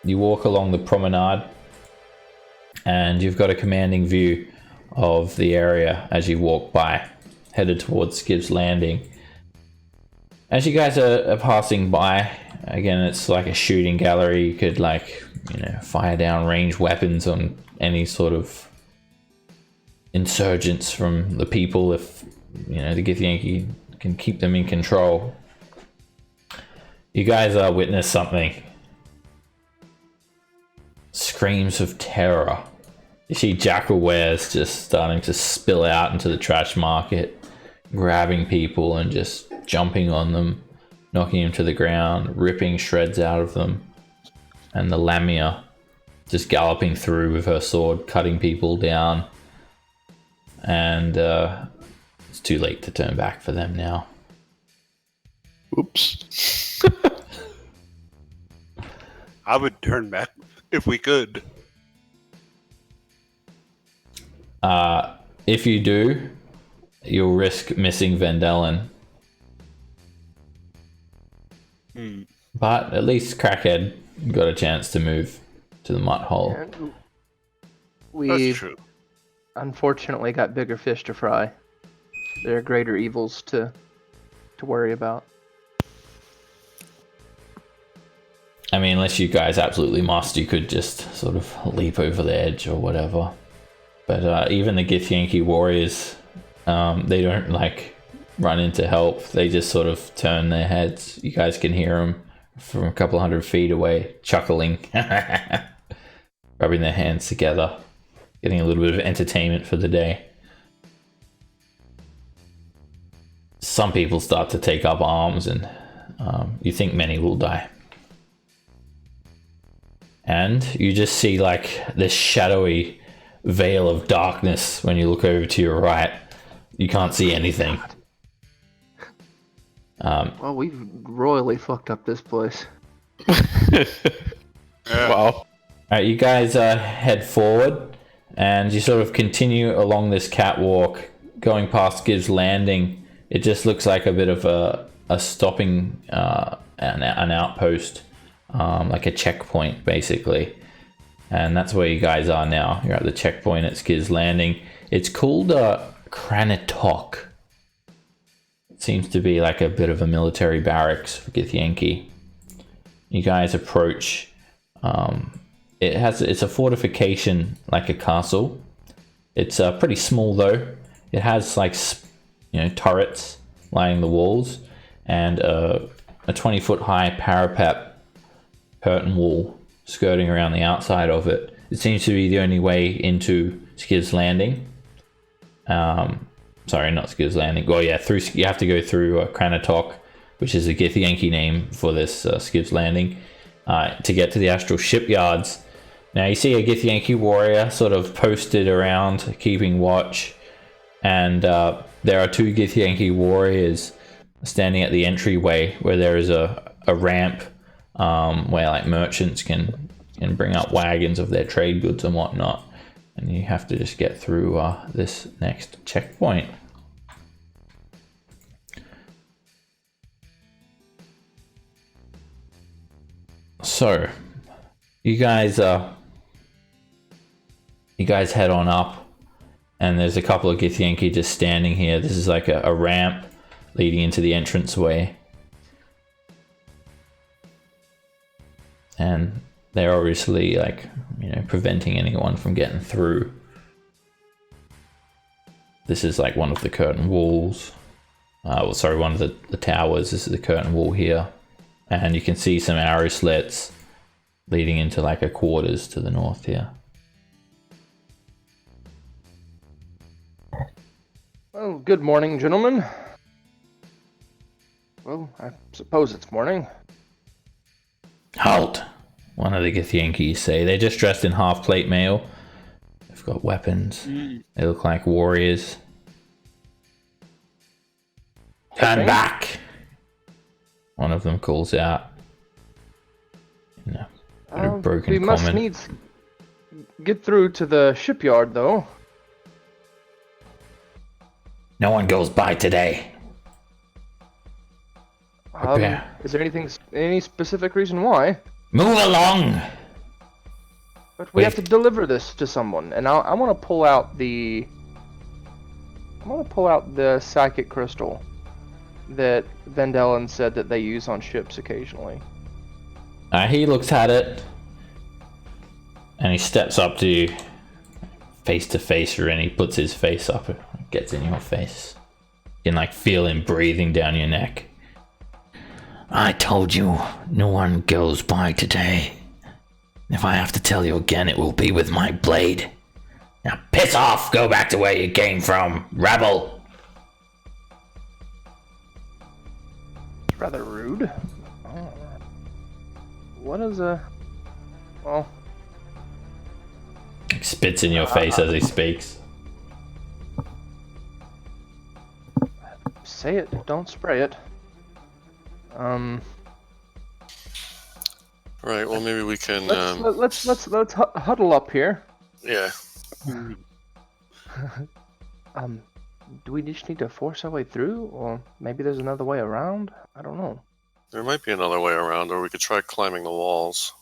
You walk along the promenade, and you've got a commanding view of the area as you walk by, headed towards Skiv's Landing. As you guys are passing by, again, it's like a shooting gallery. You could, fire down ranged weapons on any sort of insurgents from the people if, the Githyanki can keep them in control. You guys witness something. Screams of terror. You see jackal wares just starting to spill out into the trash market, grabbing people and just jumping on them, knocking them to the ground, ripping shreds out of them. And the Lamia just galloping through with her sword, cutting people down. And it's too late to turn back for them now. Oops. I would turn back if we could. If you do, you'll risk missing Vendellen. But at least Crackhead got a chance to move to the mutt hole. And That's we true. unfortunately got bigger fish to fry. There are greater evils to worry about. I mean, unless you guys absolutely must, you could just sort of leap over the edge or whatever. But even the Githyanki warriors, they don't run in to help. They just sort of turn their heads. You guys can hear them from a couple 100 feet away, chuckling, rubbing their hands together, getting a little bit of entertainment for the day. Some people start to take up arms, and you think many will die. And you just see this shadowy veil of darkness when you look over to your right. You can't see anything. Well, we've royally fucked up this place. Wow. Alright, you guys head forward, and you sort of continue along this catwalk, going past Skiv's Landing. It just looks like a bit of a stopping, an outpost, like a checkpoint, basically. And that's where you guys are now. You're at the checkpoint at Skiv's Landing. It's called Kranatok. It seems to be like a bit of a military barracks for Githyanki. You guys approach. It's a fortification, like a castle. It's pretty small though. It has turrets lining the walls, and a 20-foot high parapet curtain wall skirting around the outside of it. It seems to be the only way into Skiv's Landing. Sorry, not Skiv's Landing. Well, yeah, you have to go through Kranatok, which is a Githyanki name for this Skiv's Landing, to get to the astral shipyards. Now you see a Githyanki warrior sort of posted around, keeping watch, and there are two Githyanki warriors standing at the entryway where there is a ramp where merchants can bring up wagons of their trade goods and whatnot. And you have to just get through this next checkpoint. So, You guys head on up, and there's a couple of Githyanki just standing here. This is like a ramp leading into the entranceway. And they're obviously like, preventing anyone from getting through. This is like one of the curtain walls. One of the towers. This is the curtain wall here. And you can see some arrow slits leading into like a quarters to the north here. Well, good morning, gentlemen. Well, I suppose it's morning. Halt! One of the Githyanki say. They're just dressed in half-plate mail. They've got weapons. They look like warriors. Turn back! One of them calls out. Broken we must common. needs get through to the shipyard, though. No one goes by today. Is there any specific reason why? Move along! But we have to deliver this to someone, and I want to pull out the psychic crystal that Vendellen said that they use on ships occasionally. He looks at it, and he steps up to you, face to face, and he puts his face up, and gets in your face. You can feel him breathing down your neck. I told you, no one goes by today. If I have to tell you again, it will be with my blade. Now piss off, go back to where you came from, rebel! It's rather rude. What is a... Well... He spits in your face as he speaks. Say it, don't spray it. Right. Well, maybe we can. Let's huddle up here. Yeah. Do we just need to force our way through, or maybe there's another way around? I don't know. There might be another way around, or we could try climbing the walls.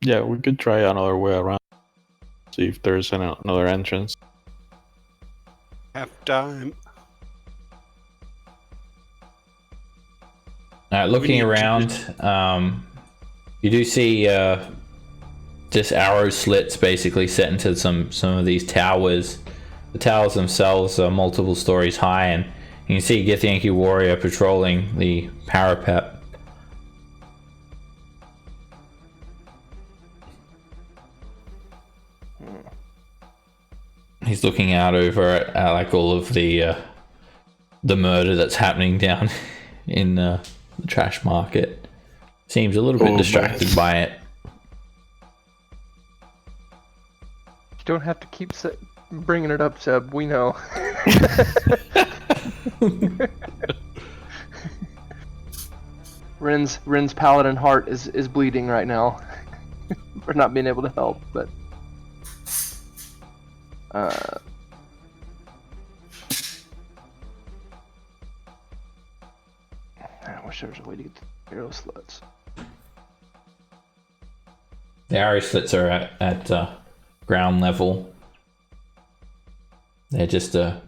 Yeah, we could try another way around. See if there's another entrance. Half time. Looking around, you do see just arrow slits basically set into some of these towers. The towers themselves are multiple stories high, and you can see a Githyanki warrior patrolling the parapet. He's looking out over at all of the murder that's happening down in the trash market. Seems a little bit distracted by it. You don't have to keep bringing it up, Seb. We know. Ren's paladin heart is bleeding right now for not being able to help, but I wish there was a way to get the arrow slits. The arrow slits are at ground level. They're just a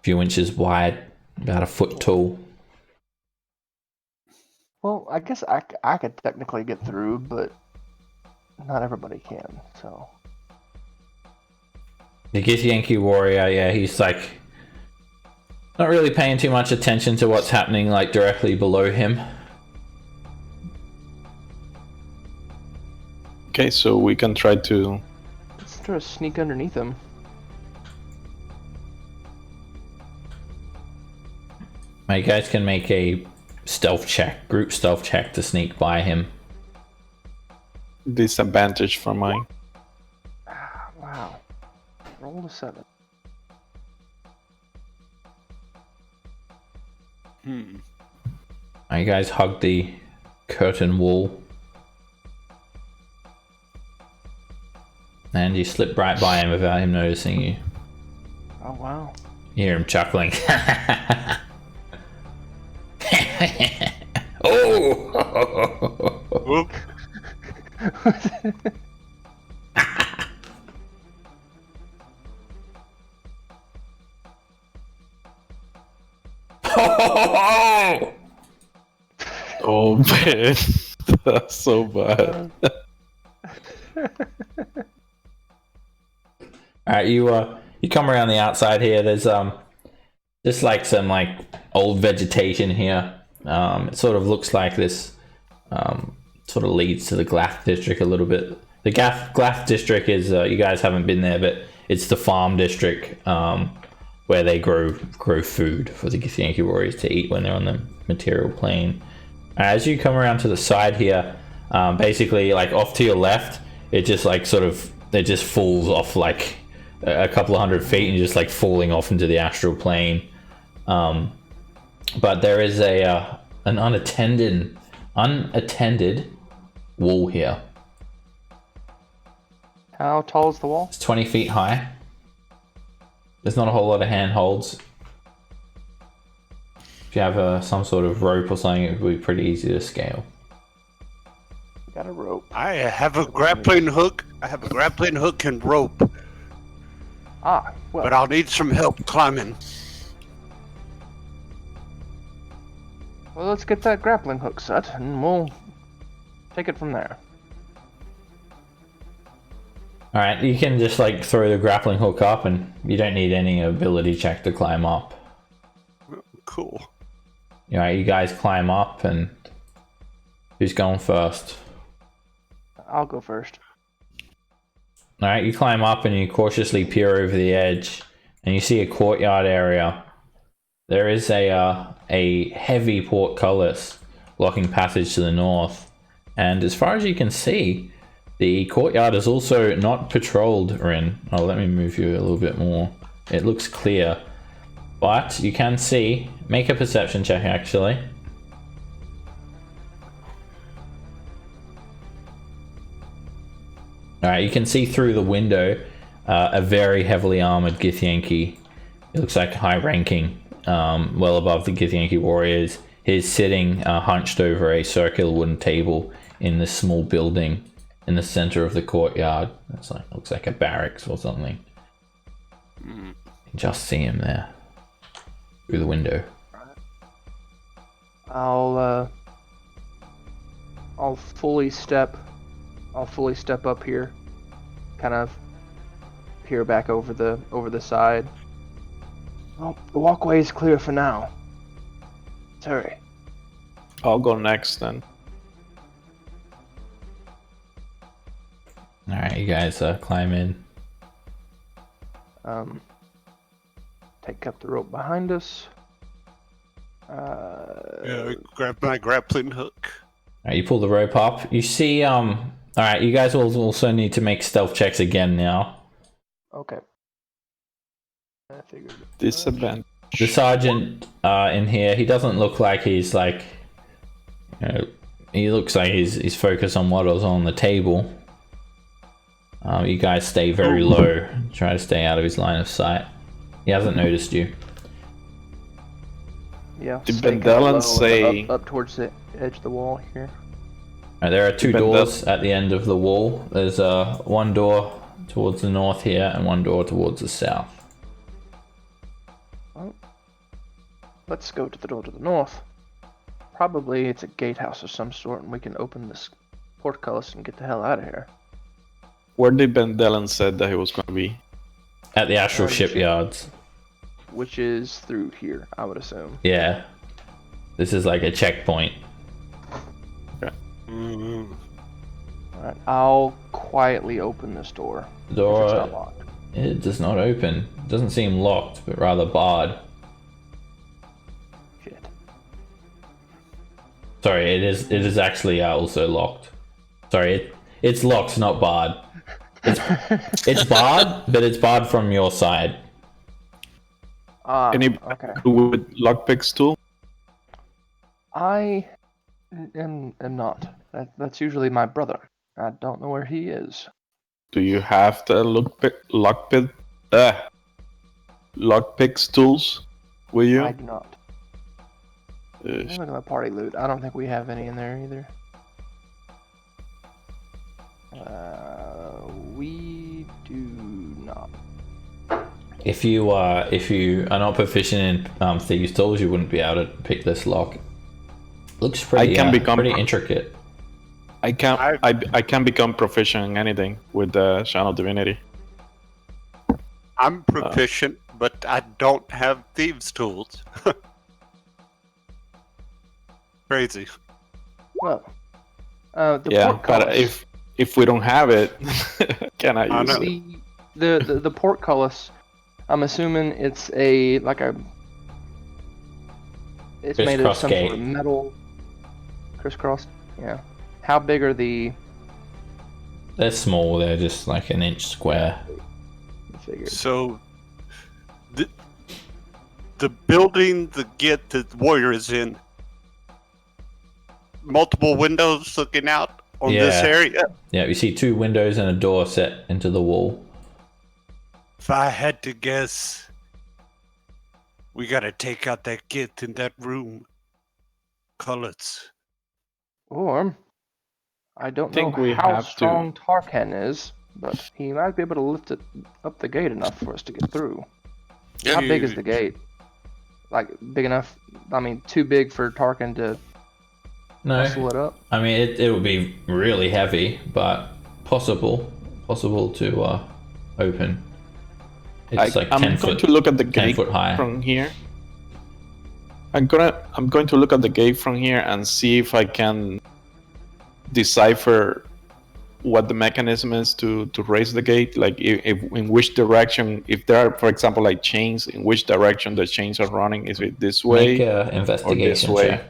few inches wide, about a foot tall. Well, I guess I could technically get through, but not everybody can, so. The Githyanki warrior, yeah, he's not really paying too much attention to what's happening directly below him. Okay, so we can try to... Let's try to sneak underneath him. You guys can make a stealth check, group stealth check to sneak by him. Disadvantage for mine. Wow. Roll a 7. You guys hug the curtain wall. And you slip right by him without him noticing you. Oh, wow. You hear him chuckling. Oh! Whoop. Oh man, that's so bad. Alright, you come around the outside here. There's just like some like old vegetation here. It sort of looks like this sort of leads to the Glath district a little bit. The Glath district is you guys haven't been there, but it's the farm district where they grow food for the Githyanki warriors to eat when they're on the material plane. As you come around to the side here, basically like off to your left, it just like sort of it just falls off like a couple of 100 feet and just like falling off into the astral plane. But there is an unattended wall here. How tall is the wall? It's 20 feet high. There's not a whole lot of handholds. If you have some sort of rope or something, it would be pretty easy to scale. Got a rope. I have a grappling hook. I have a grappling hook and rope, Ah, well. but I'll need some help climbing. Well, let's get that grappling hook set, and we'll take it from there. Alright, you can just like throw the grappling hook up and you don't need any ability check to climb up. Cool. Alright, you guys climb up and who's going first? I'll go first. Alright, you climb up and you cautiously peer over the edge and you see a courtyard area. There is a heavy portcullis blocking passage to the north, and as far as you can see, the courtyard is also not patrolled, Rin. Oh, let me move you a little bit more. It looks clear, but you can see. Make a perception check, actually. Alright, you can see through the window a very heavily armored Githyanki. It looks like high-ranking, well above the Githyanki warriors. He's sitting hunched over a circular wooden table in this small building in the center of the courtyard. It's like looks like a barracks or something. You can just see him there through the window. I'll fully step up here, kind of peer back over the side. Well, the walkway is clear for now. Let's hurry. I'll go next then. Alright, you guys climb in. Take up the rope behind us. Yeah, grab my grappling hook. Alright, you pull the rope up. You see, alright, you guys will also need to make stealth checks again now. Okay. I figured. Disadvantage. The sergeant in here, he doesn't look like he's like, you know, he looks like he's focused on what was on the table. You guys stay very low, try to stay out of his line of sight. He hasn't noticed you. Yeah. Did stay kinda Bendellan low and say- up towards the edge of the wall here? There are two Did doors at the end of the wall. There's one door towards the north here and one door towards the south. Well, let's go to the door to the north. Probably it's a gatehouse of some sort, and we can open this portcullis and get the hell out of here. Where did Bendellan said that he was going to be? At the astral shipyards. Which is through here, I would assume. Yeah. This is like a checkpoint. Alright, I'll quietly open this door. The door, If it's not locked. it does not open. It doesn't seem locked, but rather barred. Shit. Sorry, it is actually also locked. Sorry, it's locked, not barred. It's barred, but it's barred from your side. Any Okay. with lockpicks too? I am not. That's usually my brother. I don't know where he is. Do you have the lockpicks tools with you? I do not. Look at the party loot. I don't think we have any in there either. We do not. If you are not proficient in thieves' tools, you wouldn't be able to pick this lock. Looks pretty pretty intricate. I can become proficient in anything with the Channel Divinity. I'm proficient, but I don't have thieves' tools. Crazy. Well, the portcullis. But if we don't have it, can I use it? The portcullis, I'm assuming it's it's made of some sort of metal, crisscrossed. Yeah. How big are the? They're small. They're just like an inch square. So, the building the warrior is in, multiple windows looking out on this area. Yeah, you see 2 windows and a door set into the wall. If I had to guess, we gotta take out that git in that room. Colors. Or, I don't know how strong Tarkan is, but he might be able to lift it up the gate enough for us to get through. Yeah, How big is the gate? Like, big enough? I mean, too big for Tarkan to muscle it up? I mean, it would be really heavy, but possible to open. It's like 10 foot. I'm going to look at the 10 gate foot high. from here. I'm going to look at the gate from here and see if I can decipher what the mechanism is to raise the gate. Like if in which direction, if there are, for example, like chains, in which direction the chains are running. Is it this way Make a investigation or this way? check.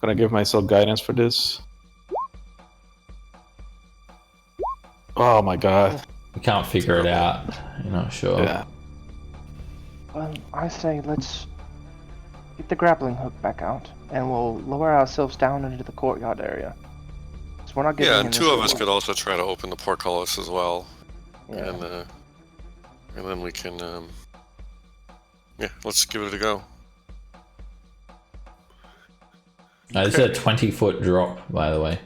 Gonna give myself guidance for this. Oh my god. You can't figure it out. You're not sure. Yeah. Well, I say let's get the grappling hook back out, and we'll lower ourselves down into the courtyard area. So we're not getting Yeah, in and this 2 of us door. could also try to open the portcullis as well. Yeah. And then we can, let's give it a go. This is a 20-foot drop, by the way.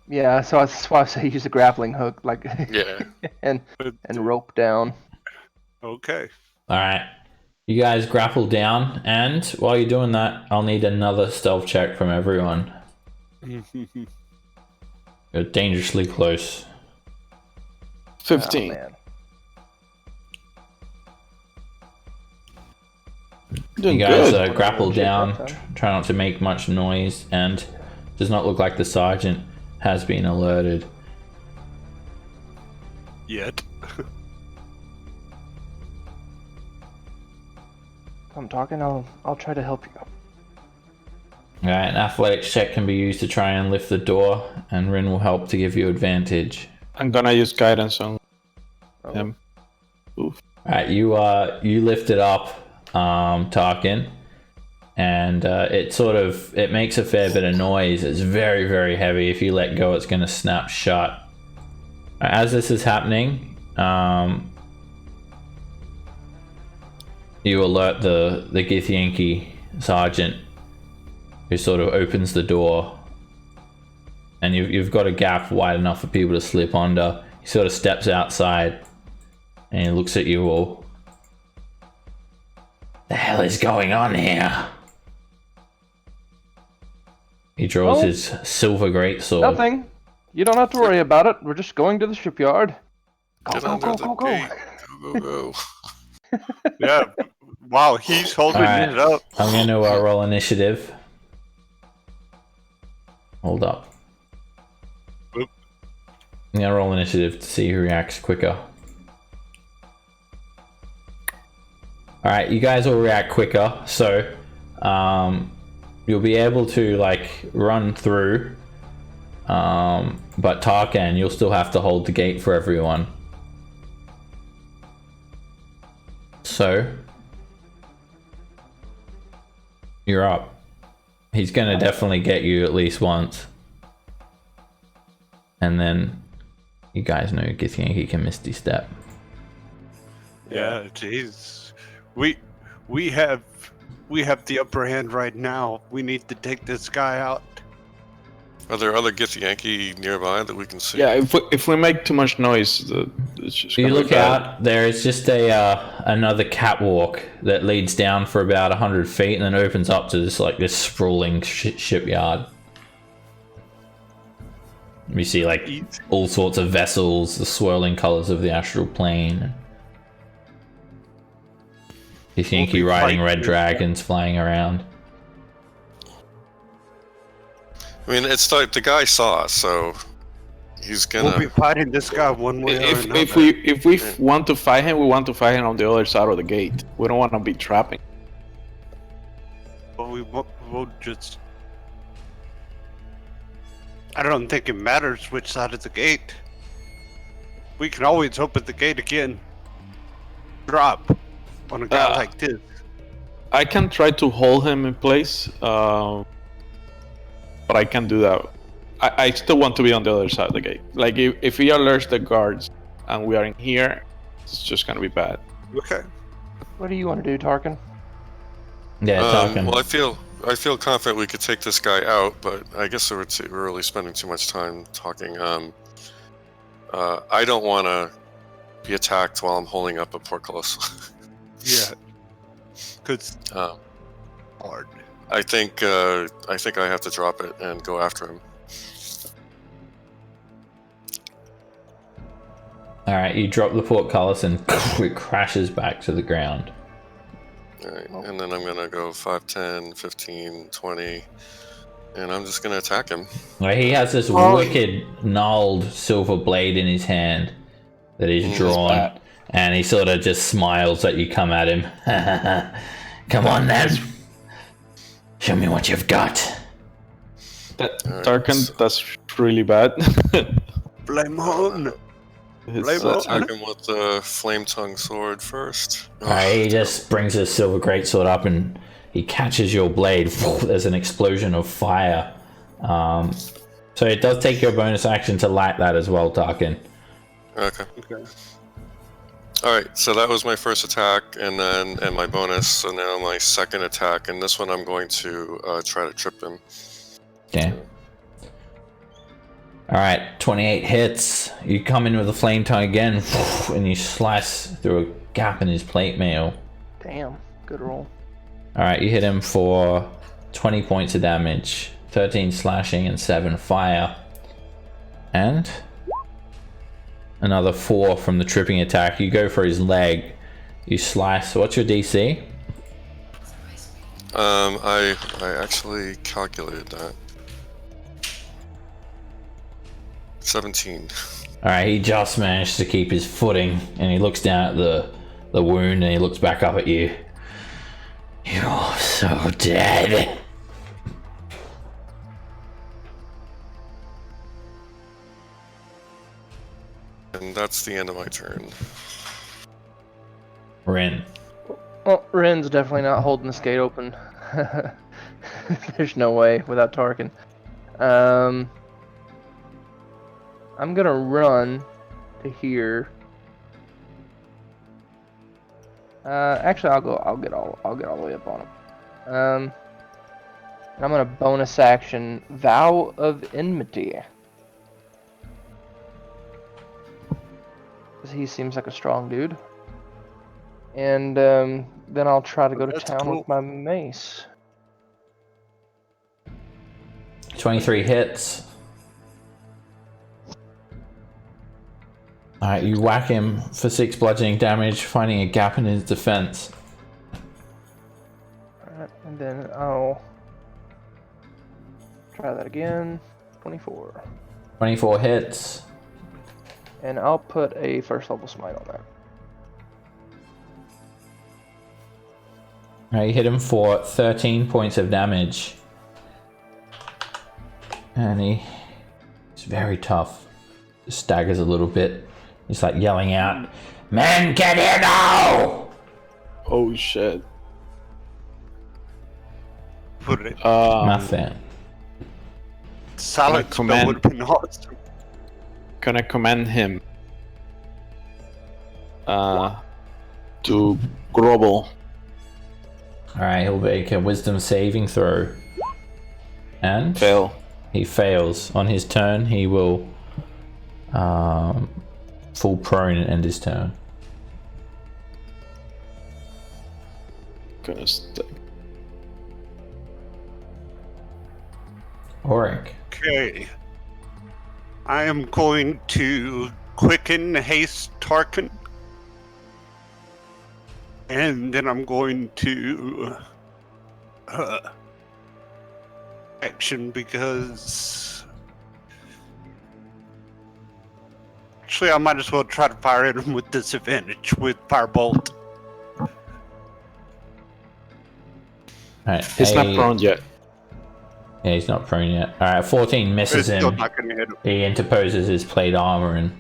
Yeah, so that's why I say use the grappling hook, like, Yeah. and rope down. Okay. All right. You guys grapple down, and while you're doing that, I'll need another stealth check from everyone. You're dangerously close. 15. Oh, man. Doing You guys good. grapple down, Check that try not to make much noise, and does not look like the sergeant has been alerted. Yet. I'm talking. I'll try to help you. Alright, an athletics check can be used to try and lift the door, and Rin will help to give you advantage. I'm gonna use guidance on him. Alright, you lift it up, Tarkin, and it makes a fair bit of noise. It's very, very heavy. If you let go, it's going to snap shut. As this is happening, you alert the Githyanki sergeant, who sort of opens the door, and you've got a gap wide enough for people to slip under. He sort of steps outside, and he looks at you all. The hell is going on here? He draws his silver greatsword. Nothing. You don't have to worry about it. We're just going to the shipyard. Get Go, under go, the go, go, gate. go. Go, go, go. Yeah. Wow, he's holding Alright. it up. I'm going to roll initiative. Hold up. Oop. I'm going to roll initiative to see who reacts quicker. Alright, you guys will react quicker, so you'll be able to run through, but Tarkan, you'll still have to hold the gate for everyone. So you're up. He's gonna definitely get you at least once, and then you guys know he can misty step. Yeah, jeez. We have the upper hand right now. We need to take this guy out. Are there other Githyanki nearby that we can see? Yeah, if we make too much noise, it's just You gonna be look bad. out, there is just another catwalk that leads down for about 100 feet and then opens up to this sprawling shipyard. You see all sorts of vessels, the swirling colors of the astral plane. You think you're riding red dragons flying around. I mean, it's like the guy saw us, so he's gonna. We'll be fighting this guy one way or another. If we want to fight him, we want to fight him on the other side of the gate. We don't want to be trapping. But we'll just. I don't think it matters which side of the gate. We can always open the gate again. Drop on a guy like this. I can try to hold him in place, but I can't do that. I still want to be on the other side of the gate. Like if he alerts the guards and we are in here, it's just gonna be bad. Okay. What do you want to do, Tarkin? Yeah, talking. Well, I feel confident we could take this guy out, but I guess we're really spending too much time talking. I don't want to be attacked while I'm holding up a portcullis. Yeah. Cause hard. I think I have to drop it and go after him. Alright, you drop the portcullis and it crashes back to the ground. Alright, and then I'm gonna go 5, 10, 15, 20, and I'm just gonna attack him. Well, he has this wicked gnarled silver blade in his hand that he's drawn, and he sort of just smiles at you come at him. Come on then. Show me what you've got. Tarkin, that's really bad. Blame on. Let's attack him with the flame tongue sword first. He just brings his silver greatsword up and he catches your blade. There's an explosion of fire. So it does take your bonus action to light that as well, Tarkin. Okay. Alright, so that was my first attack, and my bonus, so now my second attack, and this one I'm going to try to trip him. Okay. Alright, 28 hits. You come in with a flame tongue again, and you slice through a gap in his plate mail. Damn, good roll. Alright, you hit him for 20 points of damage, 13 slashing and 7 fire. And another 4 from the tripping attack. You go for his leg. You slice. What's your DC? I actually calculated that. 17. Alright, he just managed to keep his footing, and he looks down at the wound, and he looks back up at you. You're so dead. And that's the end of my turn. Rin. Well, Ren's definitely not holding this gate open. There's no way without Tarkin. I'm gonna run to here. Actually, I'll get all the way up on him. And I'm gonna bonus action Vow of Enmity. Cause he seems like a strong dude. And then I'll try to go to town with my mace. 23 hits. Alright, you whack him for 6 bludgeoning damage, finding a gap in his defense. Alright, and then I'll try that again. 24. 24 hits. And I'll put a first level smite on that. Alright, you hit him for 13 points of damage. And he's very tough. Just staggers a little bit. He's like yelling out, "Men, get here now!" Oh shit. Put it. Nothing. Silent spell would have been awesome. Can I command him to grovel? Alright, he'll make a wisdom saving throw. And Fail. He fails. On his turn, he will fall prone and end his turn. Gonna stick. Auric. Okay. I am going to quicken haste Tarkin. And then I'm going to action because actually I might as well try to fire at him with disadvantage with Firebolt. Alright, He's not prone yet. Yeah, he's not prone yet. Alright, 14 misses It's still him. not gonna hit him. He interposes his plate armor and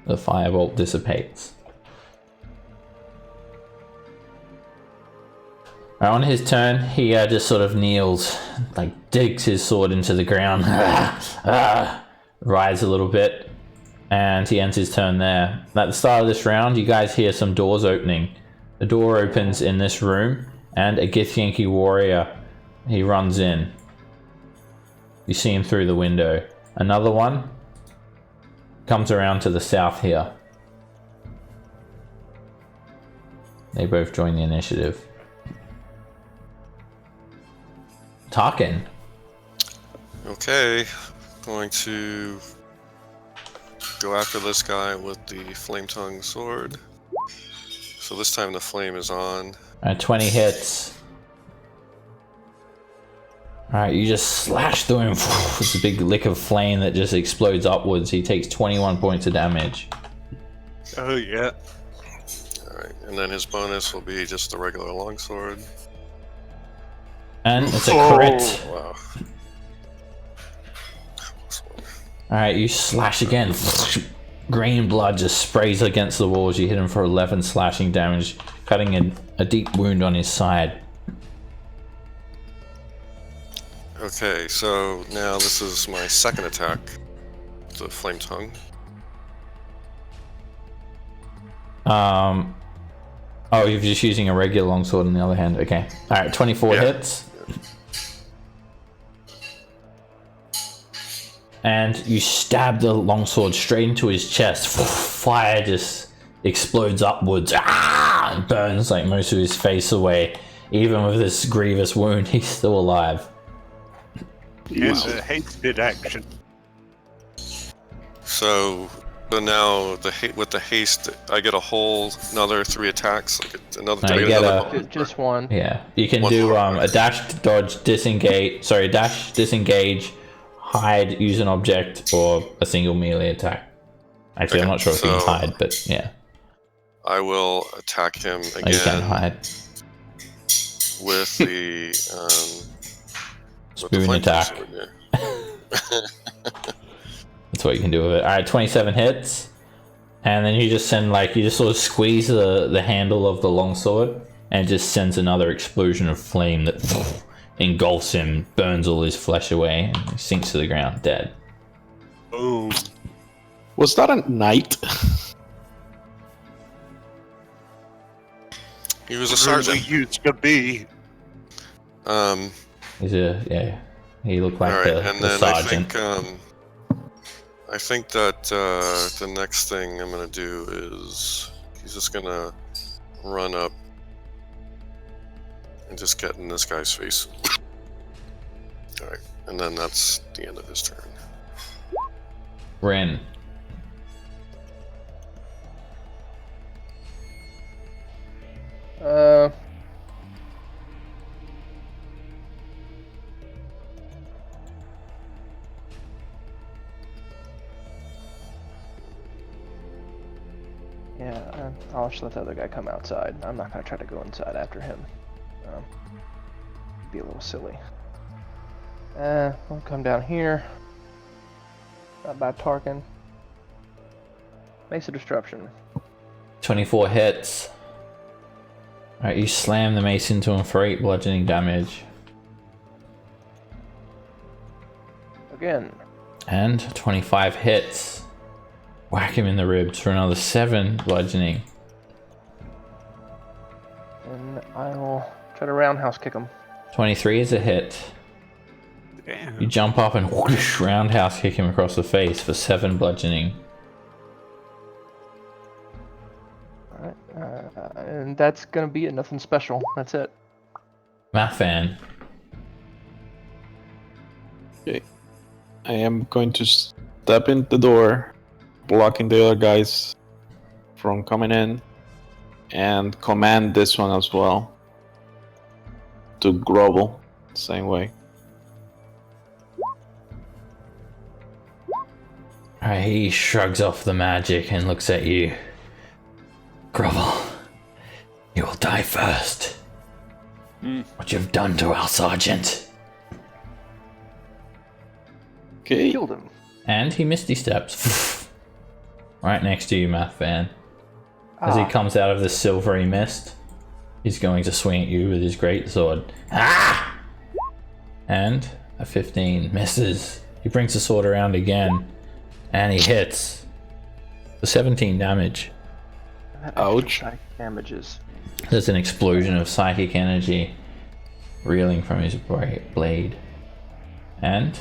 the firebolt dissipates. On his turn, he just sort of kneels, like digs his sword into the ground, rides a little bit, and he ends his turn there. At the start of this round, you guys hear some doors opening. The door opens in this room, and a Githyanki warrior, he runs in. You see him through the window. Another one comes around to the south here. They both join the initiative. Tarkin. Okay, going to go after this guy with the flame tongue sword. So this time the flame is on. 20 hits. Alright, you just slash through him. It's a big lick of flame that just explodes upwards. He takes 21 points of damage. Oh yeah. Alright, and then his bonus will be just the regular longsword. And it's a crit. Wow. Alright, you slash again. Green blood just sprays against the walls. You hit him for 11 slashing damage, cutting a deep wound on his side. Okay, so now this is my second attack. The flame tongue. Oh, you're just using a regular longsword on the other hand. Okay. Alright, 24 hits. And you stab the longsword straight into his chest. Fire just explodes upwards. And burns like most of his face away. Even with this grievous wound, he's still alive. It's a hasted action. So now with the haste, I get a whole another 3 attacks. Like another. No, I you get get another bonus. Just one. Yeah, you can One do more. a dash, dodge, disengage. Sorry, dash, disengage, hide, use an object, or a single melee attack. Actually, I'm Okay, not sure if you can so- hide, but yeah. I will attack him Oh, you can again hide. with the with the Spoon flame tongue attack. sword, yeah. That's what you can do with it. Alright, 27 hits. And then you just send, like, you just sort of squeeze the handle of the longsword and it just sends another explosion of flame that engulfs him, burns all his flesh away, and he sinks to the ground dead. Boom. Was that a knight? He was a Really sergeant. used to be. He's he looked like All right, the and then sergeant. I think that the next thing I'm gonna do is he's just gonna run up and just get in this guy's face. All right, and then that's the end of his turn. Ren. Yeah, I'll just let the other guy come outside. I'm not gonna try to go inside after him. Be a little silly. I'll come down here. Not by Tarkin. Mace of Disruption. 24 hits. Alright, you slam the mace into him for 8 bludgeoning damage. Again. And 25 hits. Whack him in the ribs for another 7 bludgeoning. And I'll try to roundhouse kick him. 23 is a hit. Damn. You jump up and whoosh, roundhouse kick him across the face for 7 bludgeoning. Alright, and that's gonna be it. Nothing special. That's it. Mathan. Okay. I am going to step in the door, blocking the other guys from coming in, and command this one as well to grovel, same way. Alright, he shrugs off the magic and looks at you. Grovel, you will die first. What you've done to our sergeant. Okay. Killed him. And he misty steps. Right next to you, Mathan. As he comes out of the silvery mist, he's going to swing at you with his greatsword. Ah! And a 15 misses. He brings the sword around again, and he hits for 17 damage. Ouch. Damages. There's an explosion of psychic energy reeling from his blade. And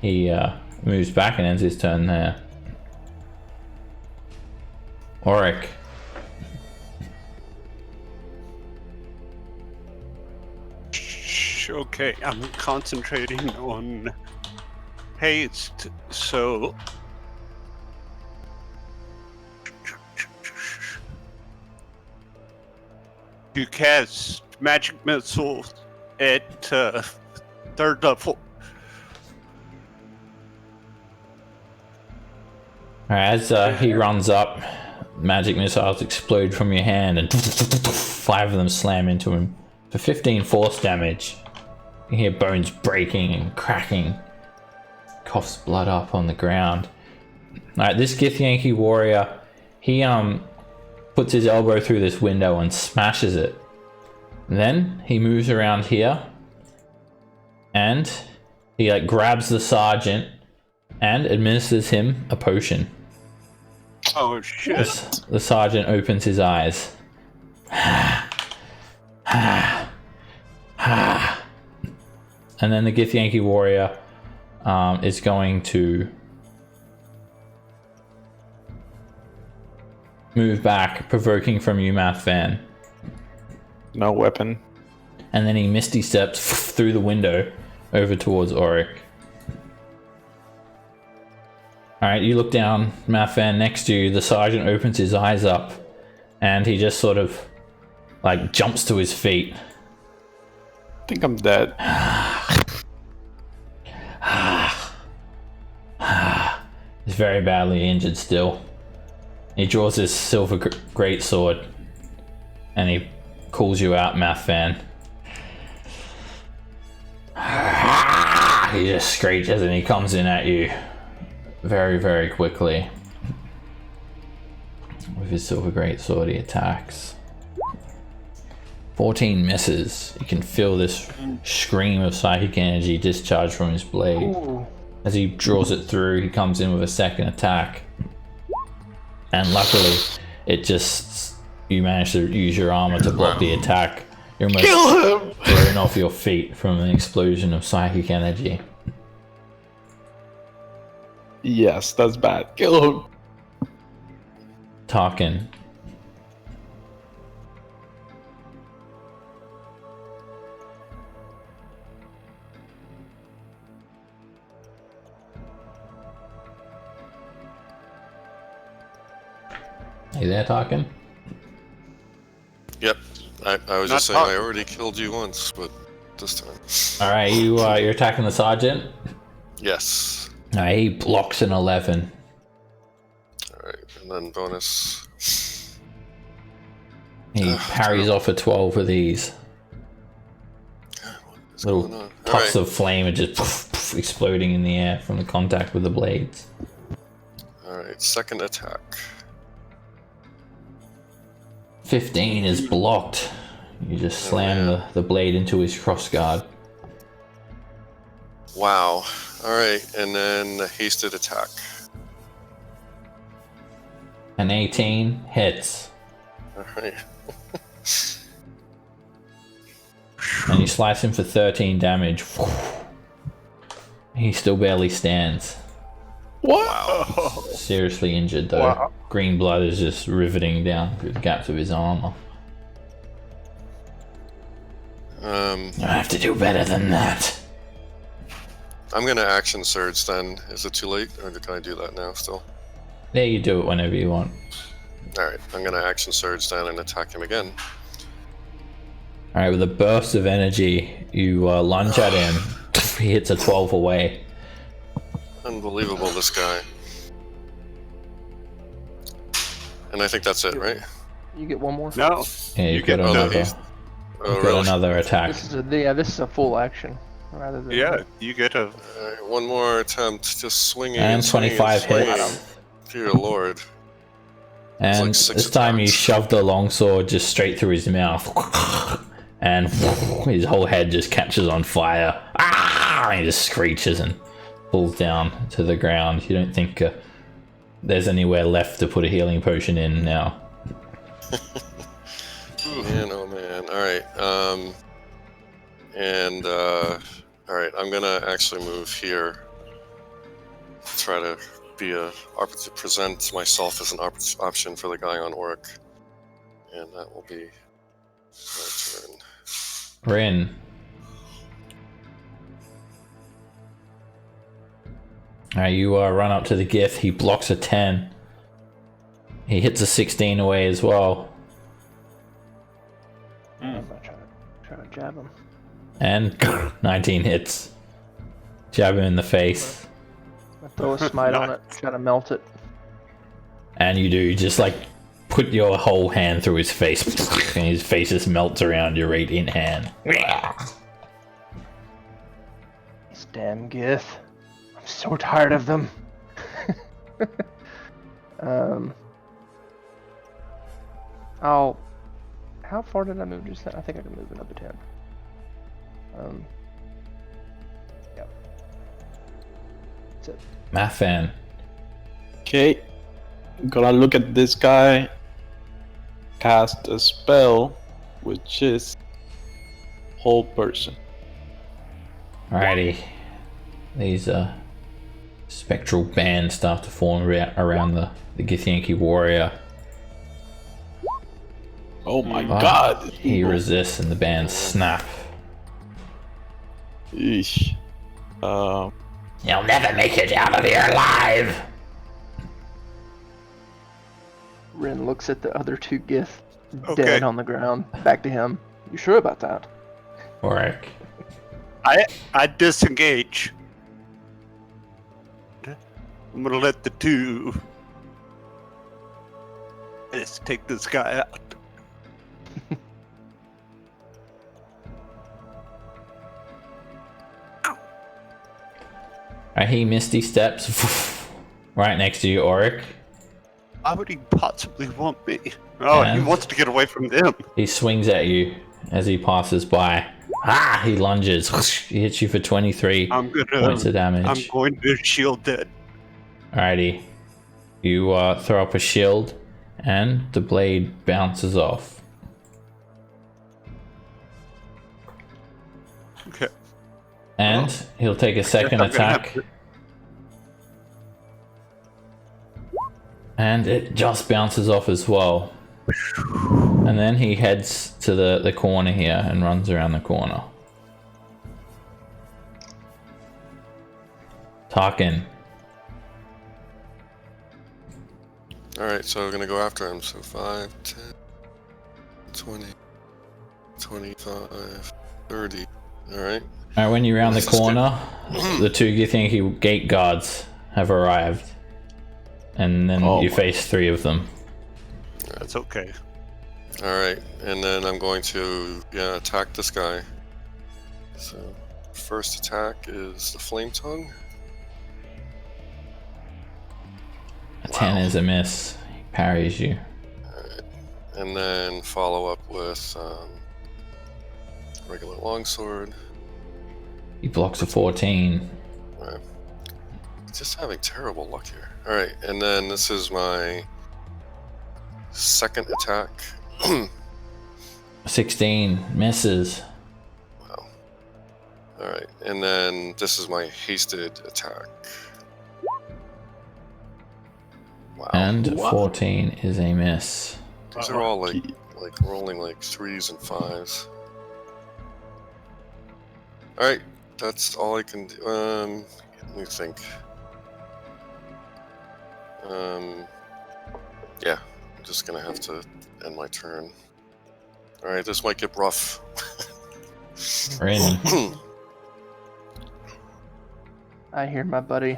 he moves back and ends his turn there. Auric. Okay, I'm concentrating on haste, so you cast magic missiles at 3rd level. As he runs up, magic missiles explode from your hand and 5 of them slam into him for 15 force damage. You hear bones breaking and cracking. Coughs blood up on the ground. Alright, this Githyanki warrior, he puts his elbow through this window and smashes it. And then he moves around here and he like grabs the sergeant and administers him a potion. Oh shit. The sergeant opens his eyes. And then the Githyanki warrior is going to move back, provoking from you, Mathan. No weapon. And then he misty steps through the window over towards Auric. Alright, you look down, Mathan, next to you. The sergeant opens his eyes up and he just sort of like jumps to his feet. I think I'm dead. He's very badly injured still. He draws his silver greatsword and he calls you out, Mathan. He just screeches and he comes in at you very, very quickly. With his silver greatsword, he attacks. 14 misses. You can feel this scream of psychic energy discharge from his blade. Ooh. As he draws it through, he comes in with a second attack. And luckily, you manage to use your armor to block the attack. You're almost thrown off your feet from an explosion of psychic energy. Yes, that's bad. Kill him. Tarkin. Are you there, Tarkin? Yep. I was Not just saying talk- I already killed you once, but this time. Alright, you're attacking the sergeant? Yes. Alright, he blocks an 11. Alright, and then bonus. He parries off a 12 with these. What's Little going on? puffs Alright. of flame are just exploding in the air from the contact with the blades. Alright, second attack. 15 is blocked. You just slam the blade into his crossguard. Wow. Alright, and then a hasted attack. An 18 hits. Alright. And you slice him for 13 damage. He still barely stands. What? Seriously injured though. Wow. Green blood is just riveting down through the gaps of his armor. I have to do better than that. I'm gonna action surge then. Is it too late, or can I do that now still? Yeah, you do it whenever you want. Alright, I'm gonna action surge then and attack him again. Alright, with a burst of energy, you lunge at him. He hits a 12 away. Unbelievable, this guy. And I think that's it, right? You get one more. No. Yeah, You you've got get- another. he's- Oh, You've got really? another attack. This is a full action rather than. Yeah, you get a. Alright, one more attempt, just swinging And swinging 25 swinging. hits. Dear Lord. And like 6 this time you attacks. shoved the longsword just straight through his mouth. And his whole head just catches on fire. Ah! And he just screeches and falls down to the ground. You don't think there's anywhere left to put a healing potion in now. Man, oh man. Alright, alright, I'm gonna actually move here. Try to be to present myself as an option for the guy on Oric. And that will be my turn. Rin. You run up to the Gith. He blocks a 10. He hits a 16 away as well. I'm not trying to jab him. And 19 hits. Jab him in the face. I throw a smite on it, try to melt it. And you do, just like put your whole hand through his face. And his face just melts around your radiant hand. These damn Gith. I'm so tired of them. How far did I move just then? I think I can move another 10. Yep. That's it. Mathan. Okay. Gonna look at this guy. Cast a spell, which is whole person. Alrighty. These spectral bands start to form around the Githyanki warrior. Oh my But god! He resists and the bands snap. Eesh. You'll never make it out of here alive! Rin looks at the other two Gith Okay. dead on the ground. Back to him. You sure about that? Oric. I disengage. I'm gonna let the two. Let's take this guy out. He misty steps right next to you, Oric. Why would he possibly want me? Oh, he And- wants to get away from them. He swings at you as he passes by. Ah! He lunges. He hits you for 23 I'm points of damage. I'm going to shield that. Alrighty. You throw up a shield, and the blade bounces off. Okay. And he'll take a second I'm gonna have attack. to- And it just bounces off as well. And then he heads to the corner here and runs around the corner. Tarkin. Alright, so we're gonna go after him. So 5, 10, 20, 25, 30. Alright. Alright, when you round the This is corner, the two Githyanki gate guards have arrived. And then Oh you my- face 3 of them. That's okay. Alright, and then I'm going to attack this guy. So, first attack is the Flame Tongue. A 10 is a miss. He parries you. And then follow up with regular longsword. He blocks a 14. Alright. Just having terrible luck here. Alright, and then this is my second attack. 16 misses. Wow. Alright. Alright, and then this is my hasted attack. Wow. And 14 is a miss. These are all like rolling like 3s and 5s. Alright, that's all I can do. Let me think. Yeah, I'm just gonna have to end my turn. Alright, this might get rough. Rin. I hear my buddy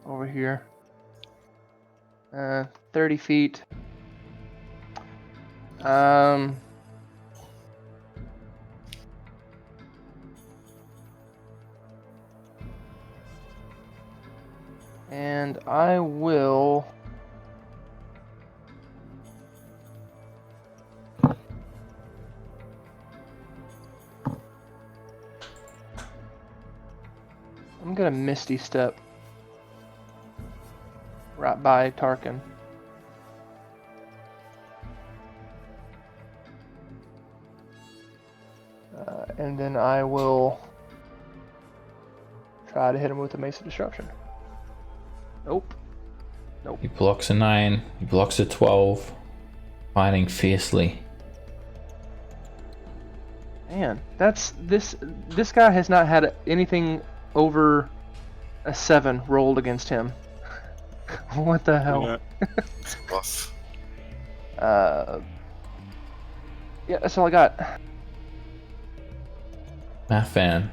over here. 30 feet. And I will... I'm gonna Misty Step right by Tarkin. And then I will try to hit him with a Mace of Disruption. Nope. He blocks a 9. He blocks a 12. Fighting fiercely. Man, that's this guy has not had anything over a 7 rolled against him. What the hell? Yeah. It's rough. Yeah, that's all I got. Math fan.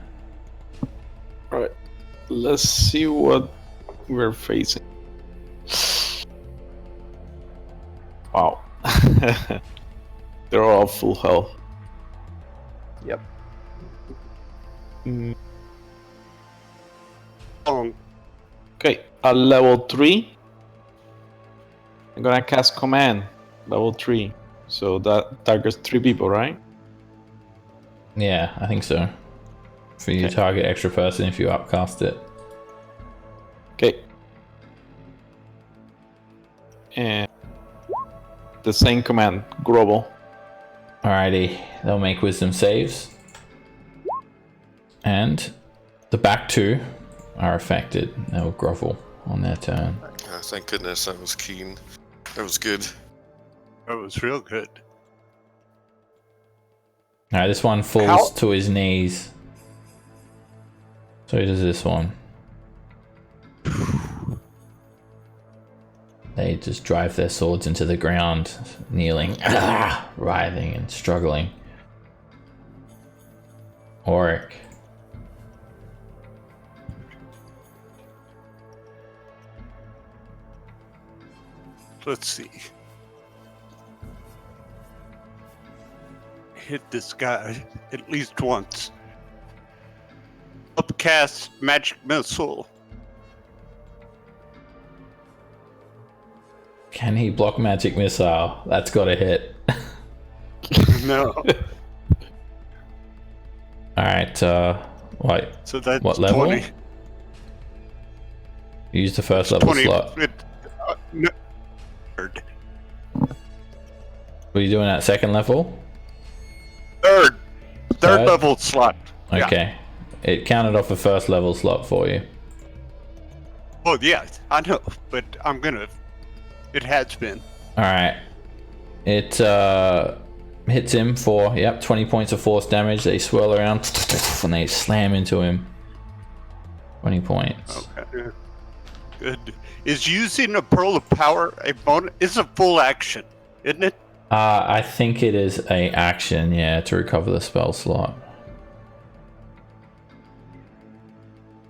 Alright, let's see what we're facing. Wow. They're all full health. Yep. Okay, at level 3, I'm gonna cast Command. Level 3. So that targets 3 people, right? Yeah, I think so. For you to target extra person if you upcast it. Okay. And the same command, Grovel. Alrighty, they'll make wisdom saves. And the back 2 are affected. They'll grovel on their turn. Thank goodness that was keen. That was good. That was real good. Alright, this one falls to his knees. So does this one. They just drive their swords into the ground, kneeling, writhing and struggling. Auric. Let's see. Hit this guy at least once. Upcast magic missile. Can he block magic missile? That's gotta hit. No. Alright, what? So that's What level? 20. Use the first level 20. slot. No. Third. Were you doing at second level? Third Third? level slot. Yeah. Okay. It counted off a first level slot for you. Oh yeah, I know, but I'm gonna. It has been. Alright. It hits him for 20 points of force damage. They swirl around and they slam into him. 20 points. Okay. Good. Is using a pearl of power a bonus? It's a full action, isn't it? I think it is a action, to recover the spell slot.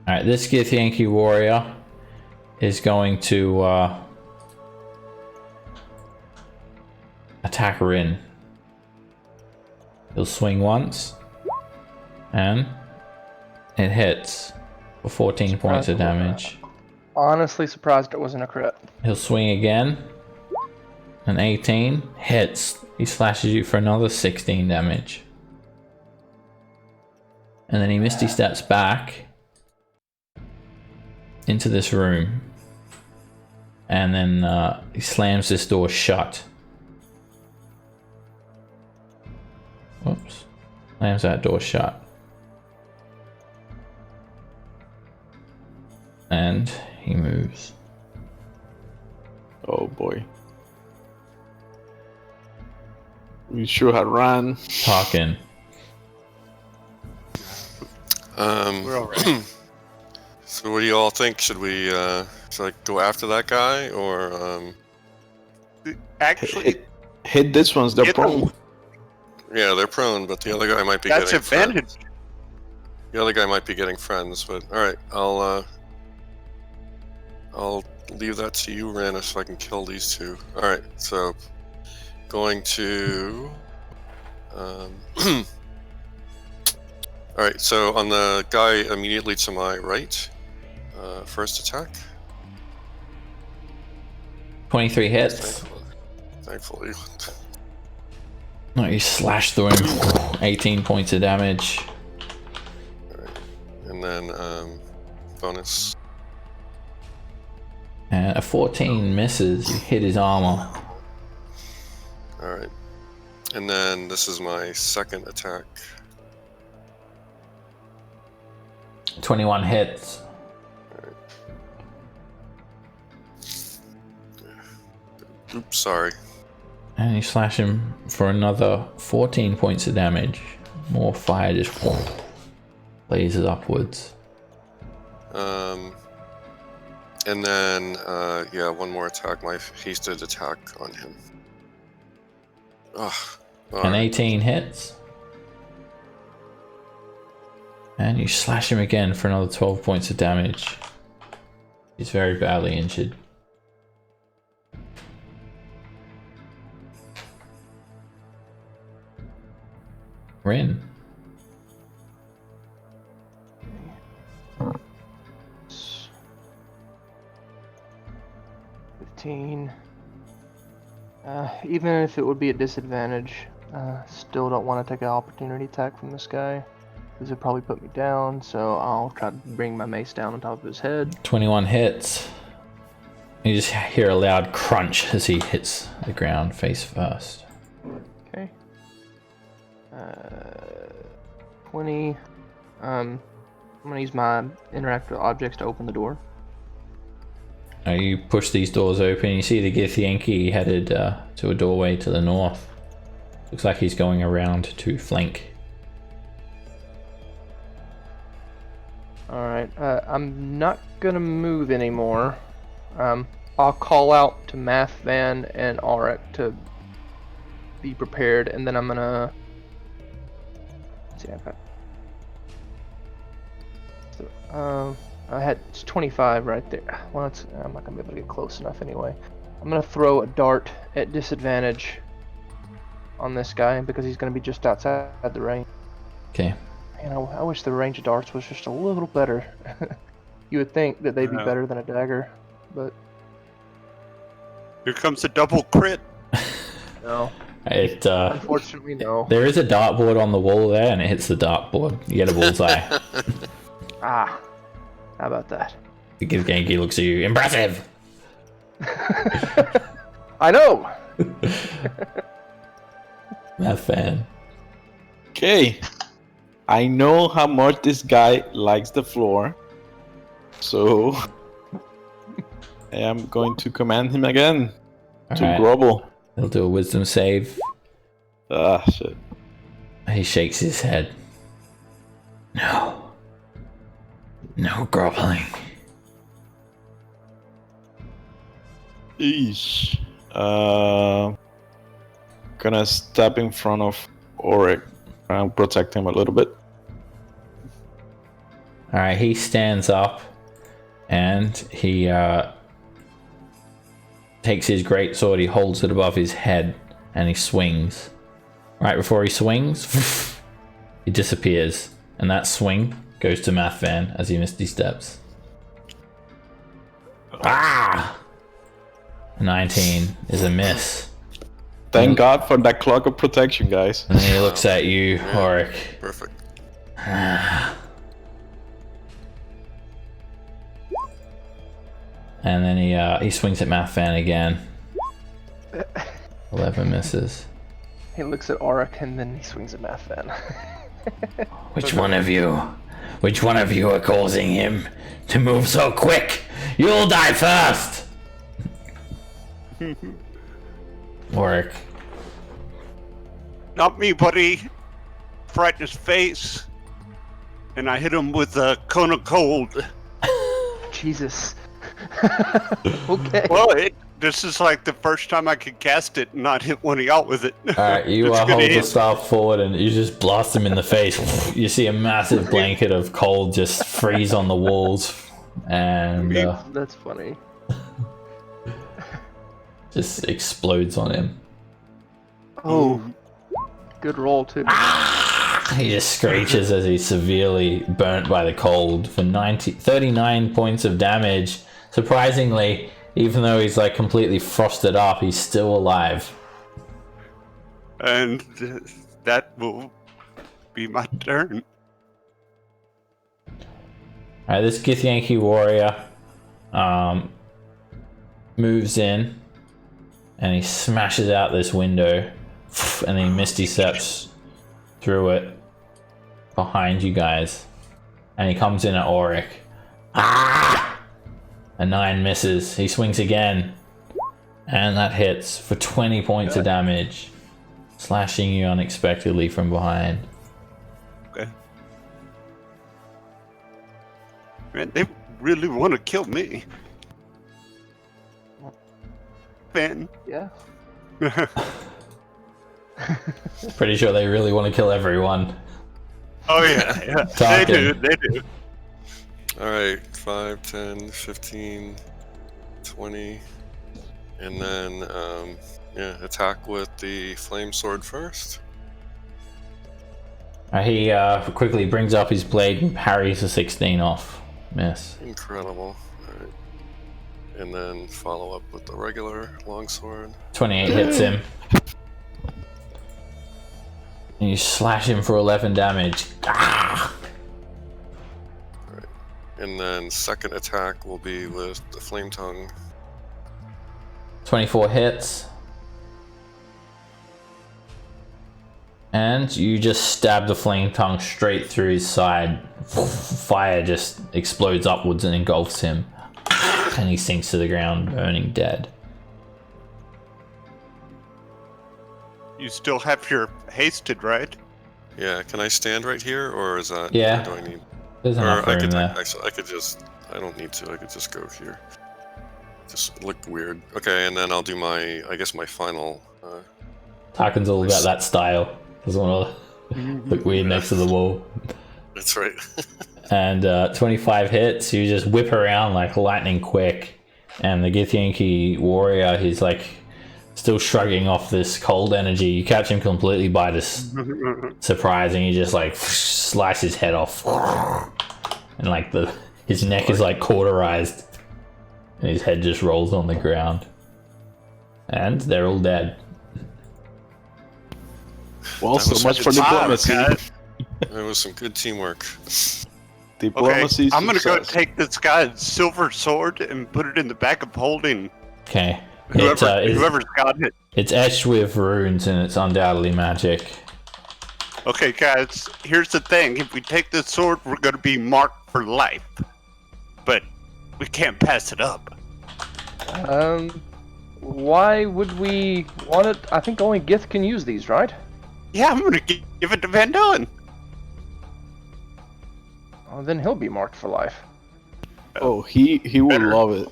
Alright, this Githyanki warrior is going to attack Rin. He'll swing once, and it hits for 14 points of damage. Honestly surprised it wasn't a crit. He'll swing again. An 18 hits. He slashes you for another 16 damage. And then he misty steps back into this room. And then he slams this door shut. Whoops. Slams that door shut. and he moves. Oh boy. We should have run. Tarkin. We're all right. So what do you all think? Should I go after that guy or Actually, Hit this one's the Hit prone. Yeah, they're prone, but the other guy might be that's getting advantage. friends. The other guy might be getting friends, but all right, I'll leave that to you, Rana, so I can kill these two. All right, so going to all right, so on the guy immediately to my right, first attack. 23 hits. Thankfully. No, you slash through him. 18 points of damage. And then bonus. And a 14 misses. You hit his armor. Alright. And then this is my second attack. 21 hits. Oops, sorry. And you slash him for another 14 points of damage. More fire just blazes upwards. And then, one more attack, my hasted attack on him. An 18 hits. And you slash him again for another 12 points of damage. He's very badly injured. Rin. Even if it would be a disadvantage, still don't want to take an opportunity attack from this guy, because it'd probably put me down, so I'll try to bring my mace down on top of his head. 21 hits. You just hear a loud crunch as he hits the ground face first. Okay. 20. I'm gonna use my interactive objects to open the door. You push these doors open. You see the Githyanki headed to a doorway to the north. Looks like he's going around to flank. Alright, I'm not gonna move anymore. I'll call out to Math Van and Auric to be prepared, and then I'm gonna... Let's see, I've got... it's 25 right there. Well, I'm not gonna be able to get close enough anyway. I'm gonna throw a dart at disadvantage on this guy because he's gonna be just outside the range. Okay. Man, I wish the range of darts was just a little better. You would think that they'd be better than a dagger, but Here comes a double crit. no. It Unfortunately, no. there is a dartboard on the wall there, and it hits the dartboard. You get a bullseye. Ah, how about that? The Githyanki looks at you. Impressive. I know. That fan. Okay. I know how much this guy likes the floor. So I am going to command him again to Alright. grovel. He'll do a wisdom save. Ah, shit. He shakes his head. No. No groveling. Eesh. Gonna step in front of Auric and protect him a little bit. Alright, he stands up and he takes his greatsword, he holds it above his head, and he swings. Right before he swings, he disappears, and that swing goes to Math Van as he misty steps. Ah! 19 is a miss. Thank God for that cloak of protection, guys. And then he looks at you, Auric. Perfect. And then he swings at Math Van again. 11 misses. He looks at Auric and then he swings at Math Van. Which one of you Which one of you are causing him to move so quick? You'll die first! Warwick. Not me, buddy. Right in his face. And I hit him with a cone of cold. Jesus. Okay. Well, this is like the first time I could cast it and not hit one of y'all with it. Alright, you It's gonna hold the hit. staff forward and you just blast him in the face. You see a massive blanket of cold just freeze on the walls. And That's funny. just explodes on him. Oh. Good roll, too. He just screeches as he's severely burnt by the cold for 39 points of damage. Surprisingly, even though he's like completely frosted up, he's still alive. And that will be my turn. Alright, this Githyanki warrior moves in and he smashes out this window and he misty steps through it behind you guys, and he comes in at Auric. A 9 misses. He swings again, and that hits for 20 points of damage, slashing you unexpectedly from behind. Okay. Man, they really want to kill me. Ben. Yeah. Pretty sure they really want to kill everyone. Oh yeah, yeah. They do, they do. Alright, 5, 10, 15, 20. And then, attack with the flame sword first. He quickly brings up his blade and parries a 16 off. Miss. Incredible. Alright. And then follow up with the regular longsword. 28 hits him. And you slash him for 11 damage. And then second attack will be with the flame tongue. 24 hits. And you just stab the flame tongue straight through his side. Fire just explodes upwards and engulfs him. And he sinks to the ground, burning dead. You still have your hasted, right? Yeah, can I stand right here, or is that? Yeah. Or do I need? There's enough I room could there. actually, I could just. I don't need to. I could just go here. Just look weird. Okay, and then I'll do my. I guess my final. Tarkin's all about that style. Doesn't want to look weird next to the wall. That's right. And 25 hits, you just whip around like lightning quick. And the Githyanki warrior, he's like still shrugging off this cold energy. You catch him completely by this surprise, and you just like slice his head off. And like his neck is like cauterized. And his head just rolls on the ground. And they're all dead. Well, That was so much for such a diplomacy. It was some good teamwork. Okay, Diplomacy. I'm gonna go success. take this guy's silver sword and put it in the bag of holding. Okay. Whoever's got it. It's etched with runes and it's undoubtedly magic. Okay, guys, here's the thing. If we take this sword, we're gonna be marked for life. But we can't pass it up. Why would we want it? I think only Gith can use these, right? Yeah, I'm gonna give it to Van Dalen. Oh, then he'll be marked for life. Oh, he would Better. love it.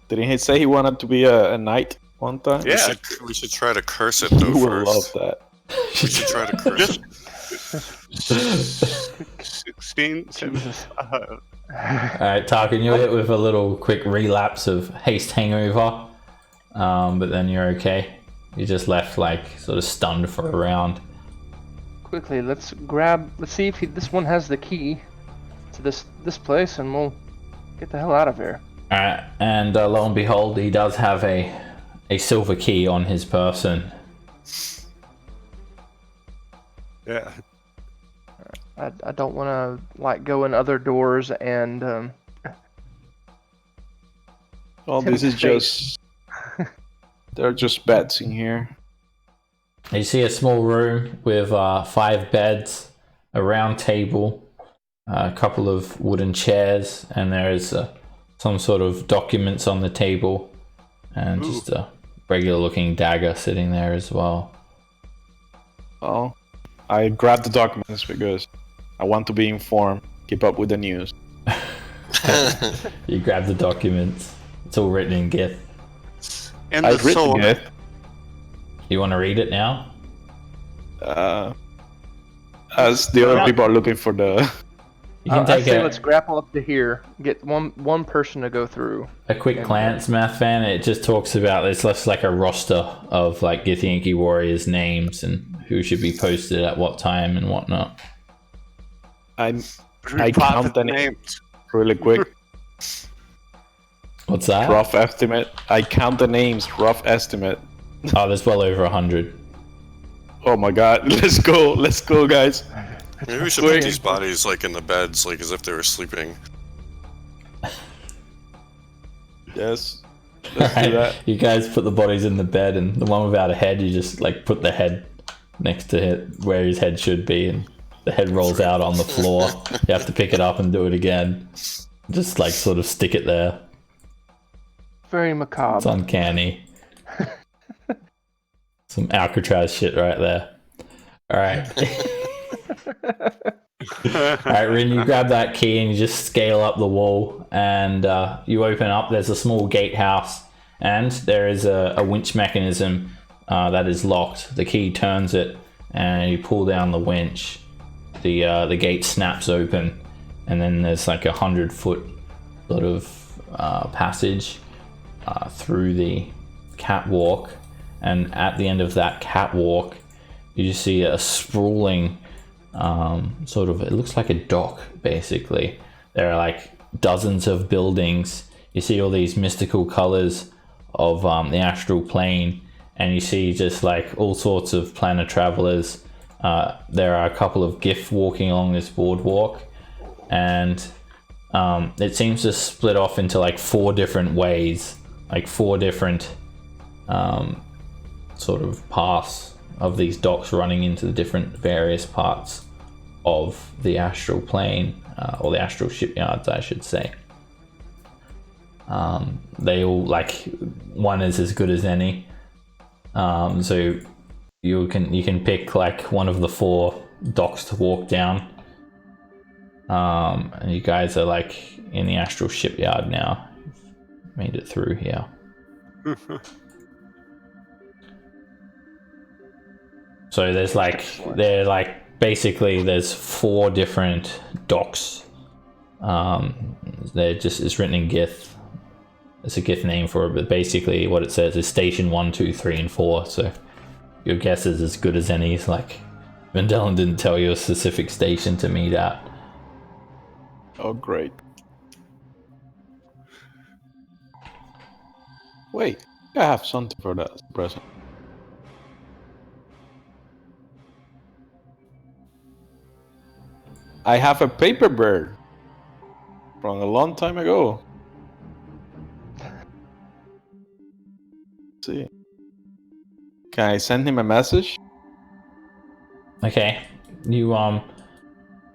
Didn't he say he wanted to be a knight one time? Yeah. We should try to curse it He though would first. love that. We should try to curse Just it. 16. Jesus. Alright, Tarkin, you're hit with a little quick relapse of haste hangover. But then you're okay. You're just left like sort of stunned for a round. Quickly, let's see if this one has the key to this place, and we'll get the hell out of here. Alright, and lo and behold, he does have a silver key on his person. Yeah. I don't want to like go in other doors and Well, this is just. They're just beds in here. You see a small room with 5 beds, a round table, a couple of wooden chairs, and there is some sort of documents on the table, and just a regular looking dagger sitting there as well. Well, I grabbed the documents because I want to be informed, keep up with the news. You grab the documents. It's all written in Gith. And I've the written sword. it. You want to read it now? As the other people are looking for the... You can I take say let's grapple up to here. Get one person to go through. a quick glance, Math Fan. It just talks about, it's less like a roster of like Githyanki warriors' names and who should be posted at what time and whatnot. I Prophet count the names. really quick. What's that? Rough estimate. I count the names. Rough estimate. Oh, there's well over 100. Oh my god. Let's go, guys. Maybe we should put these bodies like in the beds, like as if they were sleeping. Yes. Let's do that. You guys put the bodies in the bed, and the one without a head, you just like put the head next to it where his head should be, and the head rolls out on the floor. You have to pick it up and do it again. Just like sort of stick it there. Very macabre. It's uncanny. Some Alcatraz shit right there. Alright. Alright, Rin, you grab that key and you just scale up the wall, and you open up. There's a small gatehouse, and there is a winch mechanism that is locked. The key turns it, and you pull down the winch. The gate snaps open, and then there's like 100-foot sort of passage through the catwalk, and at the end of that catwalk you just see a sprawling sort of, it looks like a dock basically. There are like dozens of buildings. You see all these mystical colors of the astral plane, and you see just like all sorts of planet travelers. There are a couple of Gith walking along this boardwalk, and it seems to split off into like 4 different ways, like 4 different sort of paths of these docks running into the different various parts of the astral plane, or the astral shipyards, I should say. They all, like, one is as good as any. So you can pick like one of the 4 docks to walk down, and you guys are like in the astral shipyard now. You've made it through here. So there's like, basically there's 4 different docks. They're just, it's written in Gith. It's a Gith name for it, but basically what it says is station 1, 2, 3, and 4. So your guess is as good as any. It's like, Vendellen didn't tell you a specific station to meet at. Oh, great. Wait, I have something for that present. I have a paper bird from a long time ago. Let's see. Can I send him a message? Okay, you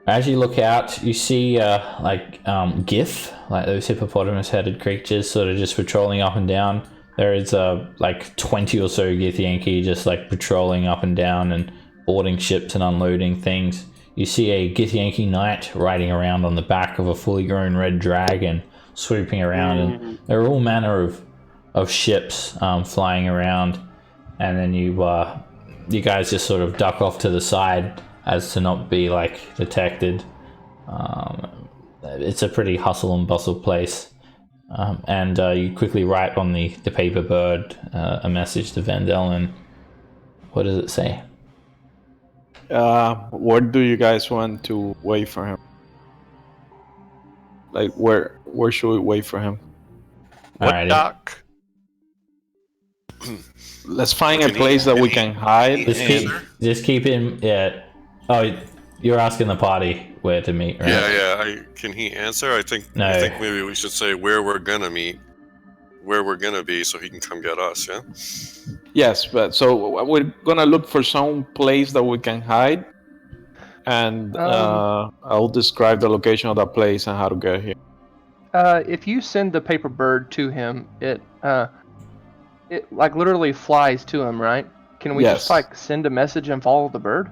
as you look out, you see Gith, like those hippopotamus-headed creatures, sort of just patrolling up and down. There is like 20 or so Githyanki just like patrolling up and down and boarding ships and unloading things. You see a Githyanki knight riding around on the back of a fully grown red dragon, swooping around, and there are all manner of ships flying around. And then you guys just sort of duck off to the side as to not be like detected. It's a pretty hustle and bustle place, and you quickly write on the paper bird a message to Vendellen. What does it say? Where do you guys want to wait for him? Like, where should we wait for him? What Alrighty. dock? Let's find a place that we can hide. Just keep him. Yeah. Oh, you're asking the party where to meet, right? Yeah. Can he answer? I think maybe we should say where we're gonna meet, where we're gonna be, so he can come get us. Yeah. Yes, but so we're gonna look for some place that we can hide, and I'll describe the location of that place and how to get here. If you send the paper bird to him, it like literally flies to him, right? Can we just Yes. like send a message and follow the bird?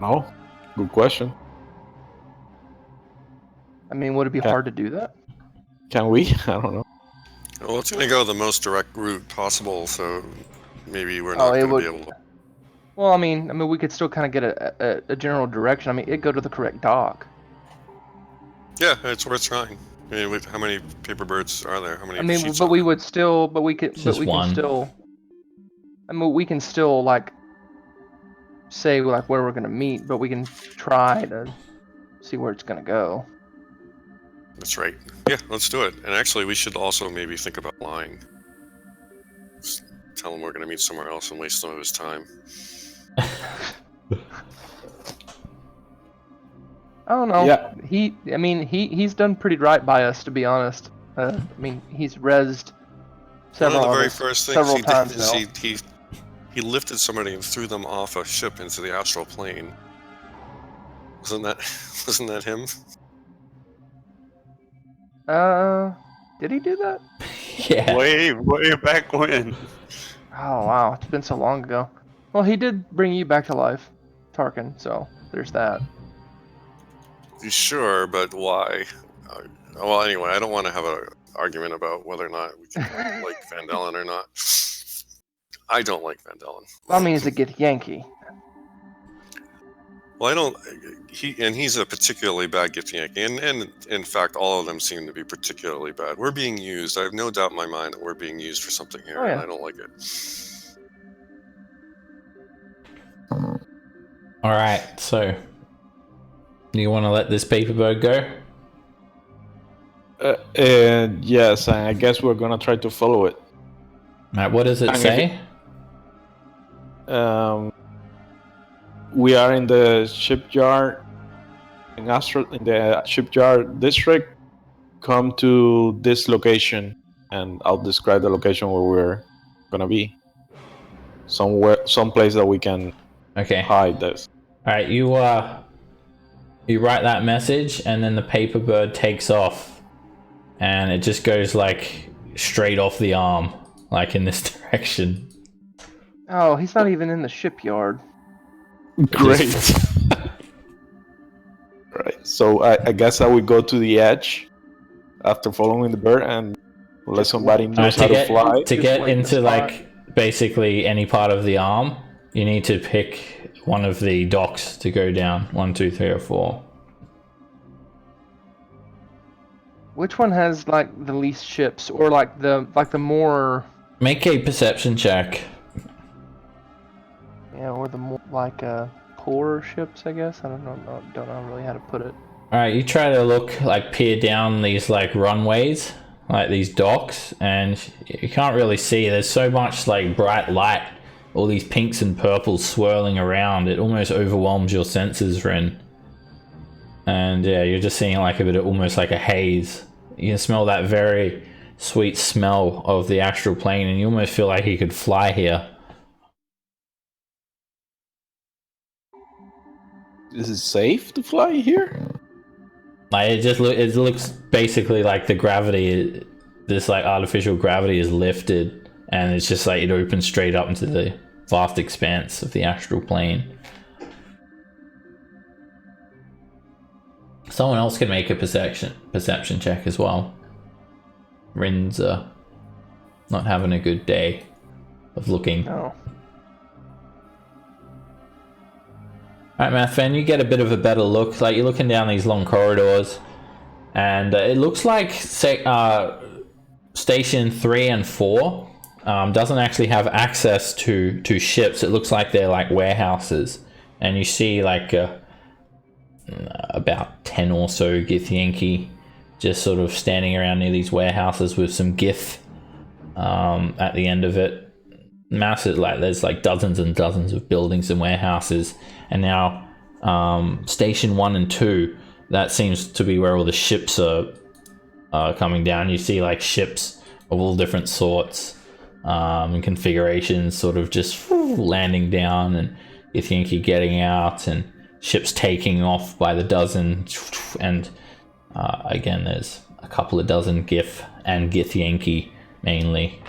No, good question. I mean, would it be hard to do that? Can we? I don't know. Well, it's going to go the most direct route possible, so maybe we're not going to be able to. Well, I mean, we could still kind of get a general direction. I mean, it'd go to the correct dock. Yeah, it's worth trying. I mean, how many paper birds are there? How many? I mean, sheets but are we there? would still, but we could, but Just we one. can still. I mean, we can still like say like where we're gonna meet, but we can try to see where it's gonna go. That's right. Yeah, let's do it. And actually, we should also maybe think about lying. Just tell him we're going to meet somewhere else and waste some of his time. I don't know. Yeah. He's done pretty right by us, to be honest. I mean, he's rezzed several One of the very of us first things several he times did is now. he lifted somebody and threw them off a ship into the astral plane. Wasn't that him? Did he do that? Yeah. Way back when. Oh wow, it's been so long ago. Well, he did bring you back to life, Tarkin. So there's that. Sure, but why? Well, anyway, I don't want to have an argument about whether or not we can like Van Dalen or not. I don't like Van Dalen. I mean, he's a Githyanki. Well, I don't. He's a particularly bad Githyanki, and in fact, all of them seem to be particularly bad. We're being used. I have no doubt in my mind that we're being used for something here, Oh, yeah. and I don't like it. All right. So, do you want to let this paper bird go? And yes, I guess we're gonna try to follow it. All right. What does it say? We are in the shipyard in the shipyard district. Come to this location, and I'll describe the location where we're gonna be. Someplace that we can hide this. All right. You write that message, and then the paper bird takes off, and it just goes like straight off the arm, like in this direction. Oh, he's not even in the shipyard. Great. Right. So I guess I would go to the edge after following the bird and let somebody knows how to fly. To get into like basically any part of the arm, you need to pick one of the docks to go down. 1, 2, 3, or 4. Which one has like the least ships, or like the more? Make a perception check. Yeah, or the more like poorer ships, I guess. I don't know really how to put it. All right, you try to peer down these like runways, like these docks, and you can't really see. There's so much like bright light, all these pinks and purples swirling around. It almost overwhelms your senses, Rin. And yeah, you're just seeing like a bit of almost like a haze. You can smell that very sweet smell of the astral plane, and you almost feel like you could fly here. Is it safe to fly here? Like it looks basically like the gravity, this like artificial gravity is lifted, and it's just like it opens straight up into the vast expanse of the astral plane. Someone else can make a perception check as well. Rin's not having a good day of looking. Oh. Alright, Mathen, you get a bit of a better look. Like you're looking down these long corridors, and it looks like station 3 and 4 doesn't actually have access to ships. It looks like they're like warehouses, and you see like about 10 or so Githyanki just sort of standing around near these warehouses with some Gith at the end of it. Massive, like there's like dozens and dozens of buildings and warehouses, and now station 1 and 2, that seems to be where all the ships are coming down. You see like ships of all different sorts and configurations sort of just landing down, and Githyanki getting out and ships taking off by the dozen, and again there's a couple of dozen Gith and Githyanki mainly.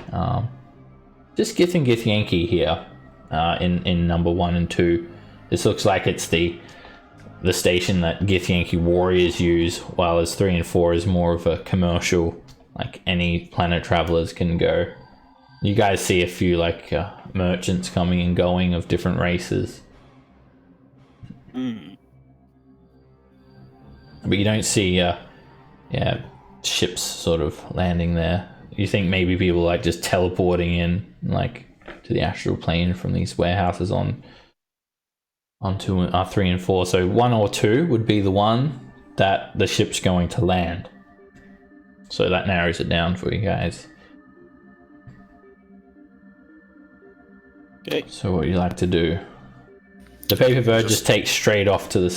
Just Gith and Githyanki here in number 1 and 2. This looks like it's the station that Githyanki warriors use, while as 3 and 4 is more of a commercial, like any planet travelers can go. You guys see a few like merchants coming and going of different races. But you don't see ships sort of landing there. You think maybe people like just teleporting in like to the astral plane from these warehouses onto 3 and 4. So 1 or 2 would be the one that the ship's going to land. So that narrows it down for you guys. Okay. So what would you like to do? The paper bird just takes straight off to the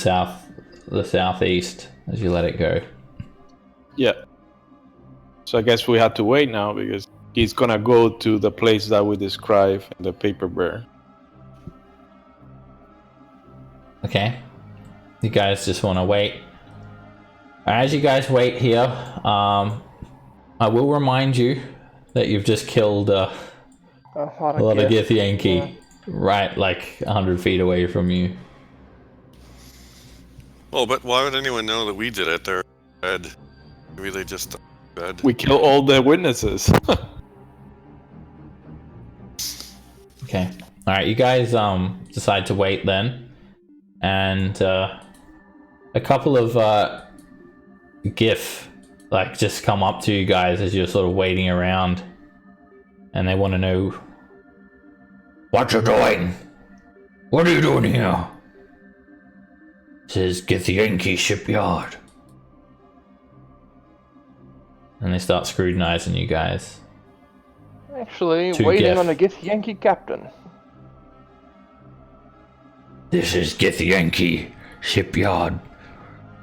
southeast as you let it go. Yeah. So I guess we have to wait now because he's gonna go to the place that we describe in the paper bear. Okay. You guys just want to wait. As you guys wait here, I will remind you that you've just killed a lot of Githyanki right like 100 feet away from you. Well, but why would anyone know that we did it? They're dead. Maybe they just dead. We kill all the witnesses. Okay. All right. You guys decide to wait then, and a couple of Gith like just come up to you guys as you're sort of waiting around, and they want to know what you're doing. What are you doing here? This is Githyanki shipyard. And they start scrutinizing you guys. Actually, To waiting Gith. on a Githyanki captain. This is Githyanki shipyard.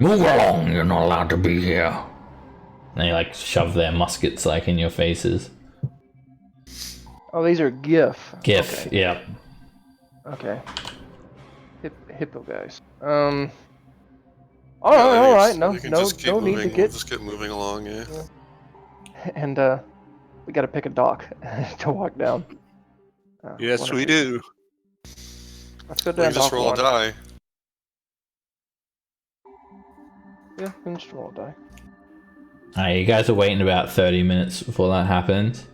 Move along, you're not allowed to be here. And they like shove their muskets like in your faces. Oh, these are GIF. Gith, Okay. yeah. Okay. Hippo guys. All right. No, We can no, just keep no need moving. to We'll get. just keep moving along, yeah. And we gotta pick a dock to walk down. Yes, whatever. we do. Let's go We down can just dock roll a 1. die. Yeah, we can just roll a die. Alright, you guys are waiting about 30 minutes before that happens.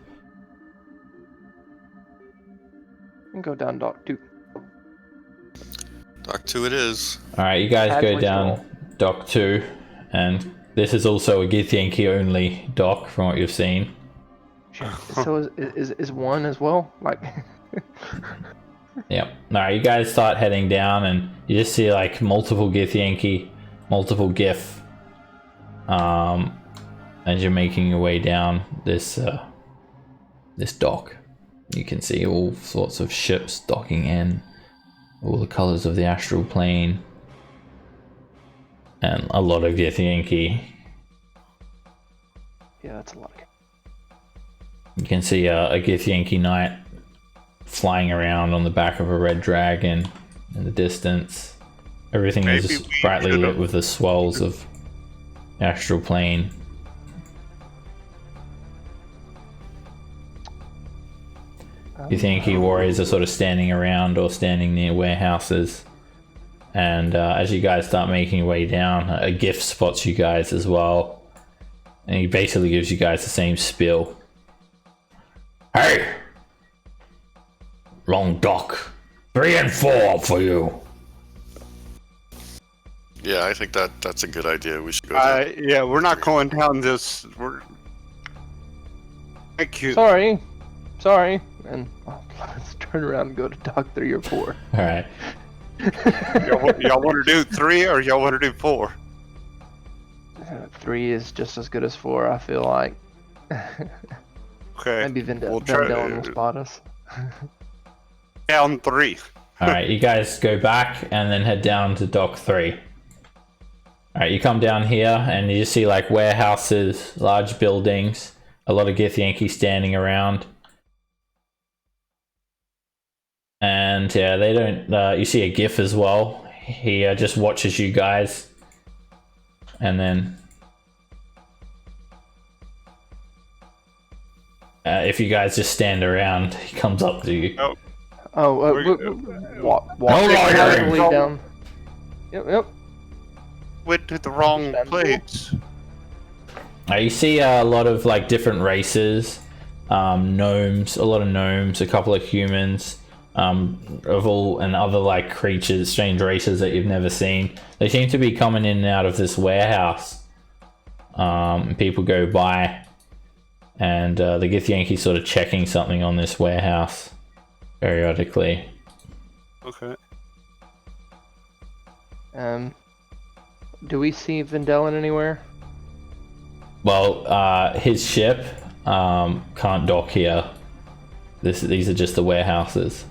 We can go down dock 2. Dock 2 it is. Alright, you guys go Hadley's down roll. dock 2, and this is also a Githyanki only dock from what you've seen. So is 1 as well? Like. Yep. Alright, you guys start heading down, and you just see like multiple Githyanki, multiple Gith, as you're making your way down this dock. You can see all sorts of ships docking in, all the colors of the astral plane, and a lot of Githyanki. Yeah, that's a lot. You can see a Githyanki knight flying around on the back of a red dragon in the distance. Everything Maybe is we brightly should've- lit with the swells of the astral plane. Githyanki warriors are sort of standing around or standing near warehouses. And as you guys start making your way down, a Gith spots you guys as well. And he basically gives you guys the same spiel. Hey! Wrong dock. 3 and 4 for you. Yeah, I think that's a good idea. We should go down. Yeah, we're not going down this. Thank you. Sorry. And let's turn around and go to dock 3 or 4. Alright. Y'all want to do 3 or y'all want to do 4? 3 is just as good as 4, I feel like. Okay. Maybe We'll try Vendel will to- spot us. Down 3. Alright, you guys go back and then head down to dock 3. Alright, you come down here and you just see like warehouses, large buildings, a lot of Githyanki standing around. And yeah, they don't. You see a GIF as well. He just watches you guys, and then if you guys just stand around, he comes up to you. Walk loitering. casually down. Yep. Went to the wrong Understandable. place. You see a lot of like different races, gnomes, a lot of gnomes, a couple of humans, of all and other like creatures, strange races that you've never seen. They seem to be coming in and out of this warehouse. People go by, and the Githyanki's sort of checking something on this warehouse periodically. Okay. Do we see Vindelin anywhere? Well, his ship can't dock here. These are just the warehouses.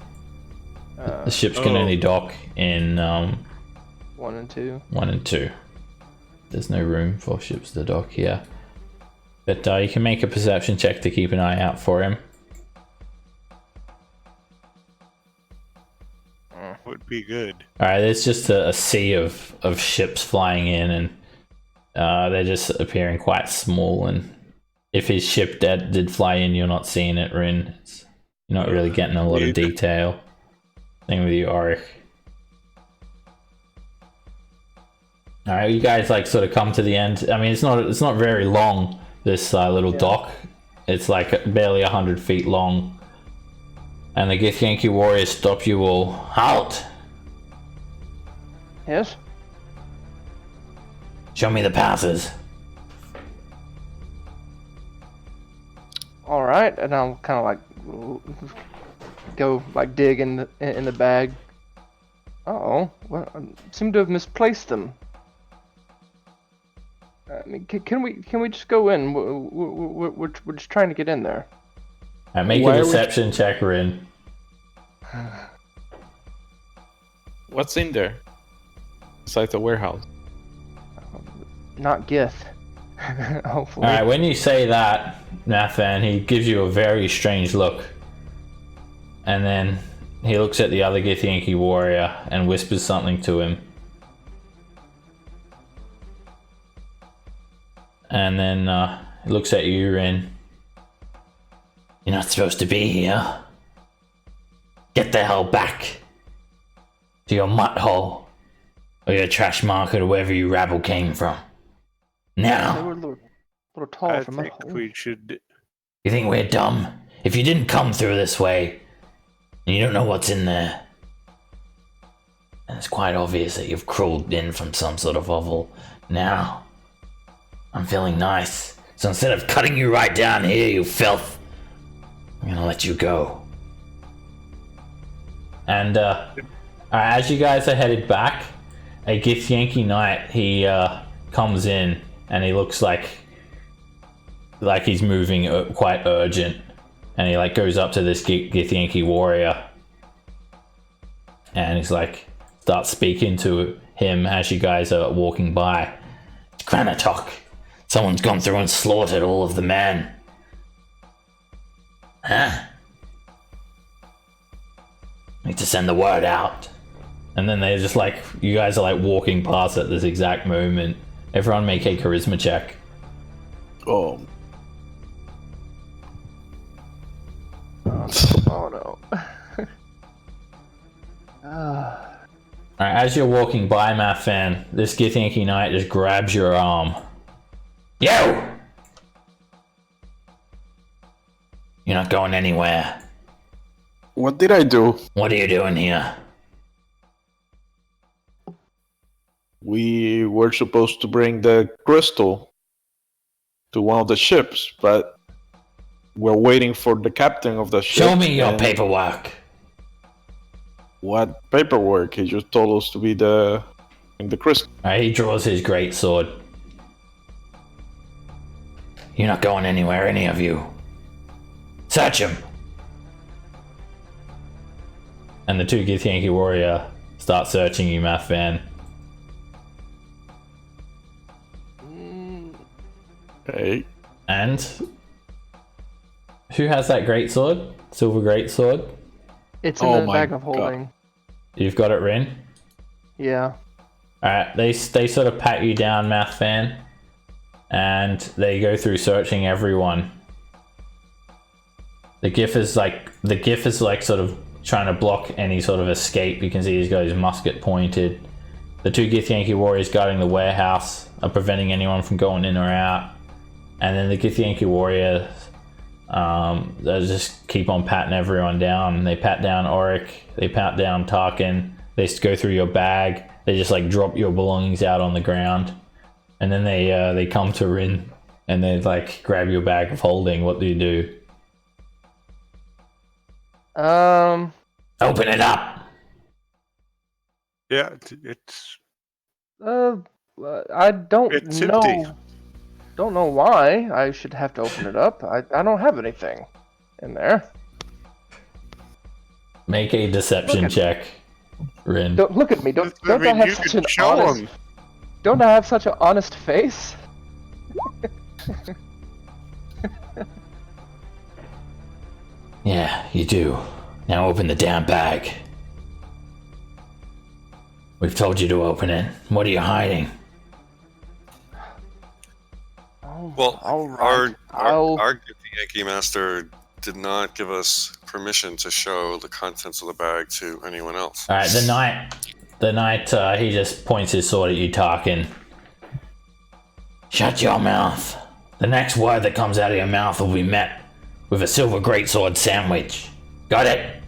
The ships can only dock in 1 and 2. 1 and 2. There's no room for ships to dock here. But you can make a perception check to keep an eye out for him. Would be good. Alright, there's just a sea of ships flying in, and they're just appearing quite small, and if his ship did fly in, you're not seeing it, Rin. You're not really getting a lot of detail. Same with you, Auric. Alright, you guys like sort of come to the end. I mean, it's not very long, this little dock. It's like barely 100 feet long. And the Githyanki warriors stop you all. Halt! Yes? Show me the passes. Alright, and I'll kind of like go like dig in the bag. Uh-oh, well, I seem to have misplaced them. I mean, can we just go in? We're just trying to get in there. Make a deception check, Rin. What's in there? Besides the warehouse. Not Gith. Hopefully. Alright, when you say that, Nathan, he gives you a very strange look. And then he looks at the other Githyanki warrior and whispers something to him. And then he looks at you, Rin. You're not supposed to be here. Get the hell back to your mutt hole or your trash market or wherever you rabble came from. They Now, were a little tall I for my think hole. we should. you think we're dumb? If you didn't come through this way and you don't know what's in there, then it's quite obvious that you've crawled in from some sort of hovel. Now, I'm feeling nice, so instead of cutting you right down here, you filth, I'm gonna let you go. And as you guys are headed back, a Githyanki knight, he comes in and he looks like he's moving quite urgent, and he like goes up to this Githyanki warrior and he's like starts speaking to him as you guys are walking by. Kranatok, someone's gone through and slaughtered all of the men. Huh? Need to send the word out. And then they're just like, you guys are like walking past at this exact moment. Everyone make a charisma check. Oh, Oh no. Alright, as you're walking by, Mathan, this Githyanki knight just grabs your arm. Yo! You're not going anywhere. what did I do? What are you doing here? We were supposed to bring the crystal to one of the ships, but we're waiting for the captain of the ship. Show me your and- paperwork. What paperwork? He just told us to be the crystal. Alright, he draws his great sword. You're not going anywhere, any of you. Search him. And the two Githyanki warrior start searching you, Mathan. Hey, And who has that great sword? Silver great sword? It's in Oh the my bag of God. holding. You've got it, Rin? Yeah. Alright, they sort of pat you down, Math Fan, and they go through searching everyone. The GIF is like sort of trying to block any sort of escape. You can see he's got his musket pointed. The two Githyanki warriors guarding the warehouse are preventing anyone from going in or out. And then the Githyanki warriors they just keep on patting everyone down. They pat down Auric, they pat down Tarkin, they go through your bag, they just like drop your belongings out on the ground. And then they come to Rin and they like grab your bag of holding. What do you do? Open it up. Yeah, it's I don't It's know. empty. Don't know why I should have to open it up. I don't have anything in there. Make a deception Look at- check, Rin. Don't look at me. Don't I mean, I have you such can an show honest? 'em. Don't I have such an honest face? Yeah, you do. Now open the damn bag. We've told you to open it. What are you hiding? Oh, Well, all right. our Yankee master did not give us permission to show the contents of the bag to anyone else. Alright, the night he just points his sword at you, Tarkin. Shut your mouth. The next word that comes out of your mouth will be met with a silver greatsword sandwich. Got it?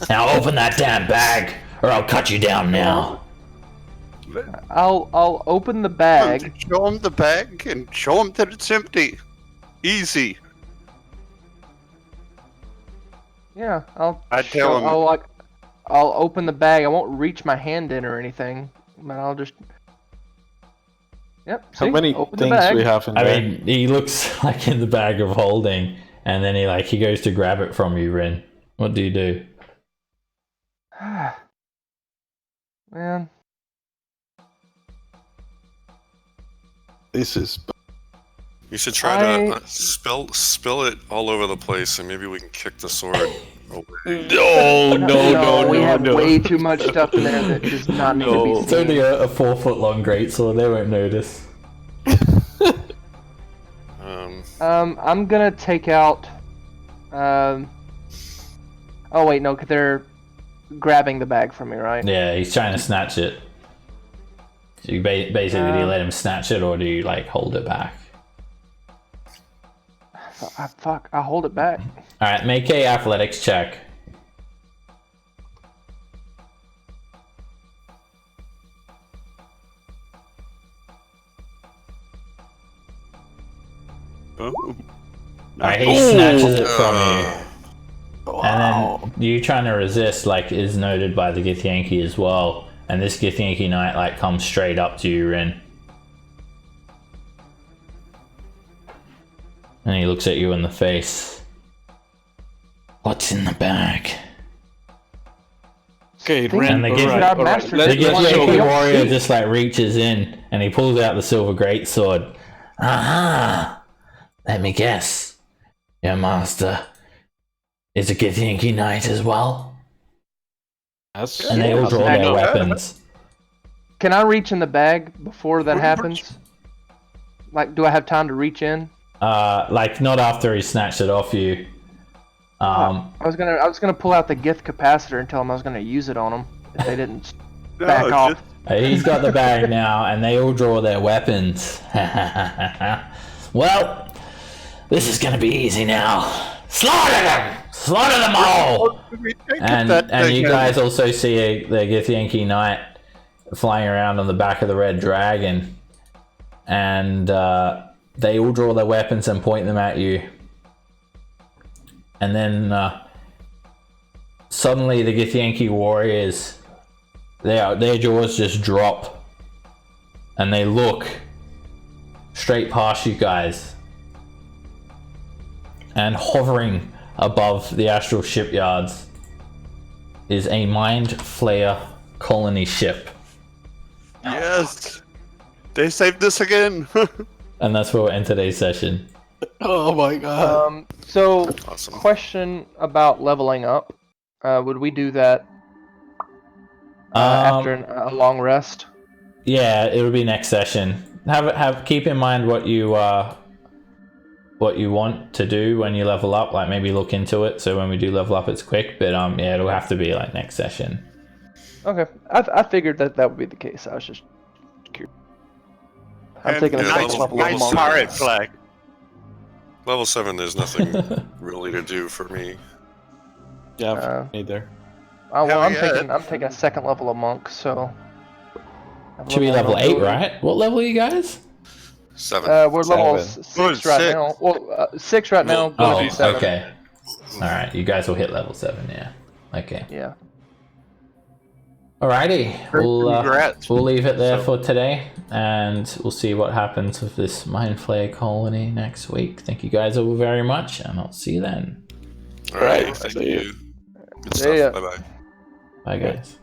Now open that damn bag, or I'll cut you down now. I'll open the bag. Show him the bag and show him that it's empty. Easy. Yeah, I'll. I tell him- I'll open the bag. I won't reach my hand in or anything, but I'll just. Yep. How see? many Open the things bag. we have in I there? mean, he looks like in the bag of holding, and then he goes to grab it from you, Rin. What do you do? Man, This is. You should try to spill it all over the place, and maybe we can kick the sword away. No, we have way too much stuff in there that does not need to be It's seen. only a 4-foot long greatsword, they won't notice. I'm gonna take out. Oh wait, no, 'cause they're grabbing the bag from me, right? Yeah, he's trying to snatch it. So you basically, do you let him snatch it, or do you like hold it back? Fuck, I'll hold it back. Alright, make a athletics check. Oh. Alright, he snatches it from you. And then you trying to resist, like, is noted by the Githyanki as well. And this Githyanki knight, like, comes straight up to you, Rin. And he looks at you in the face. What's in the bag? Okay, Think- Ren, And the all gift- right, our all right. master The Let's didn't want show to Githyanki go- warrior just, like, reaches in and he pulls out the silver greatsword. Aha! Let me guess. Your master is a Githyanki knight as well? That's- And they all draw Yeah. their weapons. Can I reach in the bag before that happens? Like, do I have time to reach in? Like, not after he snatched it off you. I was gonna pull out the Gith capacitor and tell them I was gonna use it on them if they didn't back off. He's got the bag now, and they all draw their weapons. Well, this is gonna be easy now. Slaughter them! Slaughter them all! And you guys also see the Githyanki knight flying around on the back of the red dragon, and they all draw their weapons and point them at you. And then suddenly the Githyanki warriors, their jaws just drop, and they look straight past you guys. And hovering above the astral shipyards is a Mind Flayer colony ship. Yes! They saved us again! And that's where we'll end today's session. Oh my god. So, Awesome. question about leveling up. Would we do that after a long rest? Yeah, it'll be next session. Keep in mind what you want to do when you level up. Like maybe look into it so when we do level up, it's quick. But yeah, it'll have to be like next session. Okay, I figured that would be the case. I was just curious. I'm taking a yeah, second level of Nice monk. pirate flag. Level 7, there's nothing really to do for me. Yeah, neither. Well, Hell yeah. I'm taking a second level of monk, so. Should be level 8, mobility. right? What level are you guys? 7. We're level 6 right 6. now. Well, 6 right now. Oh, Going to 7. okay. All right, you guys will hit level 7. Yeah. Okay. Yeah. Alrighty, Congrats. we'll leave it there for today, and we'll see what happens with this Mind Flayer colony next week. Thank you guys all very much, and I'll see you then. All right, Right, thank see you. you. Good See ya. stuff. Bye-bye. Bye, guys.